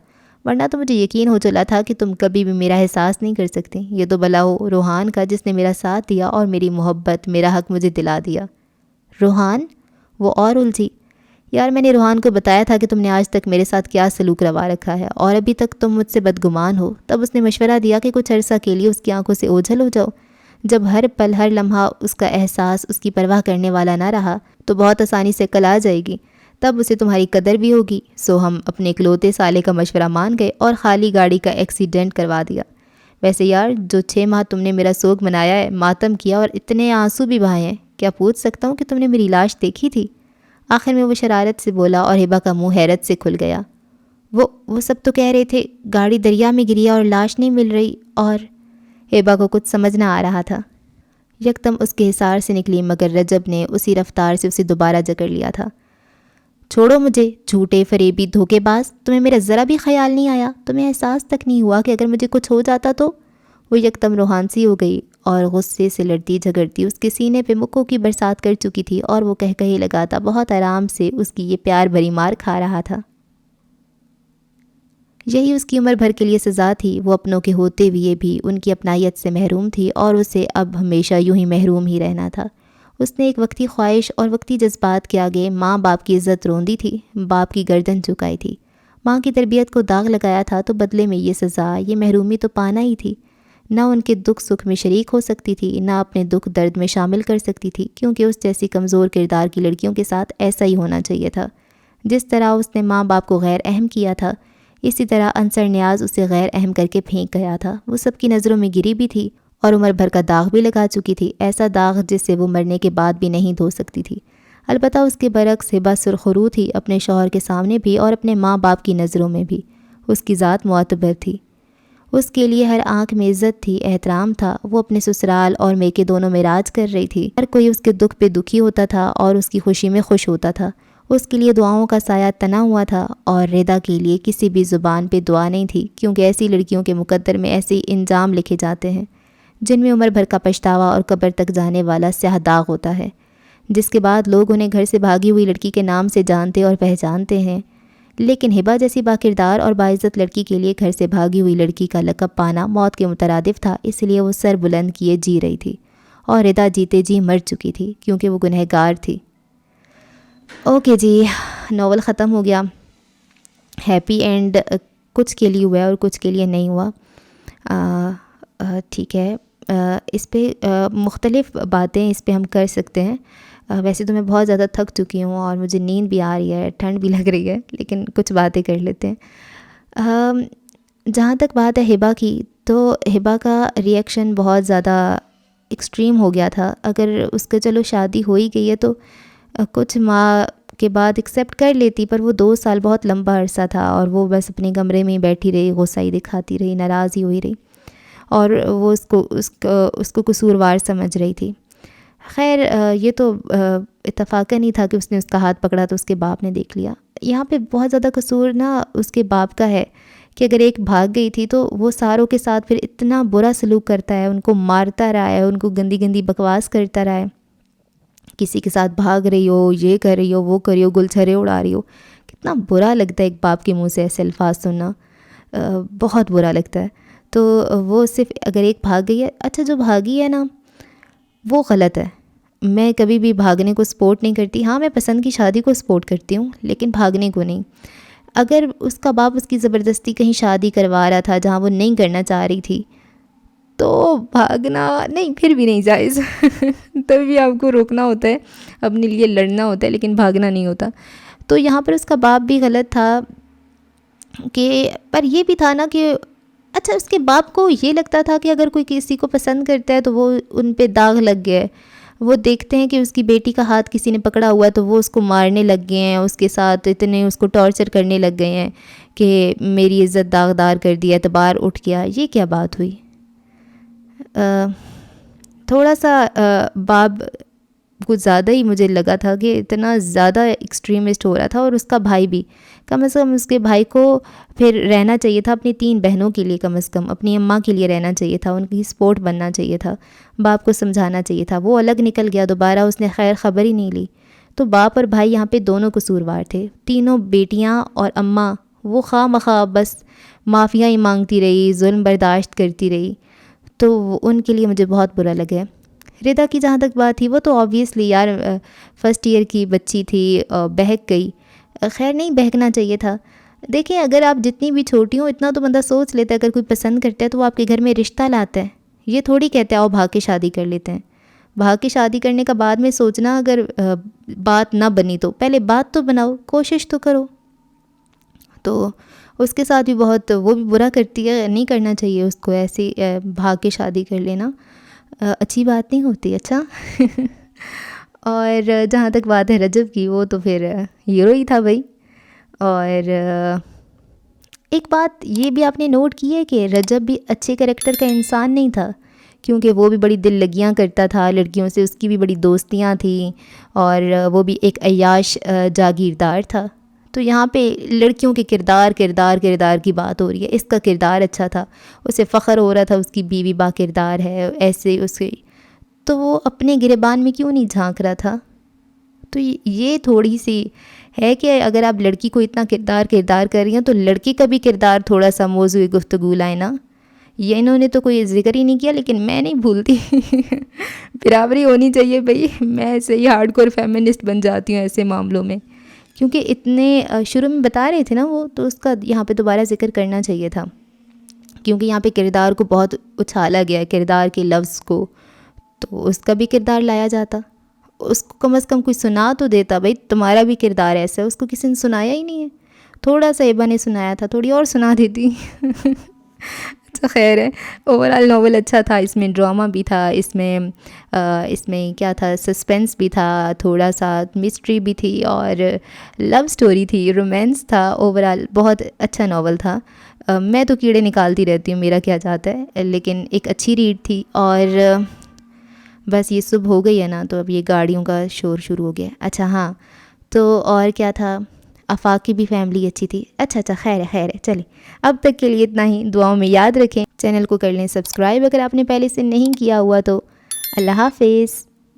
ورنہ تو مجھے یقین ہو چلا تھا کہ تم کبھی بھی میرا احساس نہیں کر سکتے۔ یہ تو بلا ہو روحان کا جس نے میرا ساتھ دیا اور میری محبت، میرا حق مجھے دلا دیا۔ روحان؟ وہ اور الجھی۔ یار میں نے روحان کو بتایا تھا کہ تم نے آج تک میرے ساتھ کیا سلوک روا رکھا ہے اور ابھی تک تم مجھ سے بدگمان ہو۔ تب اس نے مشورہ دیا کہ کچھ عرصہ کے لیے اس کی آنکھوں سے اوجھل ہو جاؤ۔ جب ہر پل ہر لمحہ اس کا احساس اس کی پرواہ کرنے والا نہ رہا تو بہت آسانی سے کل آ جائے گی، تب اسے تمہاری قدر بھی ہوگی۔ سو ہم اپنے اکلوتے سالے کا مشورہ مان گئے اور خالی گاڑی کا ایکسیڈنٹ کروا دیا۔ ویسے یار، جو 6 ماہ تم نے میرا سوگ منایا ہے، ماتم کیا اور اتنے آنسو بھی بہائے ہیں، کیا پوچھ سکتا ہوں کہ تم نے میری لاش دیکھی تھی؟ آخر میں وہ شرارت سے بولا اور ہبا کا منہ حیرت سے کھل گیا۔ وہ سب تو کہہ رہے تھے گاڑی دریا میں گری اور لاش نہیں مل رہی، اور ہبا کو کچھ سمجھ نہ آ رہا تھا۔ یکدم اس کے حصار سے نکلی، مگر رجب نے اسی رفتار سے اسے دوبارہ جکڑ لیا تھا۔ چھوڑو مجھے، جھوٹے فریبی دھوکے باز، تمہیں میرا ذرا بھی خیال نہیں آیا؟ تمہیں احساس تک نہیں ہوا کہ اگر مجھے کچھ ہو جاتا تو؟ وہ یکدم روحانسی ہو گئی اور غصے سے لڑتی جھگڑتی اس کے سینے پہ مکوں کی برسات کر چکی تھی، اور وہ کہے لگاتا بہت آرام سے اس کی یہ پیار بھری مار کھا رہا تھا۔ یہی اس کی عمر بھر کے لیے سزا تھی۔ وہ اپنوں کے ہوتے ہوئے بھی ان کی اپنائیت سے محروم تھی اور اسے اب ہمیشہ یوں ہی محروم ہی رہنا تھا۔ اس نے ایک وقتی خواہش اور وقتی جذبات کے آگے ماں باپ کی عزت روندی تھی، باپ کی گردن جھکائی تھی۔ ماں کی تربیت کو داغ لگایا تھا تو بدلے میں یہ سزا، یہ محرومی تو پانا ہی تھی۔ نہ ان کے دکھ سکھ میں شریک ہو سکتی تھی، نہ اپنے دکھ درد میں شامل کر سکتی تھی، کیونکہ اس جیسی کمزور کردار کی لڑکیوں کے ساتھ ایسا ہی ہونا چاہیے تھا۔ جس طرح اس نے ماں باپ کو غیر اہم کیا تھا، اسی طرح عنصر نیاز اسے غیر اہم کر کے پھینک گیا تھا۔ وہ سب کی نظروں میں گری بھی تھی اور عمر بھر کا داغ بھی لگا چکی تھی، ایسا داغ جس سے وہ مرنے کے بعد بھی نہیں دھو سکتی تھی۔ البتہ اس کے برعکس ہبا سرخرو تھی، اپنے شوہر کے سامنے بھی اور اپنے ماں باپ کی نظروں میں بھی۔ اس کی ذات معتبر تھی، اس کے لیے ہر آنکھ میں عزت تھی، احترام تھا۔ وہ اپنے سسرال اور میکے دونوں میں راج کر رہی تھی، ہر کوئی اس کے دکھ پہ دکھی ہوتا تھا اور اس کی خوشی میں خوش ہوتا تھا۔ اس کے لیے دعاؤں کا سایہ تنا ہوا تھا، اور ردا کے لیے کسی بھی زبان پہ دعا نہیں تھی، کیونکہ ایسی لڑکیوں کے مقدر میں ایسے انجام لکھے جاتے ہیں جن میں عمر بھر کا پچھتاوا اور قبر تک جانے والا سیاہ داغ ہوتا ہے، جس کے بعد لوگ انہیں گھر سے بھاگی ہوئی لڑکی کے نام سے جانتے اور پہچانتے ہیں۔ لیکن ہبا جیسی باکردار اور باعزت لڑکی کے لیے گھر سے بھاگی ہوئی لڑکی کا لقب پانا موت کے مترادف تھا، اس لیے وہ سر بلند کیے جی رہی تھی، اور ردا جیتے جی مر چکی تھی کیونکہ وہ گنہگار تھی۔ اوکے جی، ناول ختم ہو گیا۔ ہیپی اینڈ کچھ کے لیے ہوا ہے اور کچھ کے لیے نہیں ہوا، ٹھیک ہے۔ اس پہ مختلف باتیں اس پہ ہم کر سکتے ہیں. ویسے تو میں بہت زیادہ تھک چکی ہوں اور مجھے نیند بھی آ رہی ہے, ٹھنڈ بھی لگ رہی ہے, لیکن کچھ باتیں کر لیتے ہیں. جہاں تک بات ہے ہبا کی, تو ہبا کا ریئیکشن بہت زیادہ ایکسٹریم ہو گیا تھا. اگر اس کا چلو شادی ہو ہی گئی ہے تو کچھ ماہ کے بعد ایکسیپٹ کر لیتی, پر وہ 2 سال بہت لمبا عرصہ تھا اور وہ بس اپنے کمرے میں ہی بیٹھی رہی, غصہ ہی دکھاتی رہی, ناراض ہی ہوئی رہی, اور وہ اس کو قصوروار سمجھ رہی تھی. خیر یہ تو اتفاقاً ہی تھا کہ اس نے اس کا ہاتھ پکڑا تو اس کے باپ نے دیکھ لیا. یہاں پہ بہت زیادہ قصور نا اس کے باپ کا ہے کہ اگر ایک بھاگ گئی تھی تو وہ ساروں کے ساتھ پھر اتنا برا سلوک کرتا ہے, ان کو مارتا رہا ہے, ان کو گندی گندی بکواس کرتا رہا ہے. کسی کے ساتھ بھاگ رہی ہو, یہ کر رہی ہو, وہ کر رہی ہو, گلچھرے اڑا رہی ہو. کتنا برا لگتا ہے ایک باپ کے منہ سے ایسے الفاظ سننا, بہت برا لگتا ہے. تو وہ صرف اگر ایک بھاگ گئی ہے, اچھا جو بھاگی ہے نا وہ غلط ہے. میں کبھی بھی بھاگنے کو سپورٹ نہیں کرتی. ہاں میں پسند کی شادی کو سپورٹ کرتی ہوں, لیکن بھاگنے کو نہیں. اگر اس کا باپ اس کی زبردستی کہیں شادی کروا رہا تھا جہاں وہ نہیں کرنا چاہ رہی تھی, تو بھاگنا نہیں, پھر بھی نہیں جائز. تبھی آپ کو روکنا ہوتا ہے, اپنے لیے لڑنا ہوتا ہے, لیکن بھاگنا نہیں ہوتا. تو یہاں پر اس کا باپ بھی غلط تھا کہ, پر یہ بھی تھا نا کہ اچھا اس کے باپ کو یہ لگتا تھا کہ اگر کوئی کسی کو پسند کرتا ہے تو وہ ان پہ داغ لگ گیا ہے. وہ دیکھتے ہیں کہ اس کی بیٹی کا ہاتھ کسی نے پکڑا ہوا ہے تو وہ اس کو مارنے لگ گئے ہیں, اس کے ساتھ اتنے اس کو ٹارچر کرنے لگ گئے ہیں کہ میری عزت داغدار کر دی, اعتبار اٹھ گیا. یہ کیا بات ہوئی؟ تھوڑا سا باب کچھ زیادہ ہی مجھے لگا تھا کہ اتنا زیادہ ایکسٹریمسٹ ہو رہا تھا. اور اس کا بھائی بھی, کم از کم اس کے بھائی کو پھر رہنا چاہیے تھا اپنی 3 بہنوں کے لیے, کم از کم اپنی اماں کے لیے رہنا چاہیے تھا, ان کی سپورٹ بننا چاہیے تھا, باپ کو سمجھانا چاہیے تھا. وہ الگ نکل گیا دوبارہ, اس نے خیر خبر ہی نہیں لی. تو باپ اور بھائی یہاں پہ دونوں قصوروار تھے. تینوں بیٹیاں اور اماں وہ خواہ مخواہ بس معافیاں ہی مانگتی رہی, ظلم برداشت کرتی رہی. تو ان کے لیے مجھے بہت برا لگا. ردا کی جہاں تک بات تھی, وہ تو آبویسلی یار فرسٹ ایئر کی بچی تھی, بہک گئی. خیر نہیں بہکنا چاہیے تھا. دیکھیں اگر آپ جتنی بھی چھوٹی ہوں اتنا تو بندہ سوچ لیتا ہے, اگر کوئی پسند کرتا ہے تو وہ آپ کے گھر میں رشتہ لاتا ہے. یہ تھوڑی کہتے ہیں آؤ بھاگ کے شادی کر لیتے ہیں. بھاگ کے شادی کرنے کا بعد میں سوچنا, اگر بات نہ بنی تو پہلے بات تو بناؤ, کوشش تو کرو. تو اس کے ساتھ بھی بہت وہ بھی برا کرتی ہے, نہیں کرنا چاہیے اس کو ایسی بھاگ کے شادی کر لینا, اچھی بات نہیں ہوتی. اچھا اور جہاں تک بات ہے رجب کی, وہ تو پھر ہیرو ہی تھا بھائی. اور ایک بات یہ بھی آپ نے نوٹ کی ہے کہ رجب بھی اچھے کریکٹر کا انسان نہیں تھا, کیونکہ وہ بھی بڑی دل لگیاں کرتا تھا لڑکیوں سے, اس کی بھی بڑی دوستیاں تھیں, اور وہ بھی ایک عیاش جاگیردار تھا. تو یہاں پہ لڑکیوں کے کردار کی بات ہو رہی ہے. اس کا کردار اچھا تھا, اسے فخر ہو رہا تھا اس کی بیوی با کردار ہے, ایسے اس کے, تو وہ اپنے گریبان میں کیوں نہیں جھانک رہا تھا؟ تو یہ تھوڑی سی ہے کہ اگر آپ لڑکی کو اتنا کردار کر رہی ہیں تو لڑکی کا بھی کردار تھوڑا سا موضوع گفتگو لائے نا. یہ انہوں نے تو کوئی ذکر ہی نہیں کیا, لیکن میں نہیں بھولتی. برابری ہونی چاہیے بھائی. میں ایسے ہی ہارڈ کور فیمنسٹ بن جاتی ہوں ایسے معاملوں میں, کیونکہ اتنے شروع میں بتا رہے تھے نا وہ, تو اس کا یہاں پہ دوبارہ ذکر کرنا چاہیے تھا, کیونکہ یہاں پہ کردار کو بہت اچھالا گیا ہے, کردار کے لفظ کو. تو اس کا بھی کردار لایا جاتا, اس کو کم از کم کوئی سنا تو دیتا, بھائی تمہارا بھی کردار ایسا ہے. اس کو کسی نے سنایا ہی نہیں ہے. تھوڑا سا ایبا نے سنایا تھا, تھوڑی اور سنا دیتی. اچھا خیر ہے, اوور آل ناول اچھا تھا. اس میں ڈرامہ بھی تھا, اس میں کیا تھا, سسپینس بھی تھا, تھوڑا سا مسٹری بھی تھی, اور لو سٹوری تھی, رومانس تھا. اوور آل بہت اچھا ناول تھا. میں تو کیڑے نکالتی رہتی ہوں, میرا کیا جاتا ہے, لیکن ایک اچھی ریڈ تھی. اور بس یہ صبح ہو گئی ہے نا, تو اب یہ گاڑیوں کا شور شروع ہو گیا. اچھا ہاں, تو اور کیا تھا, آفاق کی بھی فیملی اچھی تھی. اچھا خیر ہے چلیں, اب تک کے لیے اتنا ہی. دعاؤں میں یاد رکھیں, چینل کو کر لیں سبسکرائب اگر آپ نے پہلے سے نہیں کیا ہوا تو. اللہ حافظ.